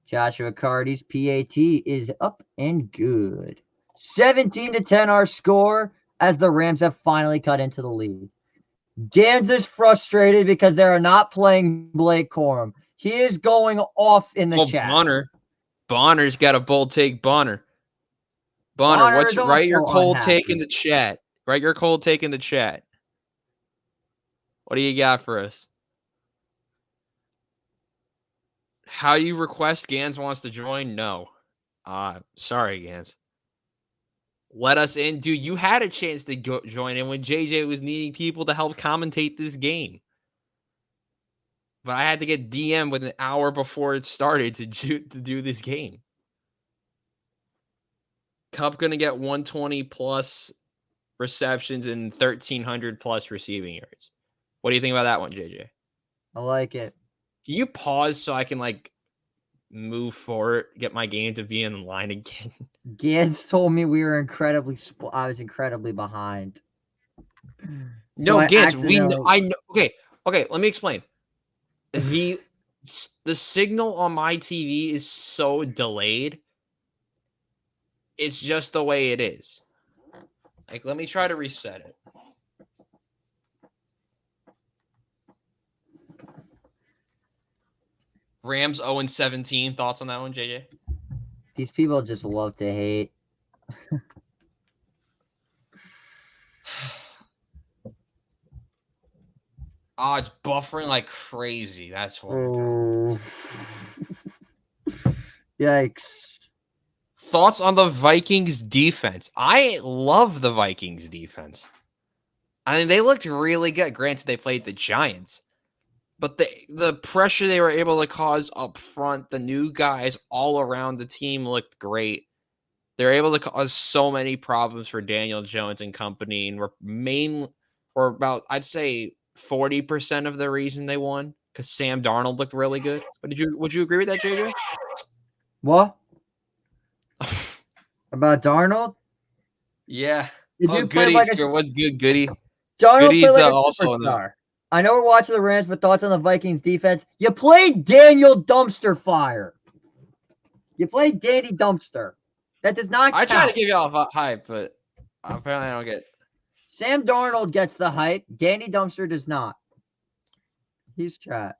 Joshua Carty's PAT is up and good. 17-10 our score as the Rams have finally cut into the lead. Gans is frustrated because they are not playing Blake Corum. He is going off in the chat. Bonner's got a bold take. Bonner, write your cold take in the chat. Write your cold take in the chat. What do you got for us? How you request Gans wants to join? No. Sorry, Gans. Let us in. Dude, you had a chance to join in when JJ was needing people to help commentate this game. But I had to get DM with an hour before it started to do this game. Cup going to get 120 plus receptions and 1,300 plus receiving yards. What do you think about that one, JJ? I like it. Can you pause so I can move forward, get my game to be in line again? Gans told me we were I was incredibly behind. No, so Gans, I know. Okay, let me explain. The signal on my TV is so delayed. It's just the way it is. Let me try to reset it. Rams 0-17. Thoughts on that one, JJ? These people just love to hate. It's buffering like crazy. That's why. Oh. Yikes. Thoughts on the Vikings defense? I love the Vikings defense. I mean, they looked really good. Granted, they played the Giants. But the pressure they were able to cause up front, the new guys all around the team looked great. They're able to cause so many problems for Daniel Jones and company, and we're about, I'd say, 40% of the reason they won because Sam Darnold looked really good. But would you agree with that, JJ? What? About Darnold? Yeah. Goody. What's good, Goody? Darnold Goody's played like also on the. I know we're watching the Rams, but thoughts on the Vikings defense? You played Daniel Dumpster Fire. You played Danny Dumpster. That does not count. I try to give you all hype, but apparently I don't get it. Sam Darnold gets the hype. Danny Dumpster does not. He's chat.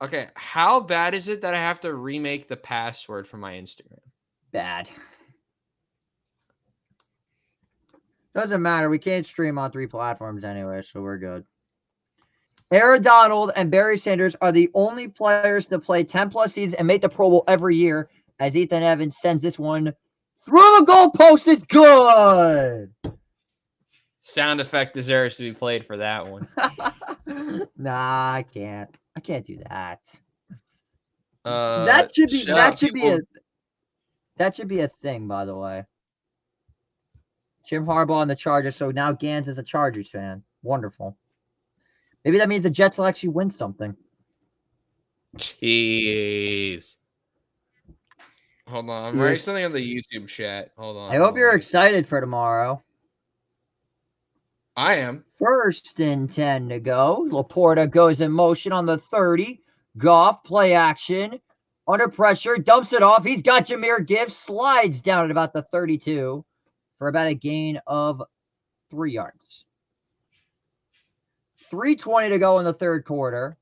Okay, how bad is it that I have to remake the password for my Instagram? Bad. Doesn't matter. We can't stream on 3 platforms anyway, so we're good. Aaron Donald and Barry Sanders are the only players to play 10-plus seasons and make the Pro Bowl every year, as Ethan Evans sends this one through the goalpost. It's good. Sound effect deserves to be played for that one. Nah, I can't. I can't do that. That should be a thing, by the way. Jim Harbaugh and the Chargers, so now Gans is a Chargers fan. Wonderful. Maybe that means the Jets will actually win something. Jeez. Hold on. I'm writing something on the YouTube chat. Hold on. I hope you're excited for tomorrow. I am. 1st and 10 to go. Laporta goes in motion on the 30. Goff, play action. Under pressure, dumps it off. He's got Jahmyr Gibbs. Slides down at about the 32 for about a gain of 3 yards. 3:20 to go in the third quarter.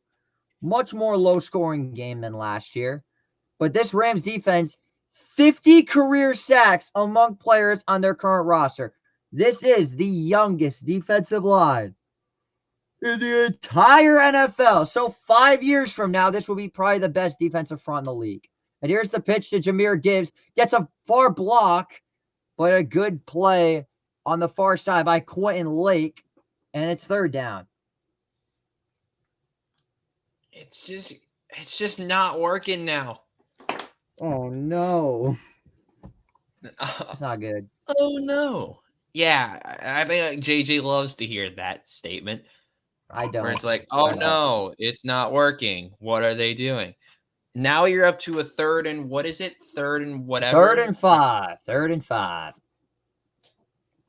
Much more low-scoring game than last year. But this Rams defense, 50 career sacks among players on their current roster. This is the youngest defensive line in the entire NFL. So 5 years from now, this will be probably the best defensive front in the league. And here's the pitch to Jahmyr Gibbs. Gets a far block, but a good play on the far side by Quentin Lake. And it's third down. It's just not working now. Oh, no. It's not good. Oh, no. Yeah, I think JJ loves to hear that statement. I don't. Where it's like, oh, no, it's not working. What are they doing? Now you're up to a third and what is it? Third and whatever? 3rd and 5. 3rd and 5.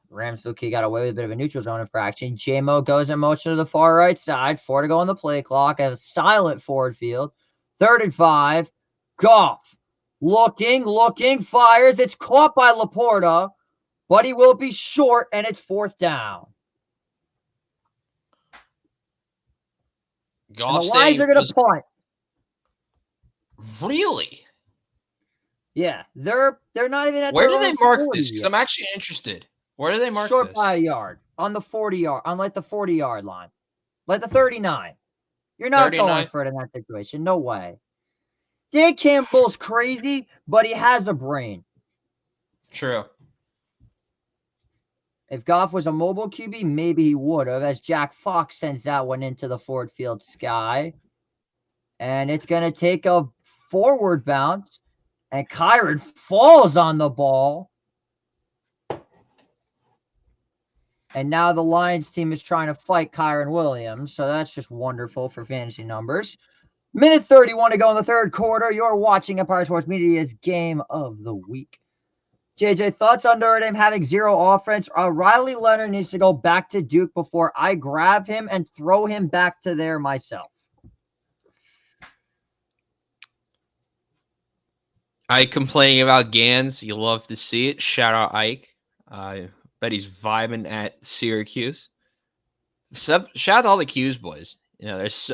Rams look, he got away with a bit of a neutral zone infraction. J-Mo goes in motion to the far right side. 4 to go on the play clock. A silent forward field. 3rd and 5. Goff. Looking, fires. It's caught by Laporta, but he will be short, and it's 4th down. Goff and the Lions are going to punt. Really? Yeah, they're not even at Where do they mark this? Because yet. I'm actually interested. Where do they mark Short this? by a yard. On the 40-yard, on like the 40-yard line. Like the 39. You're not 39? going for it in that situation. No way. Dan Campbell's crazy, but he has a brain. True. If Goff was a mobile QB, maybe he would have, as Jack Fox sends that one into the Ford Field sky. And it's going to take a forward bounce, and Kyron falls on the ball. And now the Lions team is trying to fight Kyron Williams, so that's just wonderful for fantasy numbers. Minute 31 to go in the third quarter. You're watching Empire Sports Media's Game of the Week. JJ, thoughts on Notre Dame having 0 offense? Riley Leonard needs to go back to Duke before I grab him and throw him back to there myself. Ike complaining about Gans. You love to see it. Shout out Ike. Bet he's vibing at Syracuse. Shout out to all the Q's boys. You know, it's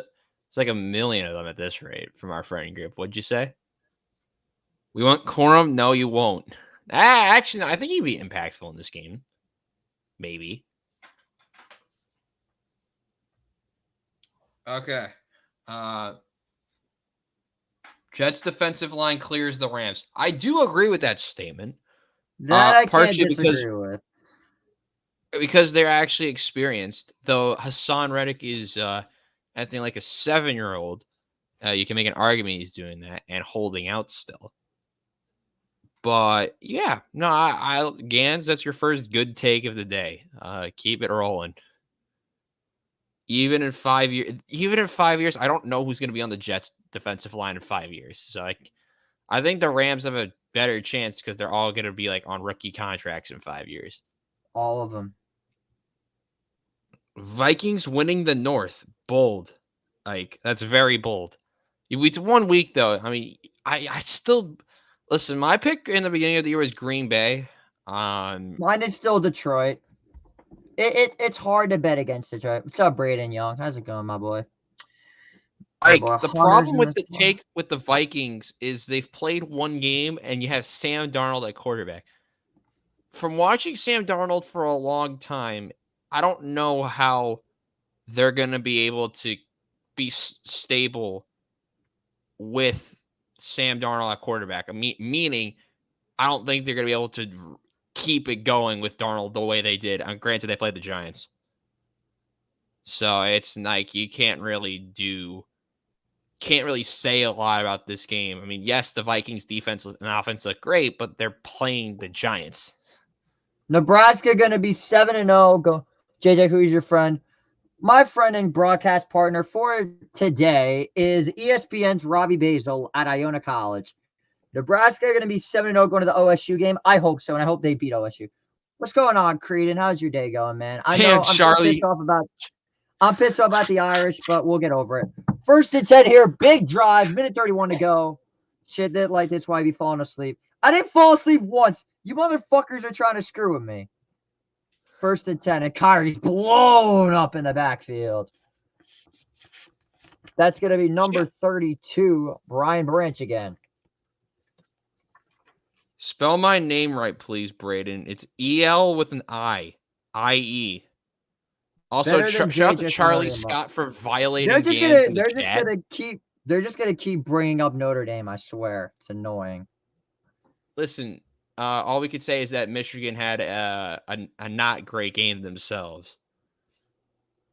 like a million of them at this rate from our friend group. What'd you say? We want Corum? No, you won't. Actually, no, I think he'd be impactful in this game. Maybe. Okay. Jets defensive line clears the Rams. I do agree with that statement. That I can't disagree with. Because they're actually experienced, though Hassan Reddick is, I think, like a 7-year-old. You can make an argument he's doing that and holding out still. But, yeah, no, Gans, that's your first good take of the day. Keep it rolling. Even in 5 years, I don't know who's going to be on the Jets defensive line in 5 years. So I think the Rams have a better chance because they're all going to be like on rookie contracts in 5 years. All of them. Vikings winning the North. Bold. Like, that's very bold. It's 1 week, though. I mean, I still... Listen, my pick in the beginning of the year was Green Bay. Mine is still Detroit. It's hard to bet against Detroit. What's up, Braden Young? How's it going, my boy? Like, the problem with the take with the Vikings is they've played 1 game and you have Sam Darnold at quarterback. From watching Sam Darnold for a long time, I don't know how they're going to be able to be stable with Sam Darnold at quarterback. Meaning, I don't think they're going to be able to keep it going with Darnold the way they did. Granted, they played the Giants. So it's like you can't really say a lot about this game. I mean, yes, the Vikings defense and offense look great, but they're playing the Giants. Nebraska going to be 7-0. Go, JJ, who's your friend? My friend and broadcast partner for today is ESPN's Robbie Basel at Iona College. Nebraska are going to be 7-0 going to the OSU game. I hope so, and I hope they beat OSU. What's going on, Creedon? How's your day going, man? I know I'm pissed off about the Irish, but we'll get over it. 1st and 10 here. Big drive. Minute 31 to go. Shit, that's why I be falling asleep. I didn't fall asleep once. You motherfuckers are trying to screw with me. 1st and 10, and Kyrie's blown up in the backfield. That's going to be number 32, Brian Branch again. Spell my name right, please, Braden. It's E-L with an I. I-E. Also, shout out to Charlie Scott for violating Gans in the chat. They're just going to keep bringing up Notre Dame, I swear. It's annoying. Listen, all we could say is that Michigan had a not great game themselves.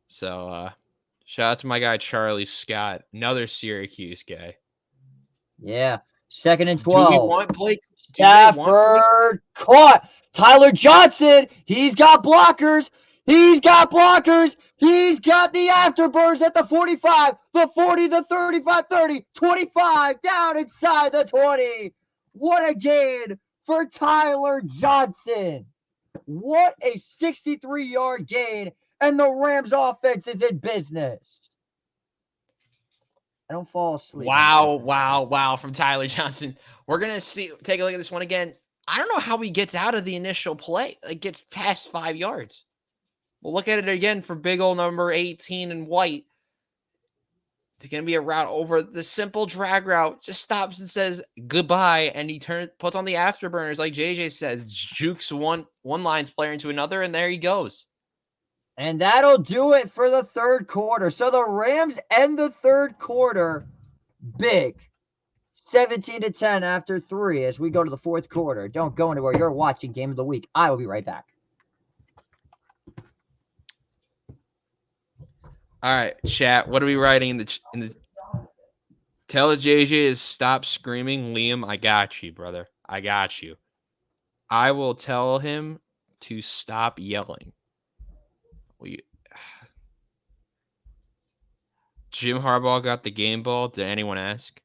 So, shout out to my guy Charlie Scott, another Syracuse guy. Yeah. 2nd and 12. Do we want Blake? Do they want Blake? Stafford caught. Tyler Johnson. He's got blockers. He's got blockers. He's got the afterburners at the 45, the 40, the 35, 30, 25, down inside the 20. What a gain for Tyler Johnson. What a 63-yard gain, and the Rams offense is in business. I don't fall asleep. Wow from Tyler Johnson. We're going to take a look at this one again. I don't know how he gets out of the initial play. Like, gets past 5 yards. We'll look at it again for big old number 18 and white. It's going to be a route over the simple drag route. Just stops and says goodbye, and he puts on the afterburners like JJ says. Jukes one Lions player into another, and there he goes. And that'll do it for the third quarter. So the Rams end the third quarter big. 17-10 after 3 as we go to the fourth quarter. Don't go anywhere. You're watching Game of the Week. I will be right back. All right, chat. What are we writing in the? Tell JJ to stop screaming, Liam. I got you, brother. I got you. I will tell him to stop yelling. Jim Harbaugh got the game ball. Did anyone ask?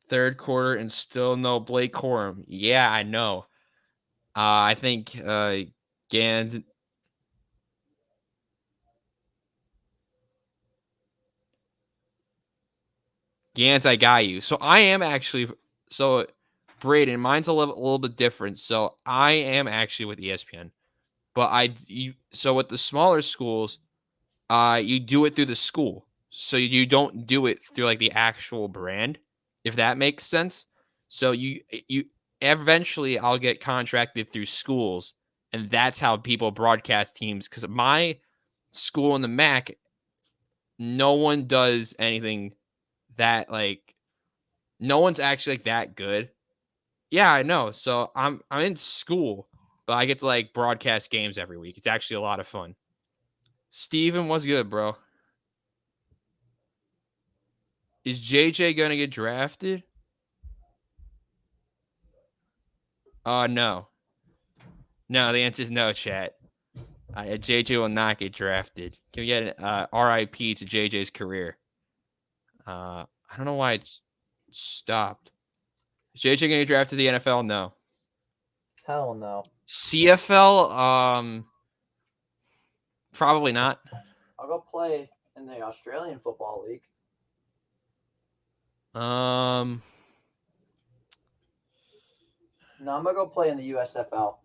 Third quarter and still no Blake Corum. Yeah, I know. I think Gans. Gans, I got you. So I am actually. So Braden, mine's a little bit different. So I am actually with ESPN, but so with the smaller schools, you do it through the school. So you don't do it through like the actual brand, if that makes sense. So you eventually I'll get contracted through schools, and that's how people broadcast teams. Because my school in the MAC, no one does anything that like, no one's actually like that good. Yeah, I know. So I'm in school, but I get to like broadcast games every week. It's actually a lot of fun. Steven, what's good, bro? Is JJ gonna get drafted? No. No, the answer is no, chat. JJ will not get drafted. Can we get an RIP to JJ's career? I don't know why it stopped. Is JJ gonna get drafted to the NFL? No. Hell no. CFL? Probably not. I'll go play in the Australian Football League. No, I'm gonna go play in the USFL.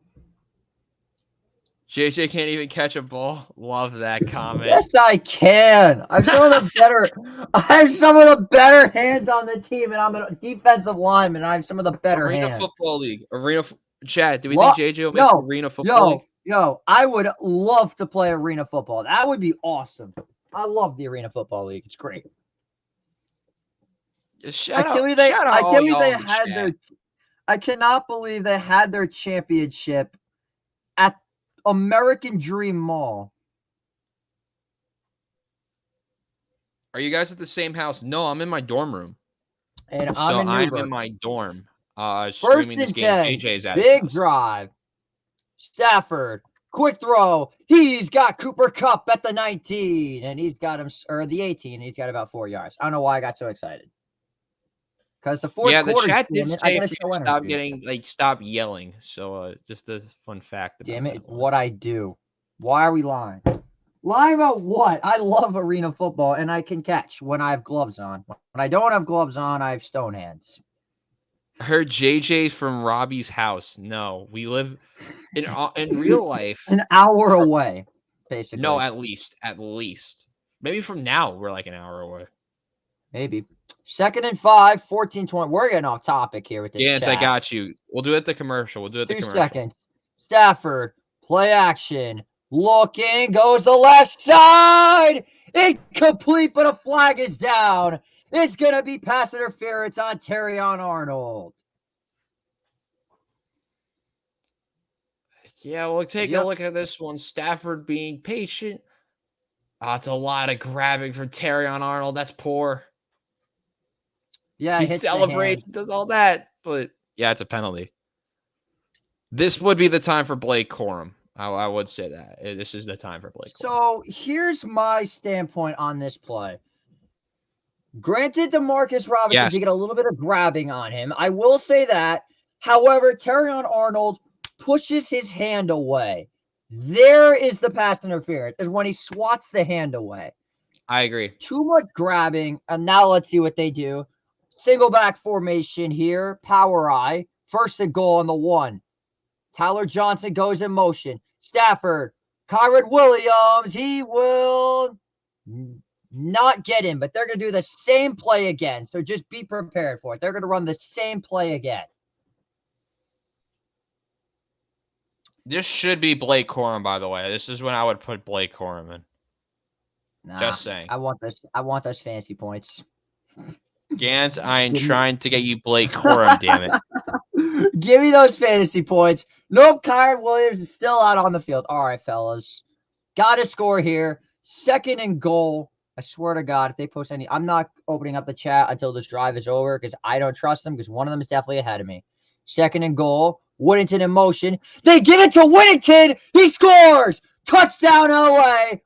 JJ can't even catch a ball. Love that comment. Yes, I can. I have some of the better hands on the team, and I'm a defensive lineman. I have some of the better Arena hands. Football League. Chat, do we think JJ will make Arena Football League? Yo, I would love to play Arena Football. That would be awesome. I love the Arena Football League. It's great. I cannot believe they had their championship at American Dream Mall. Are you guys at the same house? No, I'm in my dorm room. And I'm in my dorm. First and 10. JJ's at big drive. Stafford, quick throw. He's got Cooper Kupp at the 19, and he's got him, or the 18, and he's got about 4 yards. I don't know why I got so excited. Because the fourth quarter, the chat did say stop yelling. So just a fun fact. Damn it, what I do. Why are we lying? Lying about what? I love Arena Football, and I can catch when I have gloves on. When I don't have gloves on, I have stone hands. I heard JJ's from Robbie's house. No, we live in real life. An hour away, basically. No, at least. Maybe from now, we're like an hour away. Maybe. 2nd and 5, 14-20. We're getting off topic here with this. Yes, I got you. We'll do it at the commercial. 2 seconds. Stafford, play action. Looking, goes the left side. Incomplete, but a flag is down. It's going to be pass interference on Terrion Arnold. Yeah, we'll take a look at this one. Stafford being patient. Oh, it's a lot of grabbing from Terrion Arnold. That's poor. Yeah, he celebrates, does all that, but yeah, it's a penalty. This would be the time for Blake Corum. I would say that. This is the time for Blake Corum. So here's my standpoint on this play. Granted, Demarcus Robinson did get a little bit of grabbing on him. I will say that. However, Terrion Arnold pushes his hand away. There is the pass interference, is when he swats the hand away. I agree. Too much grabbing, and now let's see what they do. Single back formation here, power eye. First and goal on the 1. Tyler Johnson goes in motion. Stafford, Kyron Williams, he will not get in, but they're going to do the same play again. So just be prepared for it. They're going to run the same play again. This should be Blake Corum, by the way. This is when I would put Blake Corum in. Nah, just saying. I want those fantasy points. Gans, I am trying to get you Blake Corum, damn it. Give me those fantasy points. Nope, Kyron Williams is still out on the field. All right, fellas. Got to score here. Second and goal. I swear to God, if they post any, I'm not opening up the chat until this drive is over because I don't trust them because one of them is definitely ahead of me. Second and goal. Whittington in motion. They give it to Whittington. He scores. Touchdown, LA.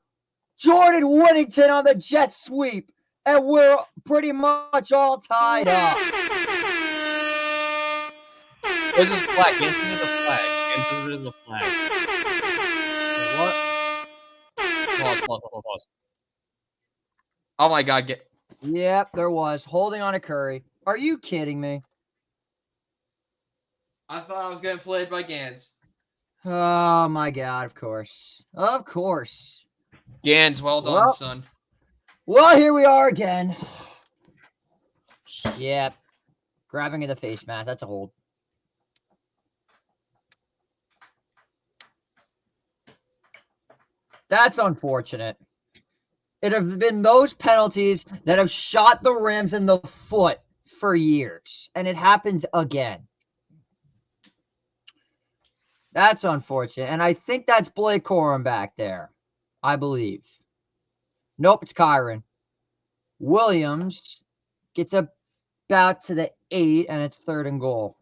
Jordan Whittington on the jet sweep. And we're pretty much all tied up. This is a flag. This is a flag. This is a flag. What? Pause. Oh my God. Yep, there was. Holding on to Curry. Are you kidding me? I thought I was getting played by Gans. Oh my God, of course. Of course. Gans, well done, son. Well, here we are again. Yep. Grabbing in the face mask. That's a hold. That's unfortunate. It have been those penalties that have shot the Rams in the foot for years. And it happens again. That's unfortunate. And I think that's Blake Corum back there. I believe. Nope, it's Kyron. Williams gets about to the 8, and it's third and goal.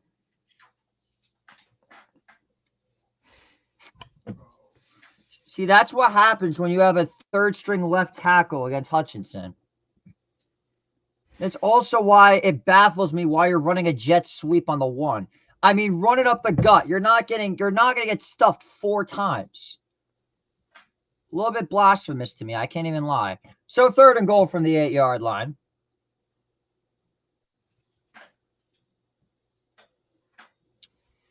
See, that's what happens when you have a third-string left tackle against Hutchinson. That's also why it baffles me why you're running a jet sweep on the 1. I mean, run it up the gut. You're not going to get stuffed 4 times. A little bit blasphemous to me. I can't even lie. So third and goal from the 8-yard line.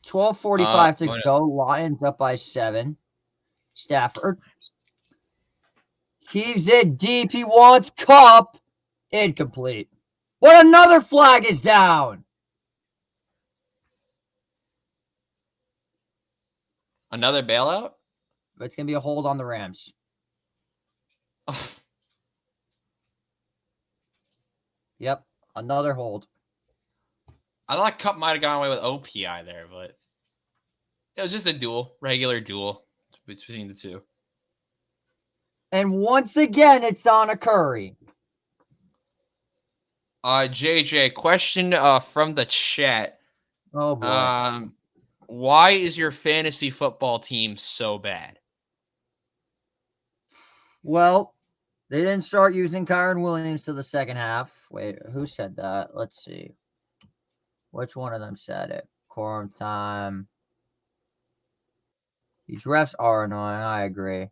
$12:45 to go. Lions up by 7. Stafford heaves it deep. He wants Cup. Incomplete. But another flag is down. Another bailout? It's going to be a hold on the Rams. Yep, another hold. I thought Cup might have gone away with OPI there, but it was just a regular duel between the two. And once again, it's on a Curry. JJ, question from the chat. Oh, boy. Why is your fantasy football team so bad? Well, they didn't start using Kyron Williams till the second half. Wait, who said that? Let's see. Which one of them said it? Quorum time. These refs are annoying. I agree.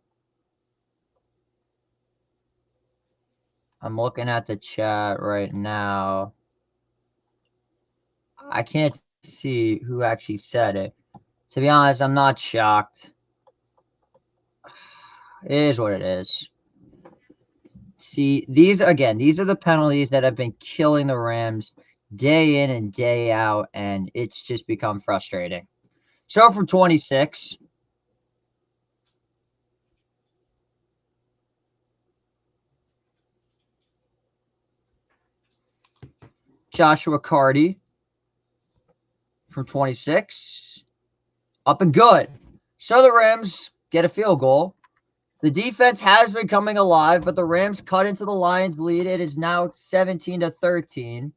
I'm looking at the chat right now. I can't see who actually said it. To be honest, I'm not shocked. It is what it is. See, these are the penalties that have been killing the Rams day in and day out, and it's just become frustrating. So from 26. Joshua Carty from 26. Up and good. So the Rams get a field goal. The defense has been coming alive, but the Rams cut into the Lions' lead. It is now 17-13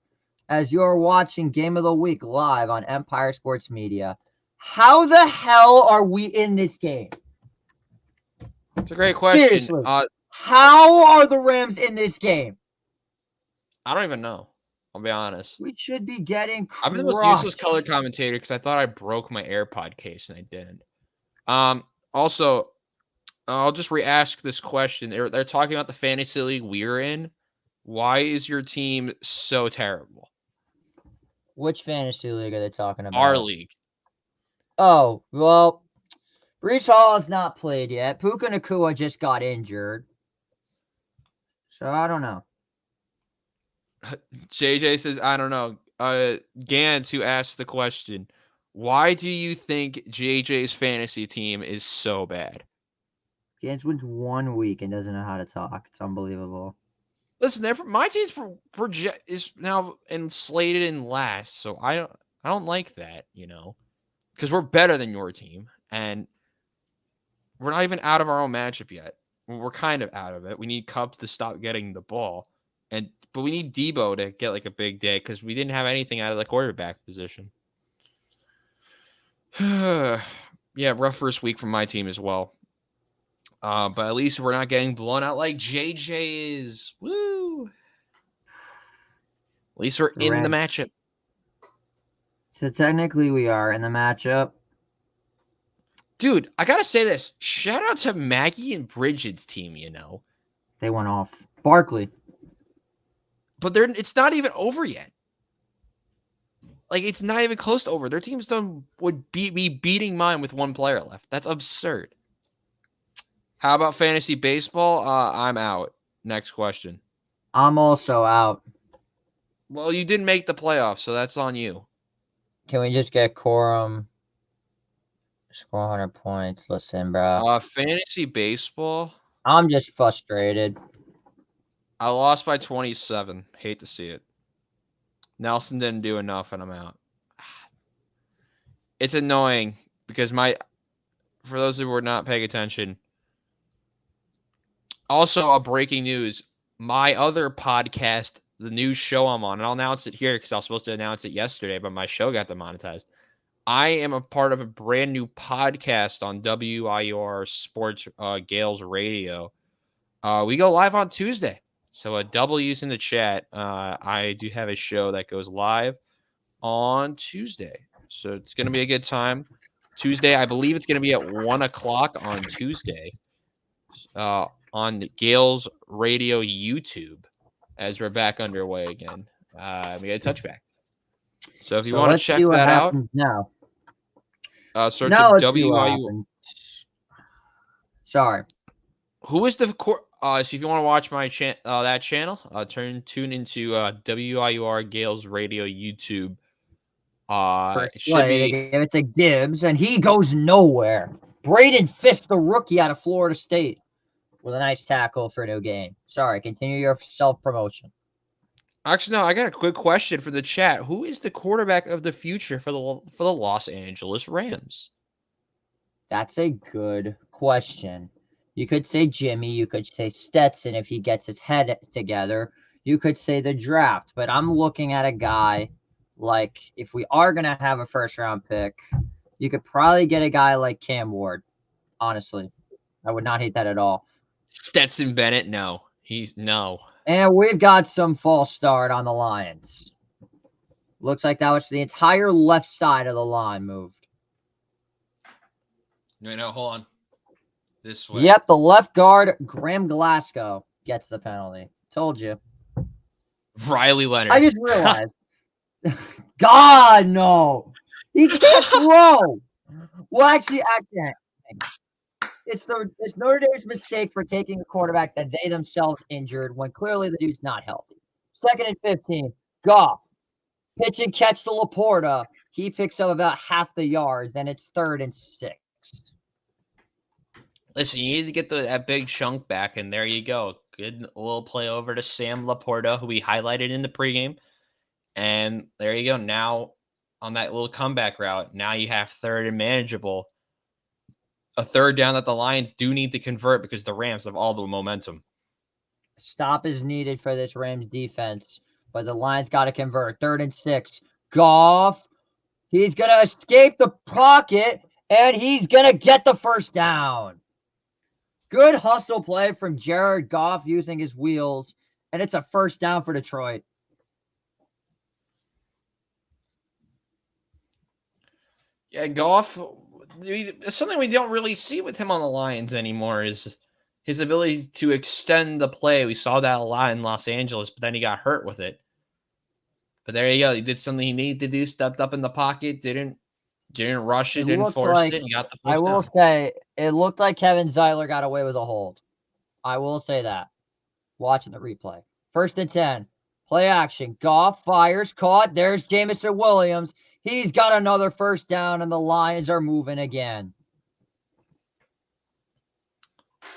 as you're watching Game of the Week live on Empire Sports Media. How the hell are we in this game? It's a great question. Seriously. How are the Rams in this game? I don't even know. I'll be honest. We should be getting crushed. I'm the most useless color commentator because I thought I broke my AirPod case and I didn't. Also, I'll just re-ask this question. They're talking about the fantasy league we're in. Why is your team so terrible? Which fantasy league are they talking about? Our league. Oh, well, Breece Hall has not played yet. Puka Nacua just got injured. So I don't know. JJ says, I don't know. Gans, who asked the question, why do you think JJ's fantasy team is so bad? Gans wins 1 week and doesn't know how to talk. It's unbelievable. Listen, my team's is now slated in last, so I don't like that, because we're better than your team, and we're not even out of our own matchup yet. We're kind of out of it. We need Kupp to stop getting the ball, but we need Debo to get like a big day because we didn't have anything out of the quarterback position. Yeah, rough first week from my team as well. But at least we're not getting blown out like JJ is. Woo! At least we're in the matchup. So technically we are in the matchup. Dude, I got to say this. Shout out to Maggie and Bridget's team, They went off. Barkley. But it's not even over yet. Like, it's not even close to over. Their team's would beat me beating mine with one player left. That's absurd. How about fantasy baseball? I'm out. Next question. I'm also out. Well, you didn't make the playoffs, so that's on you. Can we just get quorum? Score 100 points. Listen, bro. Fantasy baseball. I'm just frustrated. I lost by 27. Hate to see it. Nelson didn't do enough, and I'm out. It's annoying because for those who were not paying attention, also a breaking news, my other podcast, the new show I'm on, and I'll announce it here because I was supposed to announce it yesterday, but my show got demonetized. I am a part of a brand new podcast on WIUR Sports Gales Radio. We go live on Tuesday. So W's in the chat. I do have a show that goes live on Tuesday. So it's going to be a good time. Tuesday, I believe it's going to be at 1 o'clock on Tuesday on Gales Radio YouTube as we're back underway again. We got a touchback. So if you want to check that out, now. search WIU. Sorry. Who is the so if you want to watch my that channel, tune into WIUR Gales Radio YouTube. They give it to Gibbs, and he goes nowhere. Braden Fisk, the rookie out of Florida State, with a nice tackle for no gain. Sorry, continue your self-promotion. Actually, no, I got a quick question for the chat. Who is the quarterback of the future for the Los Angeles Rams? That's a good question. You could say Jimmy. You could say Stetson if he gets his head together. You could say the draft. But I'm looking at a guy like, if we are going to have a first-round pick, you could probably get a guy like Cam Ward. Honestly, I would not hate that at all. Stetson Bennett? No. No. And we've got some false start on the Lions. Looks like that was the entire left side of the line moved. No, hold on. This way. Yep, the left guard, Graham Glasgow, gets the penalty. Told you. Riley Leonard. I just realized. God, no. He can't throw. Well, actually, it's Notre Dame's mistake for taking a quarterback that they themselves injured when clearly the dude's not healthy. 2nd and 15. Goff. Pitch and catch to Laporta. He picks up about half the yards, and it's 3rd and 6. Listen, you need to get that big chunk back, and there you go. Good little play over to Sam Laporta, who we highlighted in the pregame. And there you go. Now, on that little comeback route, now you have third and manageable. A third down that the Lions do need to convert because the Rams have all the momentum. Stop is needed for this Rams defense, but the Lions got to convert. 3rd and 6. Goff. He's going to escape the pocket, and he's going to get the first down. Good hustle play from Jared Goff using his wheels, and it's a first down for Detroit. Yeah, Goff, something we don't really see with him on the Lions anymore is his ability to extend the play. We saw that a lot in Los Angeles, but then he got hurt with it. But there you go. He did something he needed to do, stepped up in the pocket, didn't rush it, didn't force it, and got the first down. I will say, it looked like Kevin Zeiler got away with a hold. I will say that. Watching the replay. 1st and 10. Play action. Goff fires, caught. There's Jameson Williams. He's got another first down, and the Lions are moving again.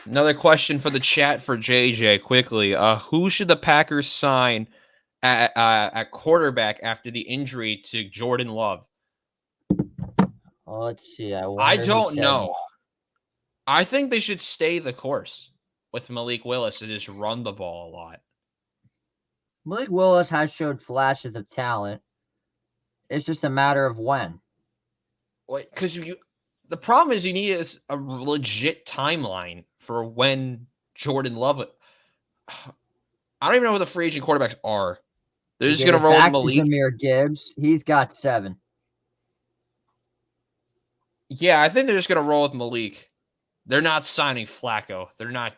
Another question for the chat for JJ quickly. Who should the Packers sign at quarterback after the injury to Jordan Love? Well, let's see. I don't know. I think they should stay the course with Malik Willis and just run the ball a lot. Malik Willis has showed flashes of talent. It's just a matter of when. Because the problem is you need a legit timeline for when Jordan Love. I don't even know who the free agent quarterbacks are. They're just going to roll with Malik. Jahmyr Gibbs. He's got 7. Yeah, I think they're just going to roll with Malik. They're not signing Flacco. They're not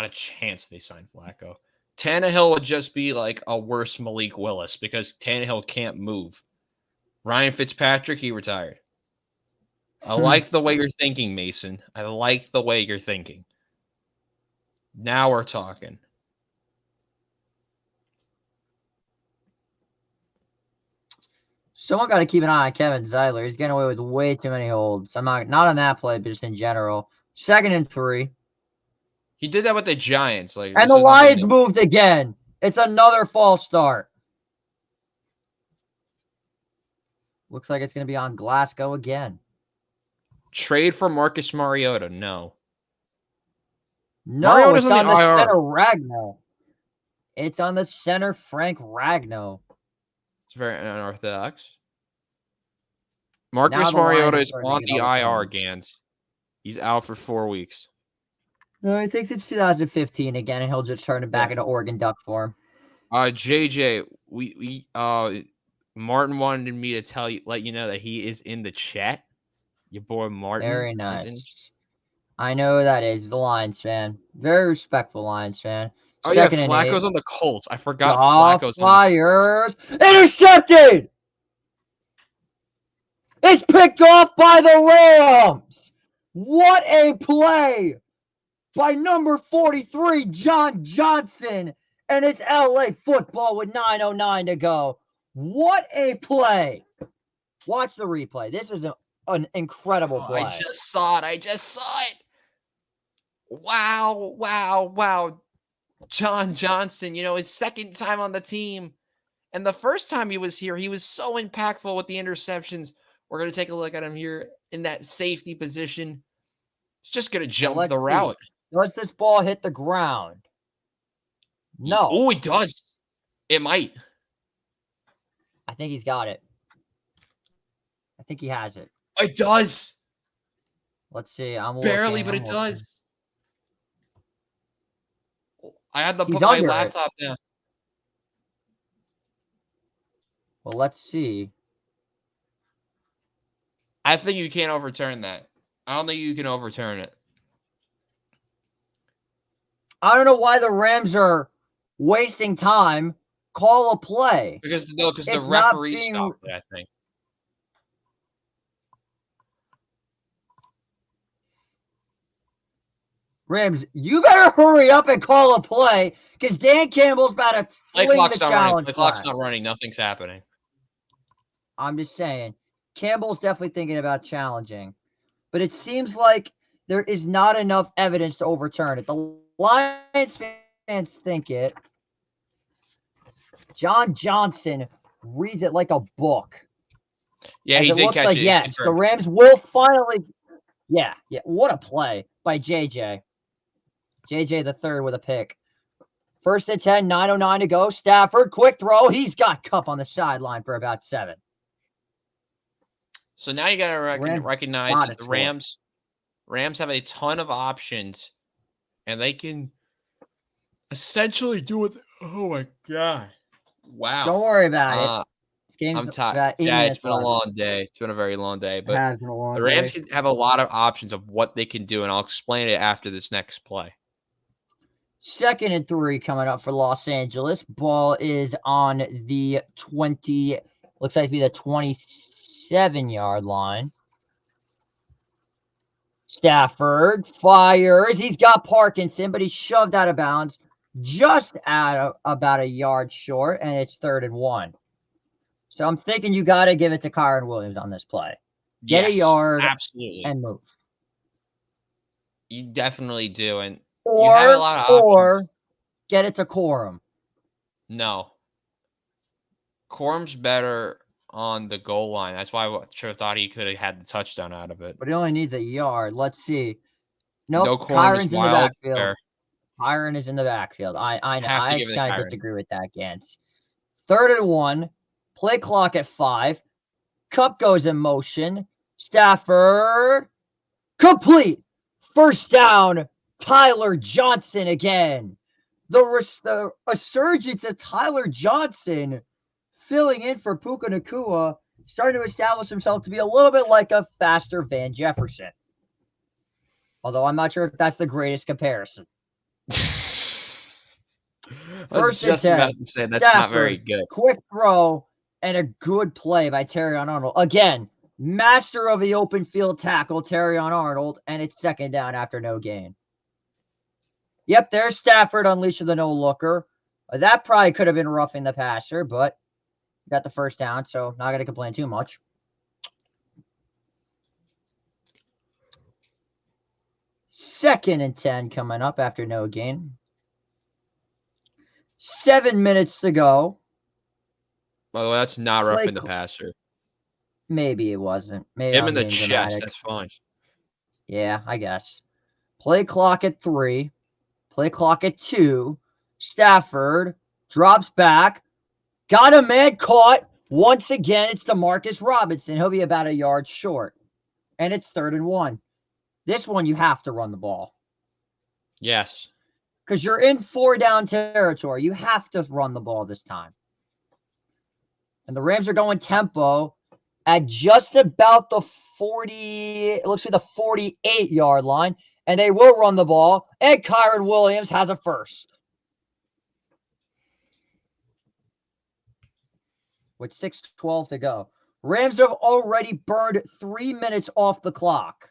a chance they sign Flacco. Tannehill would just be like a worse Malik Willis because Tannehill can't move. Ryan Fitzpatrick, he retired. I like the way you're thinking, Mason. I like the way you're thinking. Now we're talking. Someone got to keep an eye on Kevin Zeiler. He's getting away with way too many holds. I'm not on that play, but just in general. 2nd and 3. He did that with the Giants. And the Lions moved again. It's another false start. Looks like it's going to be on Glasgow again. Trade for Marcus Mariota. No. No, it's on the center Ragno. It's on the center Frank Ragno. It's very unorthodox. Marcus Mariota is on the IR, Gans. He's out for 4 weeks. No, he thinks it's 2015 again, and he'll just turn it back into Oregon Duck form. JJ, we Martin wanted me to let you know that he is in the chat. Your boy Martin. Very nice. I know who that is. The Lions fan. Very respectful Lions fan. Oh, yeah, Flacco's on the Colts. I forgot Flacco's on the Colts. Intercepted! It's picked off by the Rams! What a play by number 43, John Johnson. And it's LA football with 9:09 to go. What a play. Watch the replay. This is an incredible play. I just saw it. Wow. John Johnson, his second time on the team. And the first time he was here, he was so impactful with the interceptions. We're going to take a look at him here in that safety position. He's just going to jump the route. Does this ball hit the ground? No. Oh, it does. It might. I think he's got it. I think he has it. It does. Let's see. I'm barely, but it does. I had to put my laptop down. Well, let's see. I think you can't overturn that. I don't think you can overturn it. I don't know why the Rams are wasting time. Call a play. Because the referee stopped it, I think. Rams, you better hurry up and call a play because Dan Campbell's about to fling the challenge. The clock's not running. Nothing's happening. I'm just saying. Campbell's definitely thinking about challenging. But it seems like there is not enough evidence to overturn it. The Lions fans think it. John Johnson reads it like a book. Yeah, As he it did looks catch like, it. It's yes, the confirmed. Rams will finally. Yeah. What a play by JJ. JJ the third with a pick. 1st and 10, 9:09 to go. Stafford, quick throw. He's got Cup on the sideline for about 7. So now you got to recognize that the score. Rams have a ton of options, and they can essentially do it. Oh my god! Wow. Don't worry about it. This game's I'm tired. about 8 Yeah, minutes it's been a left. long day. It's been a very long day, It but has been a long the Rams day. can have a lot of options of what they can do, and I'll explain it after this next play. 2nd and 3 coming up for Los Angeles. Ball is on the 20, looks like to be the 27-yard line. Stafford fires. He's got Parkinson, but he's shoved out of bounds just about a yard short, and it's 3rd and 1. So I'm thinking you got to give it to Kyren Williams on this play. Get a yard absolutely. and move. You definitely do, and you have a lot of options. Or get it to Corum. No. Corum's better on the goal line. That's why I sure thought he could have had the touchdown out of it. But he only needs a yard. Let's see. Nope, No, Corum Kyron's is in the wild. backfield. Fair. Kyren is in the backfield. I know. Have to I give just it to kind of Kyren. disagree with that, Gantz. 3rd and 1. Play clock at 5. Cup goes in motion. Stafford. Complete. 1st down. Tyler Johnson again. The resurgence of Tyler Johnson filling in for Puka Nacua, starting to establish himself to be a little bit like a faster Van Jefferson. Although I'm not sure if that's the greatest comparison. I was just about to say that's Stafford, not very good. Quick throw and a good play by Terrion Arnold. Again, master of the open field tackle, Terrion Arnold, and it's 2nd down after no gain. Yep, there's Stafford unleashing the no-looker. That probably could have been roughing the passer, but got the 1st down, so not going to complain too much. Second and 10 coming up after no gain. 7 minutes to go. By the way, that's not roughing the passer. Maybe it wasn't. Maybe him in the chest. Dramatic. That's fine. Yeah, I guess. Play clock at 3. Play clock at 2. Stafford drops back. Got a man caught. Once again, it's DeMarcus Robinson. He'll be about a yard short. And it's 3rd and 1. This one, you have to run the ball. Yes. Because you're in 4-down territory. You have to run the ball this time. And the Rams are going tempo at just about the 40, it looks like the 48-yard line. And they will run the ball. And Kyren Williams has a first. With 6:12 to go. Rams have already burned 3 minutes off the clock.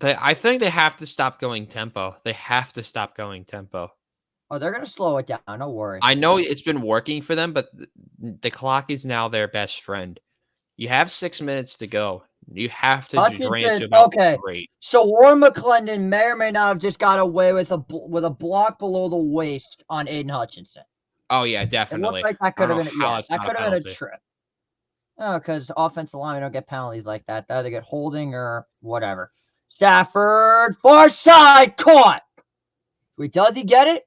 I think they have to stop going tempo. They have to stop going tempo. Oh, they're going to slow it down. Don't worry. I know it's been working for them, but the clock is now their best friend. You have 6 minutes to go. You have to drain it to about 3. So Warren McClendon may or may not have just got away with a block below the waist on Aiden Hutchinson. Oh, yeah, definitely. It looked like that could have been, that could have been a trip. Oh, because offensive linemen don't get penalties like that. They either get holding or whatever. Stafford, far side, caught. Wait, does he get it?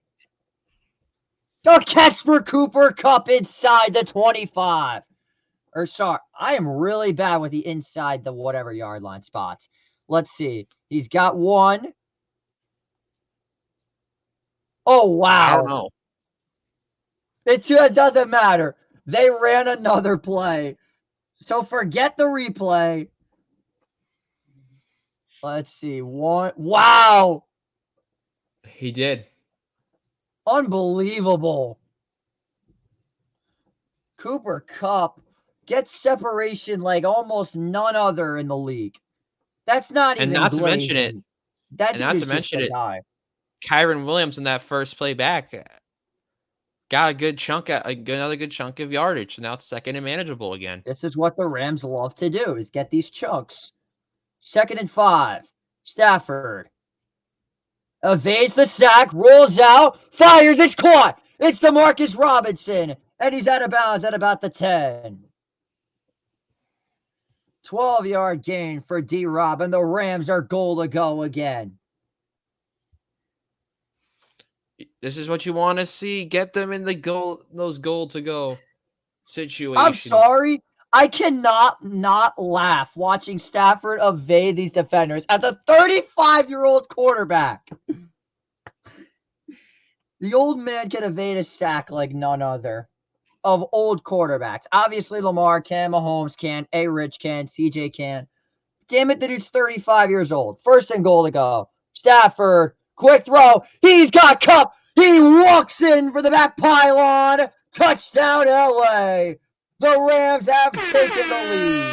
The catch for Cooper Kupp inside the 25. Or sorry, I am really bad with the inside the whatever yard line spots. Let's see. He's got 1. Oh, wow. I don't know. It doesn't matter. They ran another play. So forget the replay. Let's see. 1. Wow. He did. Unbelievable. Cooper Kupp gets separation like almost none other in the league. That's not even. And not to mention it. That's not to mention it. Kyren Williams in that first play back got a good chunk, another good chunk of yardage. So now it's 2nd and manageable again. This is what the Rams love to do: is get these chunks. 2nd and 5. Stafford evades the sack, rolls out, fires. It's caught. It's DeMarcus Robinson, And he's out of bounds at about the 10. 12-yard gain for D-Rob, and the Rams are goal to go again. This is what you want to see. Get them in those goal to go situations. I'm sorry. I cannot not laugh watching Stafford evade these defenders as a 35-year-old quarterback. The old man can evade a sack like none other of old quarterbacks. Obviously, Lamar can, Mahomes can, A-Rich can, CJ can. Damn it, the dude's 35 years old. First and goal to go. Stafford, quick throw. He's got Cup. He walks in for the back pylon. Touchdown, LA. The Rams have taken the lead.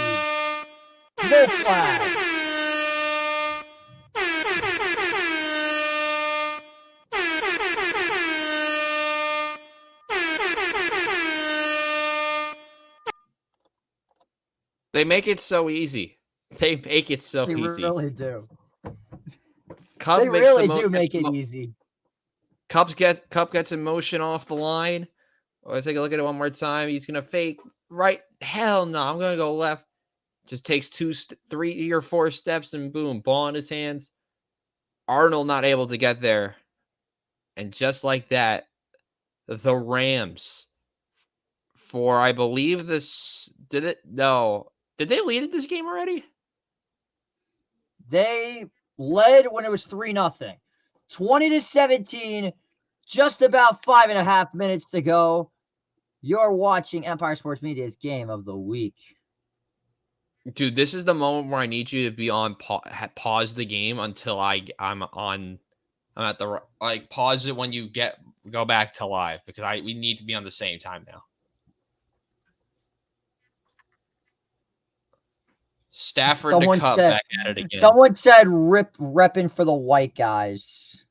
No flag. They make it so easy. They make it so They easy. really do. Cup They makes really do make it easy. Cup gets emotion off the line. Let's take a look at it one more time. He's gonna fake right. Hell no, I'm gonna go left. Just takes 3 or 4 steps and boom, ball in his hands. Arnold not able to get there. And just like that, the Rams, for I believe this, did it? No. Did they lead this game already? They led when it was 3-0. 20-17, just about 5.5 minutes to go. You're watching Empire Sports Media's Game of the Week. Dude, this is the moment where I need you to be on pause the game until I'm at the pause it when you go back to live because we need to be on the same time now. Stafford to Cup back at it again. Someone said repping for the white guys.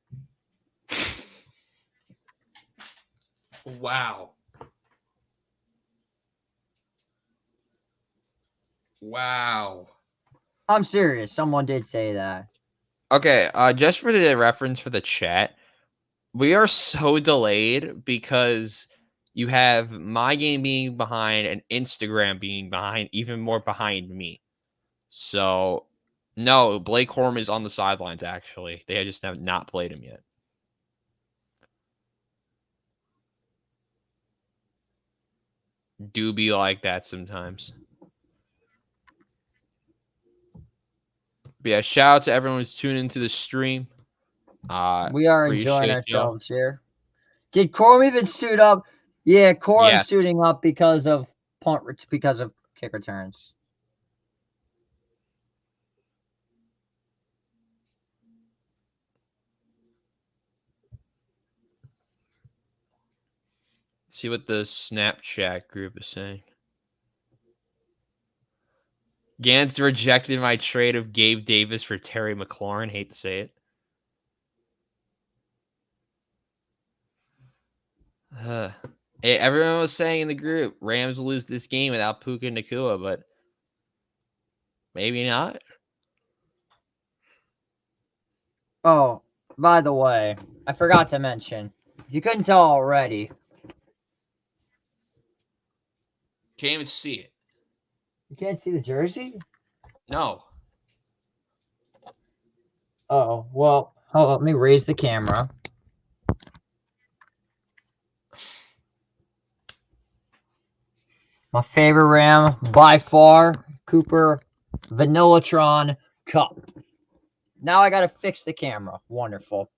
Wow. Wow. I'm serious. Someone did say that. Okay, just for the reference for the chat, we are so delayed because you have my game being behind and Instagram being behind, even more behind me. So, no, Blake Horm is on the sidelines, actually. They just have not played him yet. Do be like that sometimes. But yeah, shout out to everyone who's tuning into the stream. We are enjoying ourselves here. Did Corum even suit up? Yeah, Corum's suiting up because of kick returns. Let's see what the Snapchat group is saying. Gans rejected my trade of Gabe Davis for Terry McLaurin. Hate to say it. Hey, everyone was saying in the group, Rams will lose this game without Puka Nacua, but maybe not. Oh, by the way, I forgot to mention. You couldn't tell already. Can't even see it. You can't see the jersey? No. Oh, well, hold on, let me raise the camera. My favorite Ram by far, Cooper Vanillatron Cup. Now I gotta fix the camera. Wonderful.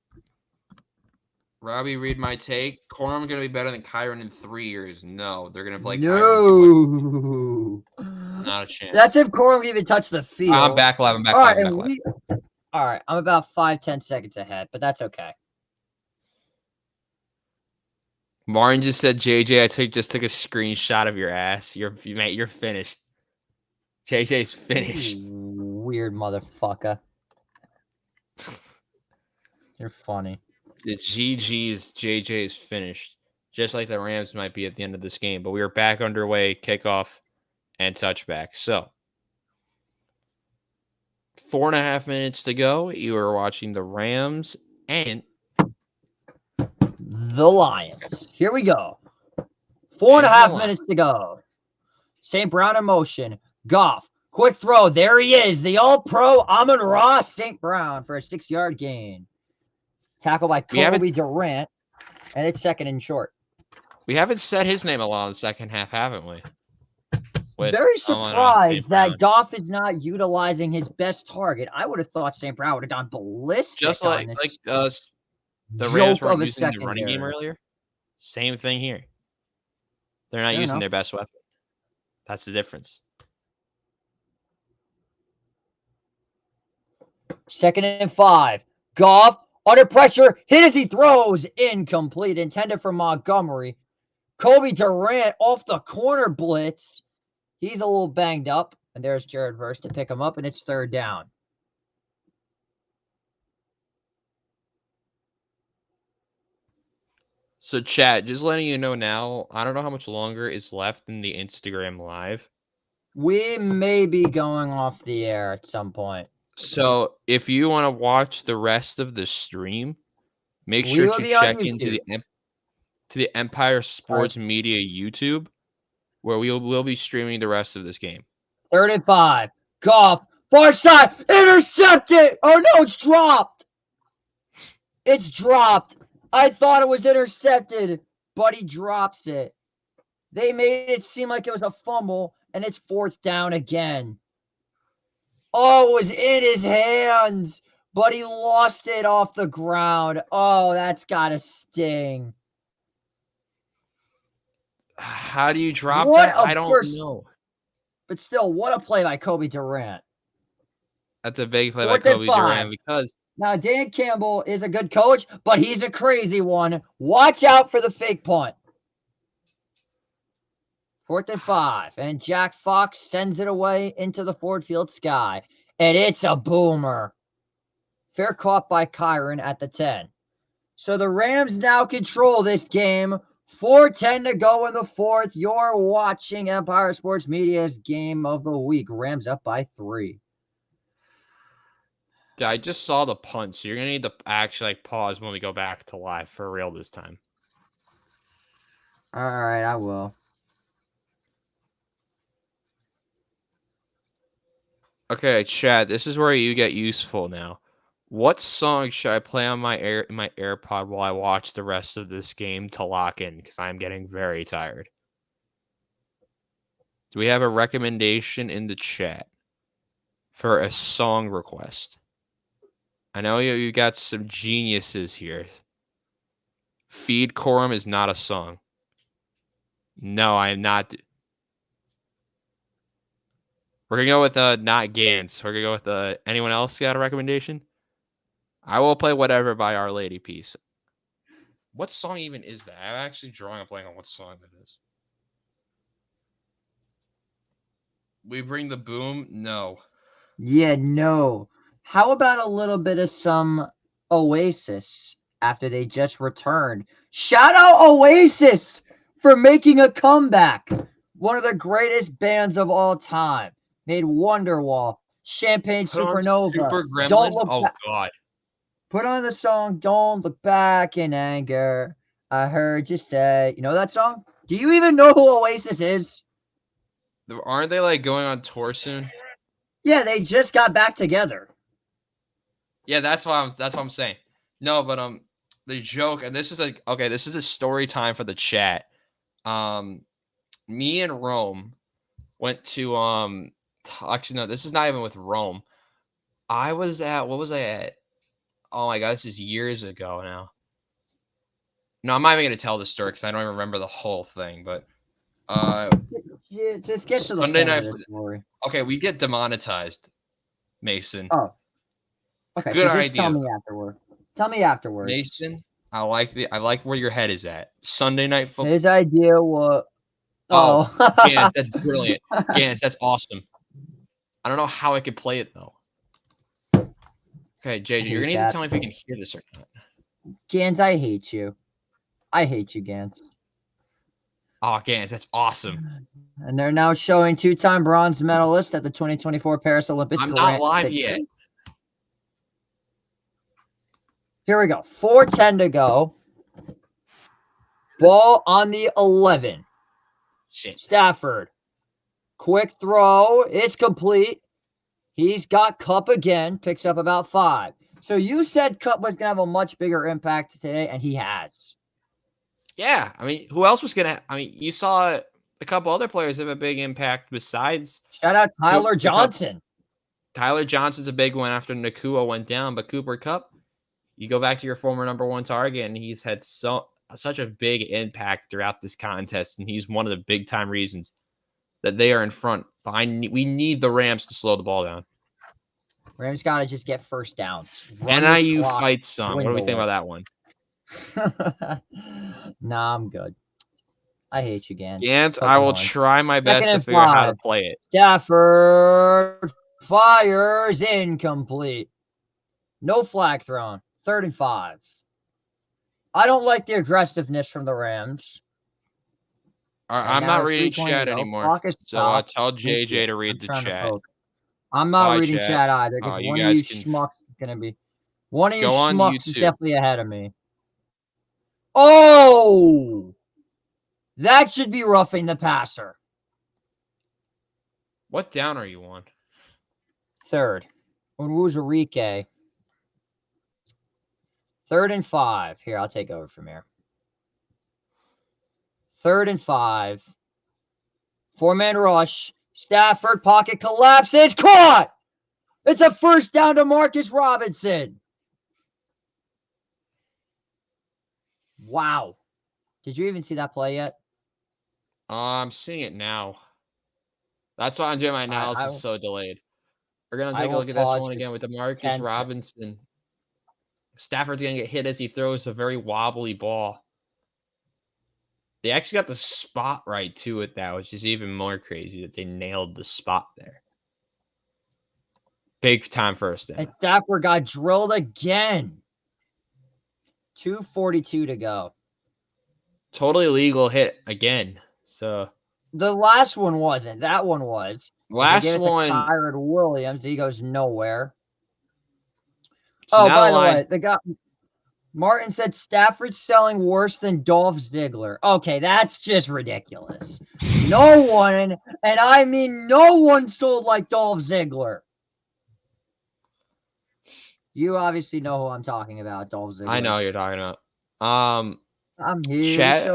Robbie, read my take. Corum going to be better than Kyron in 3 years. No, they're going to play Kyron. Not a chance. That's if Corum even touched the field. I'm back live. All right, I'm about 5-10 seconds ahead, but that's okay. Martin just said, JJ, I just took a screenshot of your ass. You're finished. JJ's finished. Weird motherfucker. You're funny. The GG's JJ's finished. Just like the Rams might be at the end of this game. But we are back underway, kickoff, and touchback. So, 4.5 minutes to go. You are watching the Rams and the Lions. Here we go. 4.5 minutes to go. St. Brown in motion. Goff. Quick throw. There he is. The All-Pro Amon-Ra St. Brown for a 6-yard gain. Tackle by Kobe Durant. And it's 2nd and short. We haven't said his name a lot in the second half, haven't we? Very surprised that Goff is not utilizing his best target. I would have thought St. Brown would have gone ballistic. Just like the Rams weren't using the running game earlier. Same thing here. They're not using their best weapon. That's the difference. 2nd and 5. Goff under pressure. Hit as he throws. Incomplete. Intended for Montgomery. Kobe Durant off the corner blitz. He's a little banged up. And there's Jared Verse to pick him up. And it's 3rd down. So, chat, just letting you know now, I don't know how much longer is left in the Instagram Live. We may be going off the air at some point. So, if you want to watch the rest of the stream, make sure to check into the Empire Sports Media YouTube, where we will be streaming the rest of this game. 3rd and 5. Goff. Far side. Intercepted. Oh, no, it's dropped. It's dropped. I thought it was intercepted, but he drops it. They made it seem like it was a fumble, and it's 4th down again. Oh, it was in his hands, but he lost it off the ground. Oh, that's got to sting. How do you drop that? I don't know. But still, what a play by Kobe Durant. That's a big play by Kobe Durant because... Now, Dan Campbell is a good coach, but he's a crazy one. Watch out for the fake punt. 4th and 5. And Jack Fox sends it away into the Ford Field sky. And it's a boomer. Fair caught by Kyron at the 10. So the Rams now control this game. 4:10 to go in the 4th. You're watching Empire Sports Media's game of the week. Rams up by 3. I just saw the punt, so you're going to need to actually pause when we go back to live for real this time. All right, I will. Okay, Chad, this is where you get useful now. What song should I play on my AirPod while I watch the rest of this game to lock in? Because I'm getting very tired. Do we have a recommendation in the chat for a song request? I know you got some geniuses here. Feed Quorum is not a song. No, I am not. We're going to go with not Gans. We're going to go with anyone else got a recommendation? I will play Whatever by Our Lady Peace. What song even is that? I'm actually drawing a blank on what song that is. We Bring the Boom? No. Yeah, no. How about a little bit of some Oasis after they just returned? Shout out Oasis for making a comeback. One of the greatest bands of all time. Made Wonderwall, Champagne Supernova. Super Gremlin? God. Put on the song Don't Look Back in Anger. I heard you say. You know that song? Do you even know who Oasis is? Aren't they going on tour soon? Yeah, they just got back together. Yeah, that's what I'm saying. No, but the joke, and this is this is a story time for the chat. Me and Rome went to actually no, this is not even with Rome. What was I at? Oh my god, this is years ago now. No, I'm not even gonna tell the story because I don't even remember the whole thing. But just get to the Sunday night. Story. Okay, we get demonetized, Mason. Oh, okay. Good so idea. Tell me afterwards, Mason. I like where your head is at. Sunday night football. His idea was. Oh, Gans, that's brilliant. Gans, that's awesome. I don't know how I could play it though. Okay, JJ, you're gonna need to tell me if you can hear this or not. Gans, I hate you. I hate you, Gans. Oh, Gans, that's awesome. And they're now showing 2-time bronze medalist at the 2024 Paris Olympics. I'm not live yet. Here we go. 4:10 to go. Ball on the 11. Shit. Stafford. Quick throw. It's complete. He's got Kupp again. Picks up about 5. So you said Kupp was going to have a much bigger impact today, and he has. Yeah. I mean, who else was going to? I mean, you saw a couple other players have a big impact besides. Shout out Tyler Johnson. Tyler Johnson's a big one after Nakua went down, but Cooper Kupp, you go back to your former number 1 target, and he's had such a big impact throughout this contest, and he's one of the big time reasons that they are in front. We need the Rams to slow the ball down. Rams got to just get first downs. NIU fight song. What do we think about that one? Nah, I'm good. I hate you, Gantz. Gantz, I will try my best to figure out how to play it. Stafford fires incomplete. No flag thrown. 3rd and 5. I don't like the aggressiveness from the Rams. I'm not reading chat anymore, so I'll tell JJ to read the chat. I'm not reading chat either because one of you schmucks is going to be. One of you schmucks is definitely ahead of me. Oh! That should be roughing the passer. What down are you on? 3rd. Onwuzurike. 3rd and 5. Here, I'll take over from here. 3rd and 5. 4-man rush. Stafford pocket collapses. Caught! It's a first down to Marcus Robinson. Wow. Did you even see that play yet? I'm seeing it now. That's why I'm doing my analysis so delayed. We're going to take a look at this one again with the Marcus Robinson. Stafford's going to get hit as he throws a very wobbly ball. They actually got the spot right to it, though, which is even more crazy that they nailed the spot there. Big time first down. And Stafford got drilled again. 2:42 to go. Totally legal hit again. So the last one wasn't. That one was. Last one. Kyron Williams. He goes nowhere. So by the way, the guy Martin said Stafford's selling worse than Dolph Ziggler. Okay, that's just ridiculous. No one, and I mean no one sold like Dolph Ziggler. You obviously know who I'm talking about, Dolph Ziggler. I know who you're talking about. I'm here. Chat.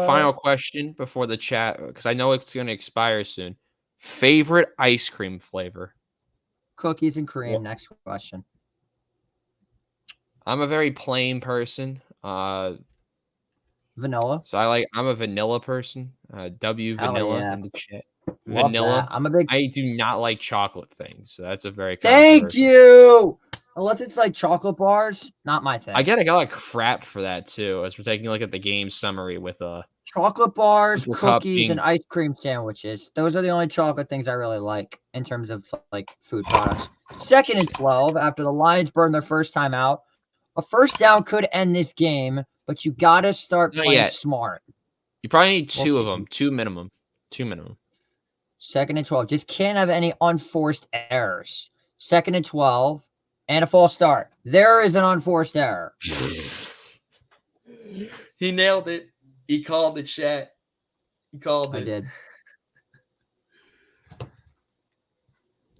Final question before the chat, because I know it's going to expire soon. Favorite ice cream flavor? Cookies and cream. Next question. I'm a very plain person. Vanilla. So I'm a vanilla person. Vanilla in the chat. Love Vanilla. that. I do not like chocolate things, so that's a very Thank you. Unless it's like chocolate bars, not my thing. I got like crap for that too. As we're taking a look at the game summary with chocolate bars, cookies, and ice cream sandwiches. Those are the only chocolate things I really like in terms of like food products. 2nd and 12 after the Lions burned their first time out. A first down could end this game, but you got to start playing smart. You probably need 2 of them. 2 minimum. 2 minimum. 2nd and 12. Just can't have any unforced errors. 2nd and 12 and a false start. There is an unforced error. He nailed it. He called the chat. He called it. I did.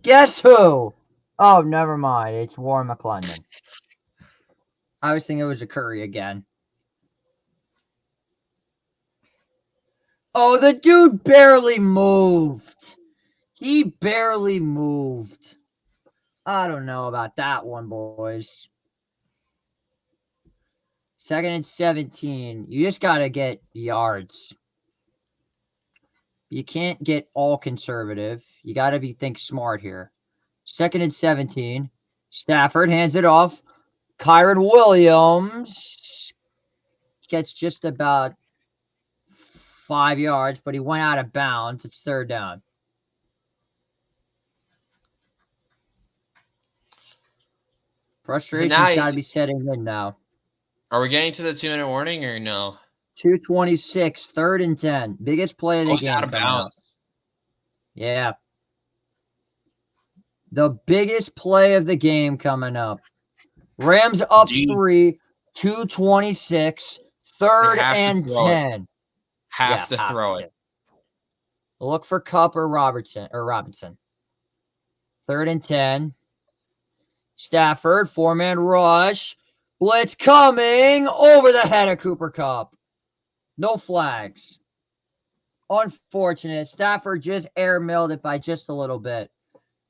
Guess who? Oh, never mind. It's Warren McClendon. I was thinking it was a Curry again. Oh, the dude barely moved. He barely moved. I don't know about that one, boys. 2nd and 17. You just got to get yards. You can't get all conservative. You got to think smart here. 2nd and 17. Stafford hands it off. Kyron Williams gets just about 5 yards, but he went out of bounds. It's 3rd down. Frustration's got to be setting in now. Are we getting to the 2-minute warning or no? 2:26, 3rd and 10. Biggest play of the game. Out of bounds. Yeah. The biggest play of the game coming up. Rams up 3, 2:26, 3rd and 10. Have to throw it. Look for Cup or Robinson. 3rd and 10. Stafford, 4-man rush. Blitz coming over the head of Cooper Kupp. No flags. Unfortunate. Stafford just air milled it by just a little bit.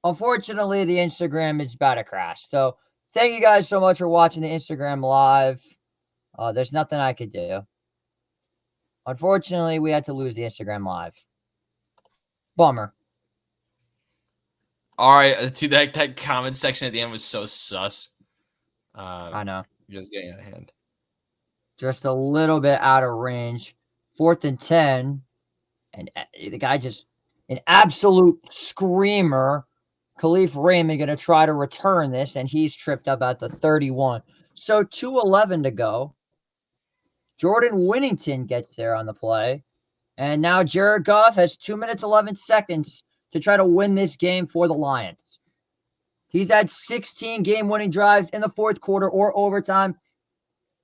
Unfortunately, the Instagram is about to crash. So thank you guys so much for watching the Instagram live. There's nothing I could do. Unfortunately, we had to lose the Instagram live. Bummer. All right, dude, that comment section at the end was so sus. I know. Just getting out of hand. Just a little bit out of range. 4th and 10. And the guy just an absolute screamer. Khalif Raymond going to try to return this, and he's tripped up at the 31. So 2:11 to go. Jordan Winnington gets there on the play. And now Jared Goff has 2 minutes, 11 seconds to try to win this game for the Lions. He's had 16 game-winning drives in the fourth quarter or overtime.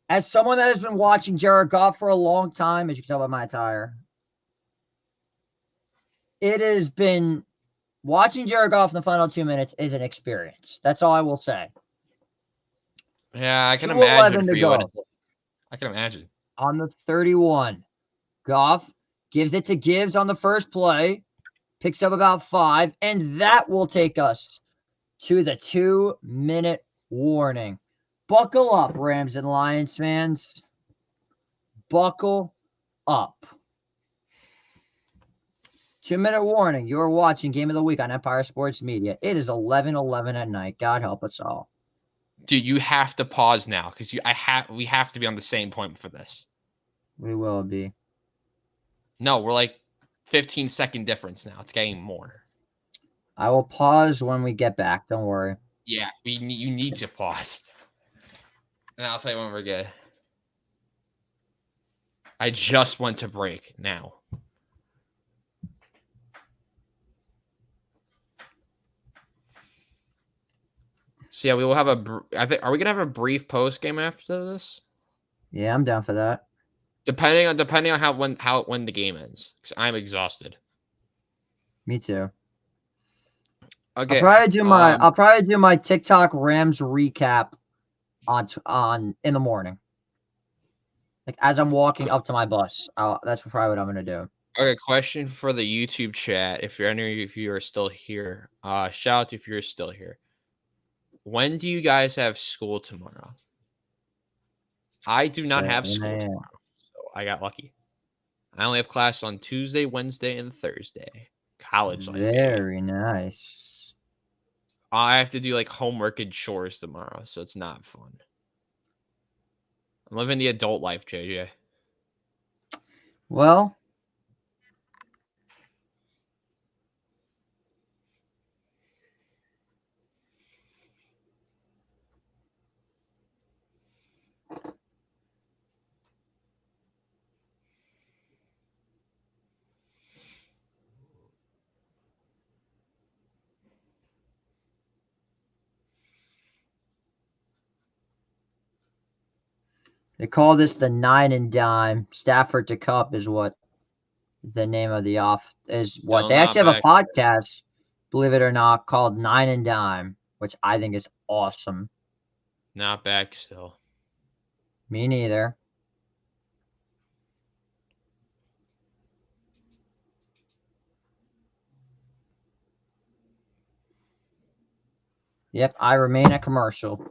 As someone that has been watching Jared Goff for a long time, as you can tell by my attire, it has been watching Jared Goff in the final 2 minutes is an experience. That's all I will say. Yeah, I can imagine for you. I can imagine. On the 31, Goff gives it to Gibbs on the first play, picks up about 5, and that will take us to the 2-minute warning. Buckle up, Rams and Lions fans. Buckle up. 2-minute warning. You're watching Game of the Week on Empire Sports Media. It is 11:11 at night. God help us all. Dude, you have to pause now because we have to be on the same point for this. We will be. No, we're like 15-second difference now. It's getting more. I will pause when we get back. Don't worry. Yeah, you need to pause. And I'll tell you when we're good. I just went to break now. So yeah, we will have I think. Are we gonna have a brief post game after this? Yeah, I'm down for that. Depending on when the game ends, because I'm exhausted. Me too. Okay. I'll probably do my TikTok Rams recap on in the morning. Like as I'm walking up to my bus. That's probably what I'm gonna do. Okay, question for the YouTube chat. If you are still here, shout out if you're still here. When do you guys have school tomorrow? I do not have school tomorrow, so I got lucky. I only have class on Tuesday, Wednesday, and Thursday. College life. Very nice. I have to do like homework and chores tomorrow, so it's not fun. I'm living the adult life, JJ. Well, they call this the 9 and dime. Stafford to Cup is what the name of the what they actually have a podcast, believe it or not, called 9 and Dime, which I think is awesome. Not back still. Me neither. Yep, I remain a commercial.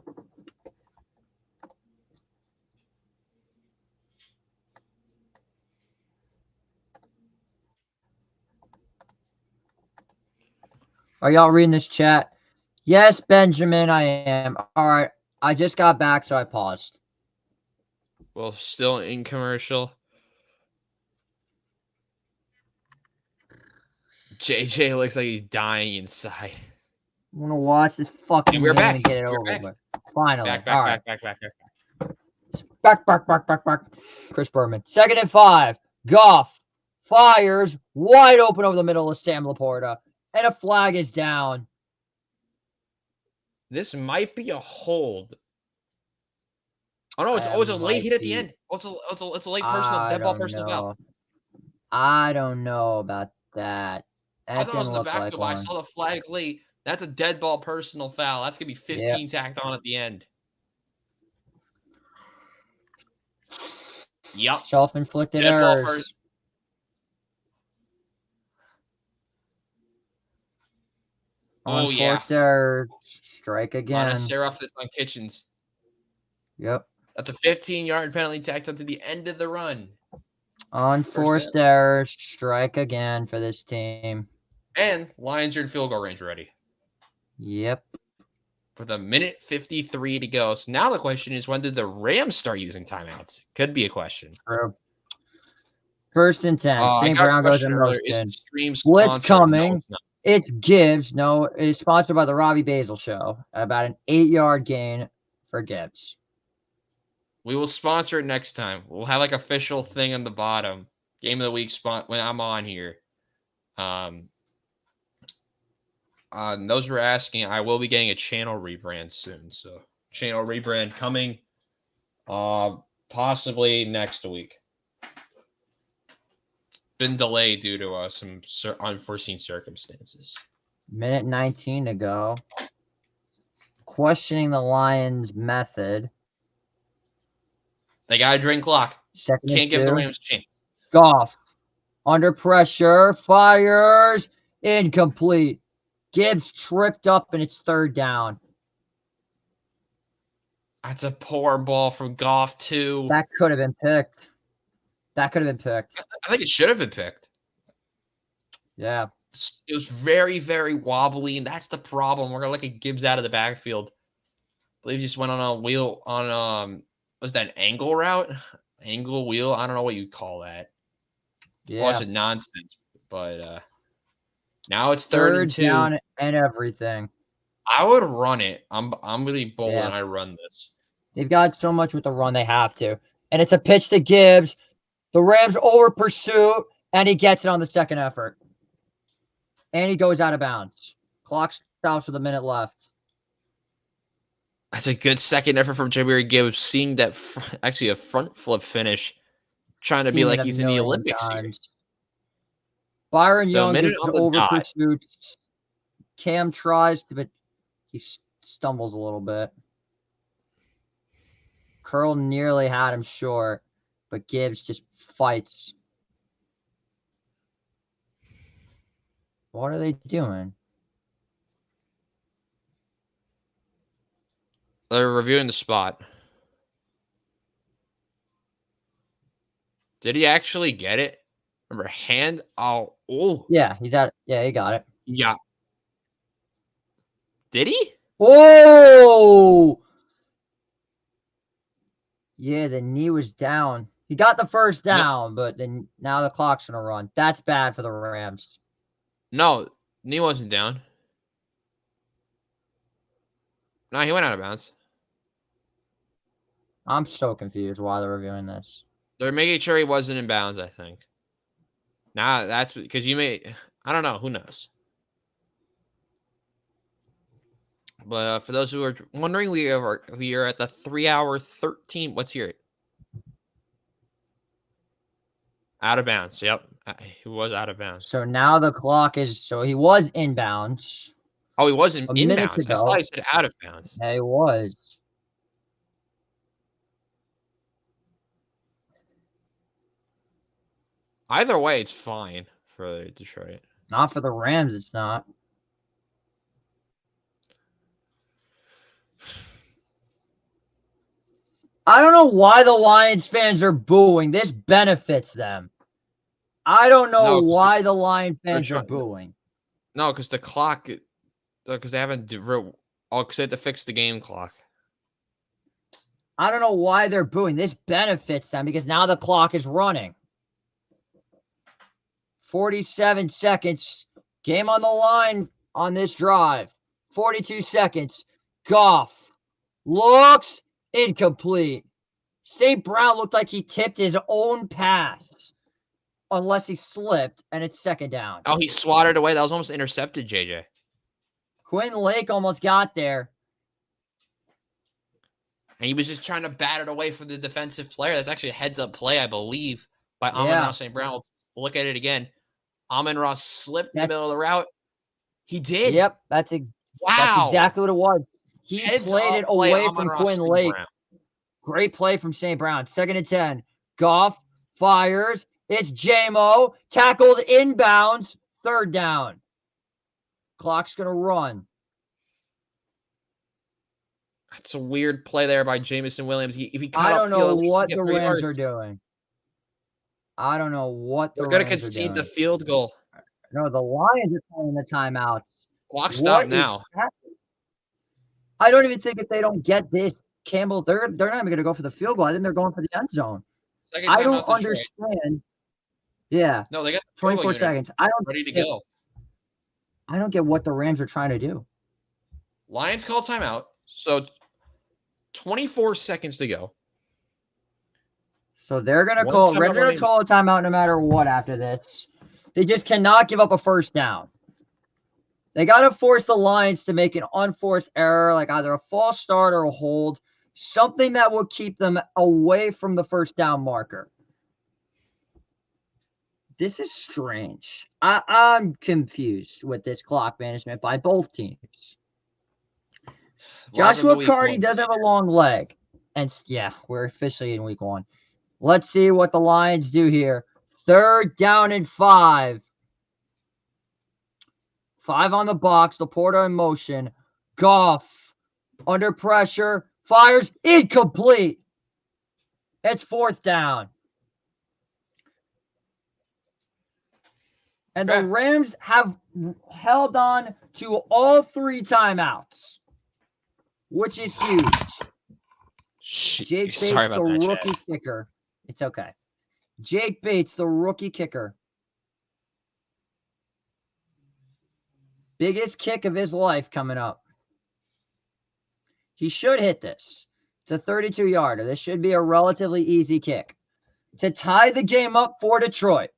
Are y'all reading this chat? Yes, Benjamin, I am. All right, I just got back, so I paused. Well, still in commercial. JJ looks like he's dying inside. I want to watch this fucking game and get it over with. Finally. Back. Chris Berman. 2nd and 5. Goff fires wide open over the middle of Sam Laporta. And a flag is down. This might be a hold. Oh no, it's a late hit at the end. Oh, it's a late personal dead ball personal foul. I don't know about that. I That thought it was didn't in the look like backfield, but I one. saw the flag late. That's a dead ball personal foul. That's going to be Yep. 15 tacked on at the end. Yep. Self-inflicted Dead ball errors. Oh, yeah. Unforced error. Strike again. Montserrat this on Kitchens. Yep. That's a 15-yard penalty tacked up to the end of the run. Unforced error. Strike again for this team. And Lions are in field goal range already. Yep. With a minute 53 to go. So now the question is, when did the Rams start using timeouts? Could be a question. True. 1st and 10. I St. got a Brown goes question in earlier. Is motion. the stream Blitz sponsored? coming. No, it's not. It's Gibbs. No, it's sponsored by the Robbie Basel Show. About an 8-yard gain for Gibbs. We will sponsor it next time. We'll have like official thing on the bottom. Game of the week spot when I'm on here. Those were asking, I will be getting a channel rebrand soon. So channel rebrand coming possibly next week. It's been delayed due to some unforeseen circumstances. Minute 19 to go. Questioning the Lions' method. They got to drain clock. Second Can't give the Rams a chance. Goff. Under pressure. Fires. Incomplete. Gibbs tripped up and it's 3rd down. That's a poor ball from Goff, too. That could have been picked. I think it should have been picked. Yeah. It was very, very wobbly, and that's the problem. We're going to look at Gibbs out of the backfield. I believe he just went on a wheel on, was that an angle route? Angle wheel? I don't know what you call that. Yeah. A bunch of nonsense. But now it's 3rd and 2. Down and everything. I would run it. I'm going to be bold and I run this. They've got so much with the run, they have to. And it's a pitch to Gibbs. The Rams over pursuit, and he gets it on the second effort. And he goes out of bounds. Clock stops with a minute left. That's a good second effort from Jahmyr Gibbs, seeing that actually a front flip finish, trying to be like he's in the Olympics here. Byron Young gets over pursuits. Cam tries to, but he stumbles a little bit. Curl nearly had him short, but Gibbs just fights. What are they doing? They're reviewing the spot. Did he actually get it? Remember, hand out. Oh. Yeah, he's at. Yeah, he got it. Yeah. Did he? Oh! Yeah, the knee was down. He got the 1st down, but then now the clock's going to run. That's bad for the Rams. No, knee wasn't down. No, he went out of bounds. I'm so confused why they're reviewing this. They're making sure he wasn't in bounds, I think. Now, that's because you may... I don't know. Who knows? But for those who are wondering, we are at the 3-hour 13. Let's hear it. Out of bounds. Yep. He was out of bounds. So now the clock is... So he was in bounds. Oh, he wasn't in bounds. I thought he said out of bounds. Yeah, he was. Either way, it's fine for Detroit. Not for the Rams, it's not. I don't know why the Lions fans are booing. This benefits them. I don't know why the Lions fans are booing. No, because the clock, because they haven't, because they had to fix the game clock. I don't know why they're booing. This benefits them because now the clock is running. 47 seconds. Game on the line on this drive. 42 seconds. Goff looks incomplete. St. Brown looked like he tipped his own pass. Unless he slipped, and it's 2nd down. Oh, he swatted away. That was almost intercepted, JJ. Quinn Lake almost got there. And he was just trying to bat it away from the defensive player. That's actually a heads-up play, I believe, by Amon-Ra St. Brown. Let's look at it again. Amon-Ra slipped in the middle of the route. He did. Yep, that's exactly what it was. He Heads played up it play, away from Amon-Ra Quinn St. Lake. Brown. Great play from St. Brown. 2nd and 10. Goff fires. It's JMO. Tackled inbounds. 3rd down. Clock's going to run. That's a weird play there by Jameson Williams. If he cut I don't upfield, know at least what get the 3 Rams yards. are doing. I don't know what the They're going to Rams are concede doing. the field goal. No, the Lions are calling the timeouts. Clock stop now. I don't even think if they don't get this, Campbell, they're not even going to go for the field goal. I think they're going for the end zone. Second I timeout, don't Detroit. understand. Yeah. No, they got the 24 seconds. ready to go. I don't get what the Rams are trying to do. Lions call timeout. So 24 seconds to go. So they're going to call – Rams are going to call a timeout no matter what after this. They just cannot give up a first down. They got to force the Lions to make an unforced error, like either a false start or a hold, something that will keep them away from the first down marker. This is strange. I'm confused with this clock management by both teams. Joshua Carty does have a long leg. And yeah, we're officially in week 1. Let's see what the Lions do here. 3rd down and 5. 5 on the box. Laporta in motion. Goff under pressure. Fires. Incomplete. It's 4th down. And the Rams have held on to all 3 timeouts, which is huge. Jake Bates, the rookie kicker. It's okay. Jake Bates, the rookie kicker. Biggest kick of his life coming up. He should hit this. It's a 32-yarder. This should be a relatively easy kick to tie the game up for Detroit.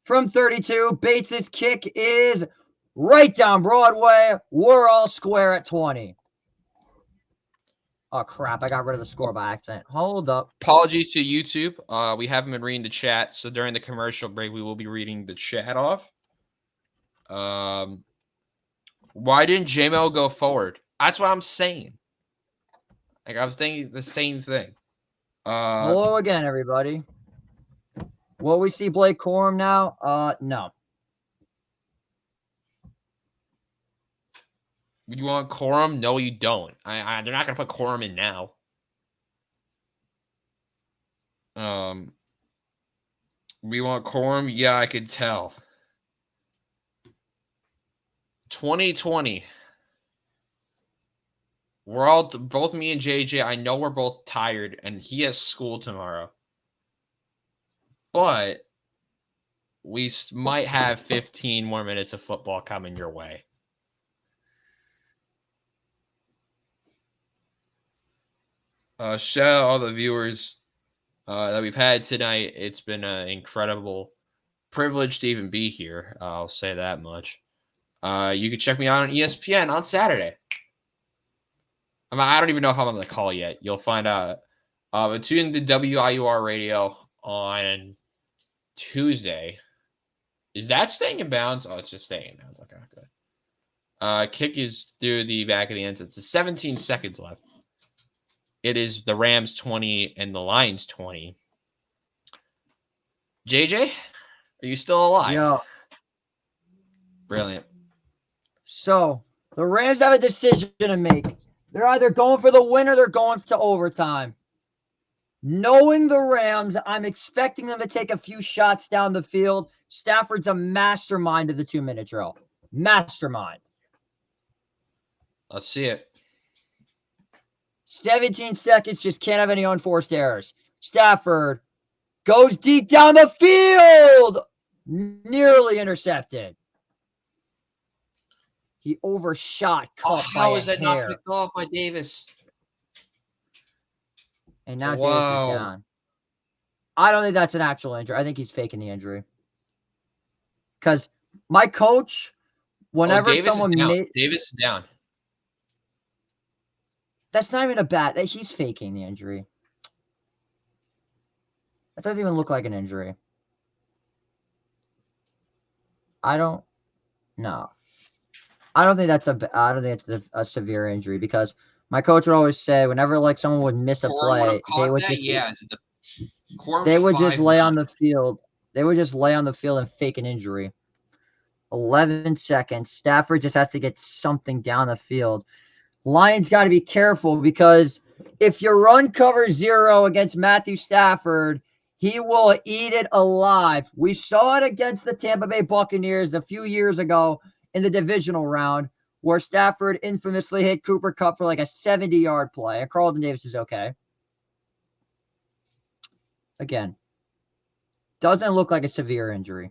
From 32, Bates' kick is right down Broadway. We're all square at 20. Oh, crap. I got rid of the score by accident. Hold up. Apologies to YouTube. We haven't been reading the chat, so during the commercial break, we will be reading the chat off. Why didn't JMO go forward? That's what I'm saying. Like, I was thinking the same thing. Hello again, everybody. Will we see Blake Corum now? No. You want Corum? No, you don't. They're not going to put Corum in now. We want Corum? Yeah, I could tell. 2020. We're all, both me and JJ, I know we're both tired, and he has school tomorrow. But we might have 15 more minutes of football coming your way. Shout out all the viewers that we've had tonight. It's been an incredible privilege to even be here. I'll say that much. You can check me out on ESPN on Saturday. I don't even know if I'm on the call yet. You'll find out. But tune in to WIUR radio on Tuesday. Is that staying in bounds? Oh, it's just staying in bounds. Okay, good. Kick is through the back of the end zone. It's 17 seconds left. It is the Rams 20 and the Lions 20. JJ, are you still alive? Yeah. Brilliant. So, the Rams have a decision to make. They're either going for the win or they're going to overtime. Knowing the Rams, I'm expecting them to take a few shots down the field. Stafford's a mastermind of the 2-minute drill. Mastermind. Let's see it. 17 seconds, just can't have any unforced errors. Stafford goes deep down the field. Nearly intercepted. He overshot. How is that not picked off by Davis? And now Davis is down. I don't think that's an actual injury. I think he's faking the injury. Because my coach, whenever someone Davis is down. That's not even a bat. He's faking the injury. That doesn't even look like an injury. I don't know. I don't think that's a severe injury because my coach would always say whenever like someone would miss a Corum would have play, caught that. Yeah, Corum's they would just 5'9". lay on the field. They would just lay on the field and fake an injury. 11 seconds. Stafford just has to get something down the field. Lions got to be careful because if you run cover 0 against Matthew Stafford, he will eat it alive. We saw it against the Tampa Bay Buccaneers a few years ago in the divisional round where Stafford infamously hit Cooper Kupp for like a 70-yard play. And Carlton Davis is okay. Again, doesn't look like a severe injury.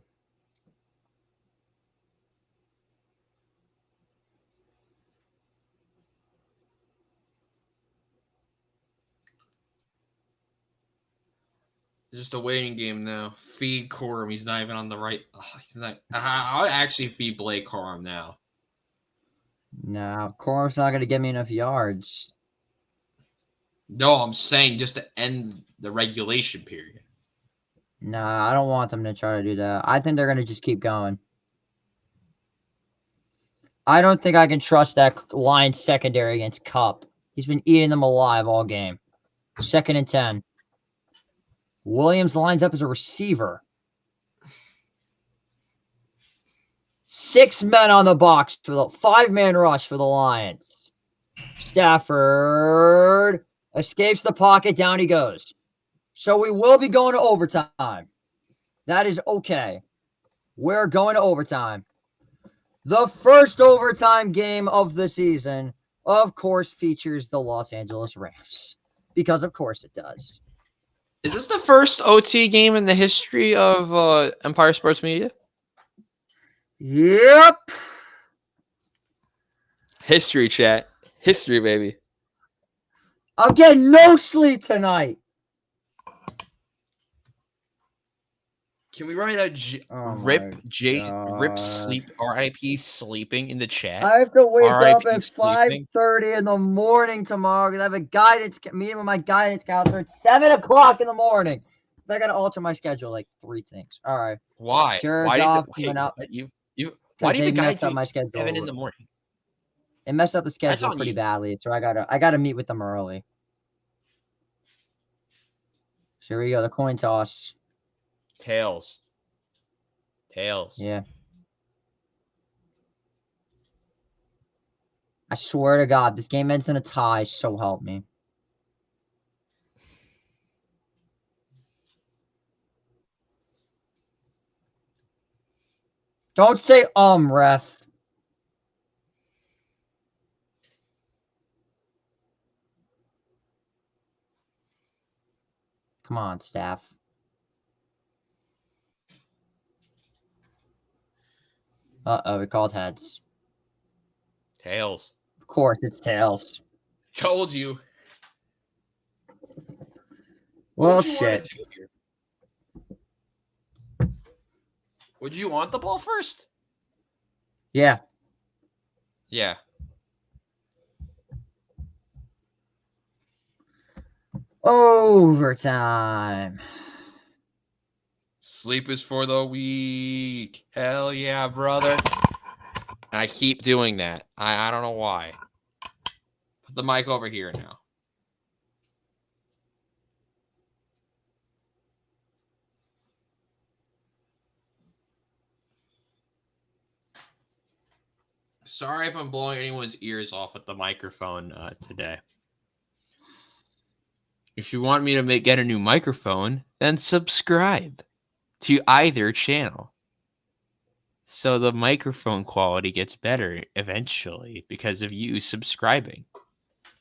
Just a waiting game now. Feed Corum. He's not even on the right. He's not. I'll actually feed Blake Corum now. No, Corum's not going to give me enough yards. No, I'm saying just to end the regulation period. Nah, I don't want them to try to do that. I think they're going to just keep going. I don't think I can trust that Lions secondary against Kupp. He's been eating them alive all game. 2nd and 10. Williams lines up as a receiver. 6 men on the box for the 5-man rush for the Lions. Stafford escapes the pocket. Down he goes. So we will be going to overtime. That is okay. We're going to overtime. The first overtime game of the season, of course, features the Los Angeles Rams. Because, of course, it does. Is this the first OT game in the history of Empire Sports Media? Yep. History, chat. History, baby. I'm getting no sleep tonight. Can we write out Rip Sleep RIP sleeping in the chat? I have to wake up at sleeping. 5:30 in the morning tomorrow because I have a guidance meeting with my guidance counselor at 7 o'clock in the morning. I got to alter my schedule like 3 things. All right. Why? Jared Why Goff did went up. why do you They guide messed you up my at schedule. 7 in the morning? It messed up the That's schedule on pretty you. badly, so I gotta meet with them early. So here we go. The coin toss. Tails. Yeah. I swear to God, this game ends in a tie. So help me. Don't say ref. Come on, staff. Uh-oh, we called heads. Tails. Of course, it's tails. Told you. Well, shit. Would you want the ball first? Yeah. Yeah. Overtime. Sleep is for the weak. Hell yeah, brother. And I keep doing that. I don't know why. Put the mic over here now. Sorry if I'm blowing anyone's ears off with the microphone today. If you want me to get a new microphone, then subscribe to either channel. So the microphone quality gets better eventually because of you subscribing.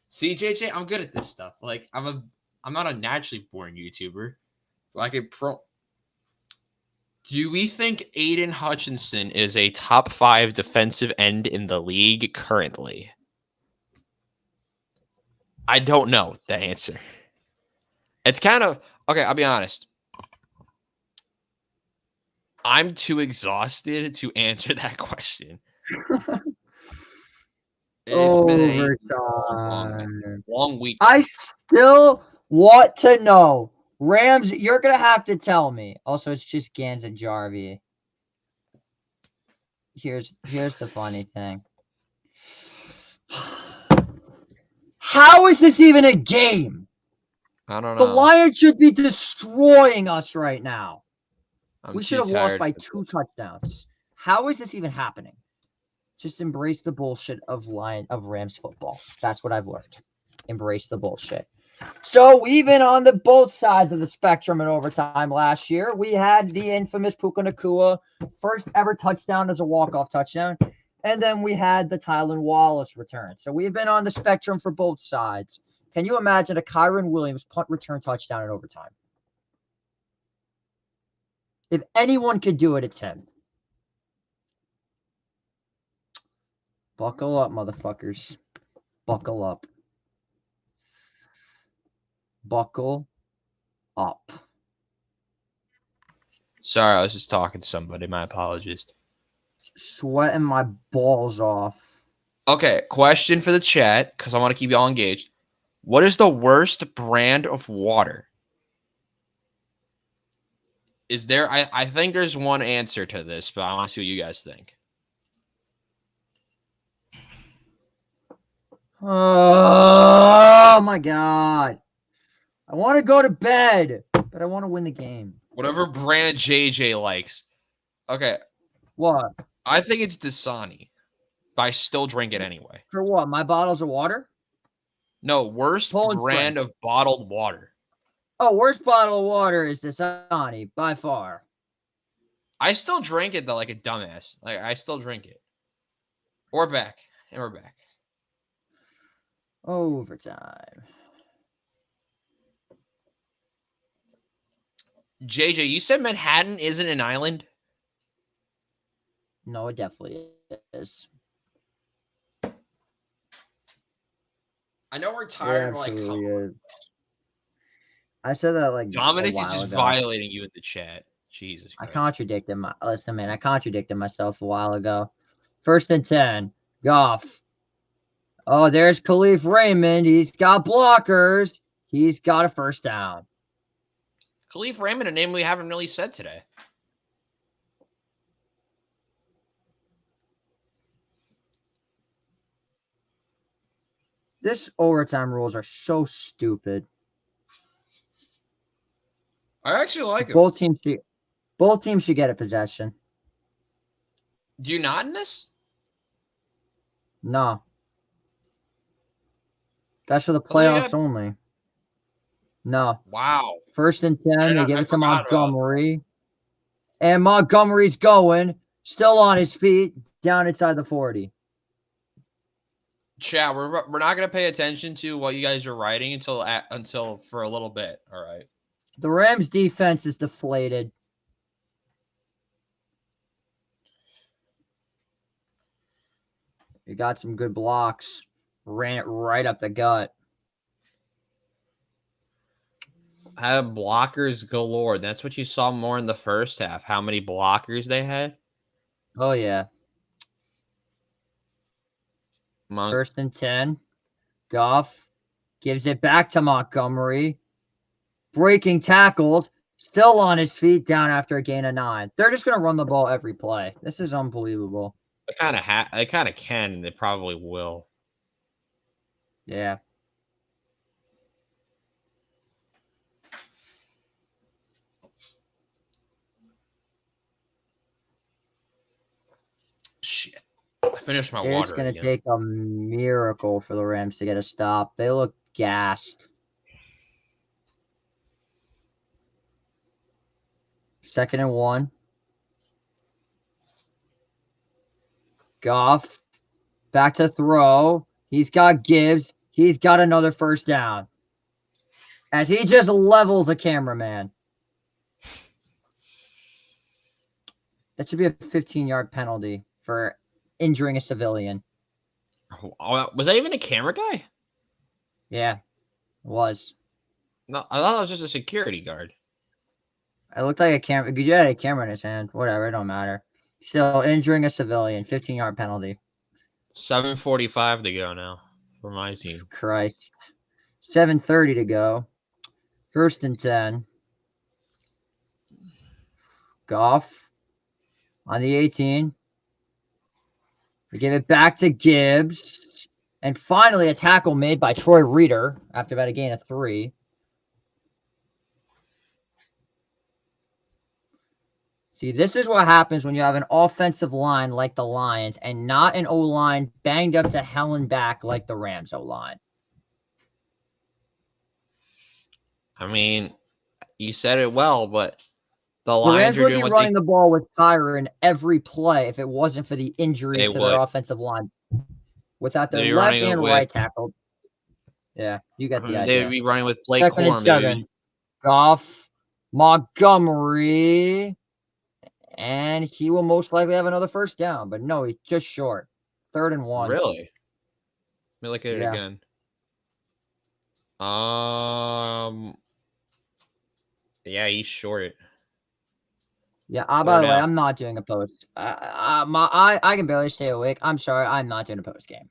See, JJ, I'm good at this stuff. Like, I'm not a naturally born YouTuber. Like a pro. Do we think Aiden Hutchinson is a top 5 defensive end in the league currently? I don't know the answer. It's kind of okay. I'll be honest. I'm too exhausted to answer that question. It's been a long week. I still want to know. Rams, you're going to have to tell me. Also, it's just Gans and Jarvie. here's the funny thing. How is this even a game? I don't The know. Lions should be destroying us right now. We should too have lost tired by for 2 this. touchdowns. How is this even happening? Just embrace the bullshit of Rams football. That's what I've learned. Embrace the bullshit. So even on the both sides of the spectrum in overtime last year, we had the infamous Puka Nacua first ever touchdown as a walk-off touchdown. And then we had the Tylan Wallace return. So we've been on the spectrum for both sides. Can you imagine a Kyron Williams punt return touchdown in overtime? If anyone could do it, it's him. Buckle up, motherfuckers. Buckle up. Buckle up. Sorry, I was just talking to somebody. My apologies. Sweating my balls off. Okay, question for the chat, because I want to keep y'all engaged. What is the worst brand of water? Is there? I think there's one answer to this, but I want to see what you guys think. Oh my god. I want to go to bed, but I want to win the game. Whatever brand JJ likes. Okay. What? I think it's Dasani, but I still drink it anyway. For what? My bottles of water? No, worst Poland brand Spring. of bottled water. Oh, worst bottle of water is Dasani, by far. I still drink it though, like a dumbass. Like I still drink it. We're back. And we're back. Overtime. JJ, you said Manhattan isn't an island? No, it definitely is. I know we're tired, but like, come on. Is. I said that like Dominic a while is just ago. violating you in the chat. Jesus Christ. I contradicted listen, man. I contradicted myself a while ago. 1st and 10. Goff. Oh, there's Khalif Raymond. He's got blockers. He's got a first down. Khalif Raymond, a name we haven't really said today. This overtime rules are so stupid. I actually like it. Both teams should get a possession. Do you not in this? No. That's for the playoffs only. No. Wow. 1st and 10, they give it to Montgomery. And Montgomery's going, still on his feet, down inside the 40. Chat, we're not going to pay attention to what you guys are writing until for a little bit, all right? The Rams' defense is deflated. You got some good blocks. Ran it right up the gut. Have blockers galore. That's what you saw more in the first half. How many blockers they had? Oh, yeah. 1st and 10. Goff gives it back to Montgomery. Breaking tackles. Still on his feet, down after a gain of 9. They're just going to run the ball every play. This is unbelievable. They kind of can, and they probably will. Yeah. Shit. I finished my water. It's going to take a miracle for the Rams to get a stop. They look gassed. 2nd and 1. Goff. Back to throw. He's got Gibbs. He's got another first down. As he just levels a cameraman. That should be a 15-yard penalty for injuring a civilian. Was that even a camera guy? Yeah, it was. No, I thought it was just a security guard. It looked like a camera. You had a camera in his hand. Whatever, it don't matter. Still injuring a civilian. 15-yard penalty. 7:45 to go now for my team. Christ. 7:30 to go. 1st and 10. Goff on the 18. We give it back to Gibbs. And finally, a tackle made by Troy Reeder after about a gain of 3. See, this is what happens when you have an offensive line like the Lions and not an O-line banged up to hell and back like the Rams O-line. I mean, you said it well, but the The Lions Rams are would doing be what running the ball with Kyron every play if it wasn't for the injuries they to their would. offensive line. Without their They'd be left running it and with. right tackle. Yeah, you got the They would idea. be running with Blake 2nd and Corum. They would 7. be, Goff, Montgomery, and he will most likely have another first down. But no, he's just short. 3rd and 1. really? Let me look at it Yeah. again. Yeah, he's short. Yeah. By 3rd the way, down. I'm not doing a post. I can barely stay awake. I'm sorry. I'm not doing a post game.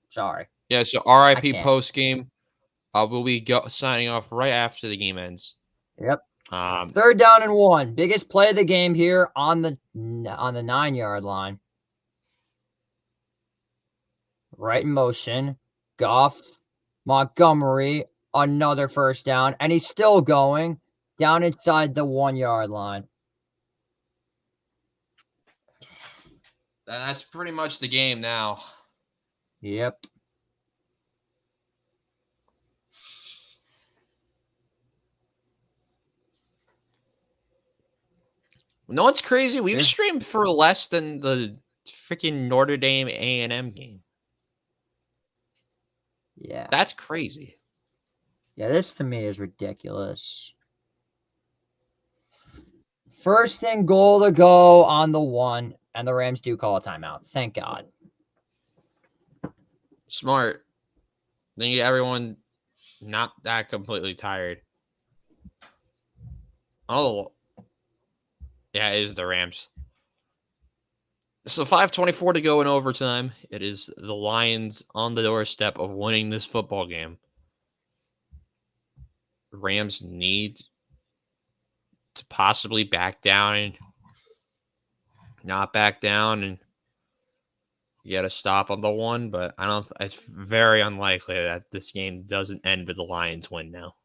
Sorry. Yeah, so I RIP can't. post game. We'll be signing off right after the game ends. Yep. Um, 3rd down and 1. Biggest play of the game here on the 9-yard line. Right in motion. Goff, Montgomery, another first down, and he's still going down inside the 1-yard line. that's pretty much the game now. Yep. No, it's crazy. We've Yeah. streamed for less than the freaking Notre Dame A&M game. Yeah. That's crazy. Yeah, this to me is ridiculous. 1st and goal to go on the 1, and the Rams do call a timeout. Thank God. Smart. Then you get everyone not that completely tired. Oh. Yeah, it is the Rams. So 5:24 to go in overtime. It is the Lions on the doorstep of winning this football game. Rams need to possibly back down and not back down, and you got to stop on the 1. But I don't. It's very unlikely that this game doesn't end with the Lions win now.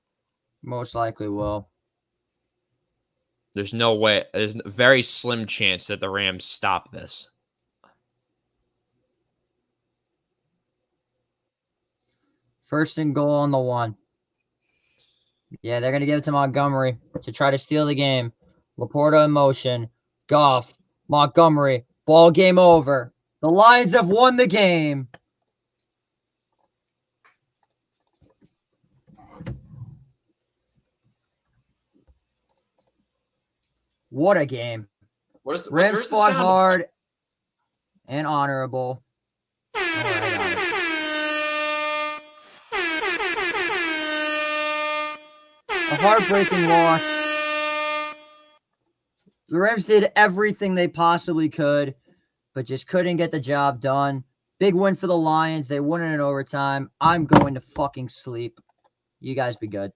Most likely will. There's no way. There's a very slim chance that the Rams stop this. First and goal on the 1. Yeah, they're going to give it to Montgomery to try to steal the game. Laporta in motion. Goff, Montgomery. Ball game over. The Lions have won the game. What a game. Rams fought hard and honorable. All right, I got it. A heartbreaking loss. The Rams did everything they possibly could, but just couldn't get the job done. Big win for the Lions. They won it in overtime. I'm going to fucking sleep. You guys be good.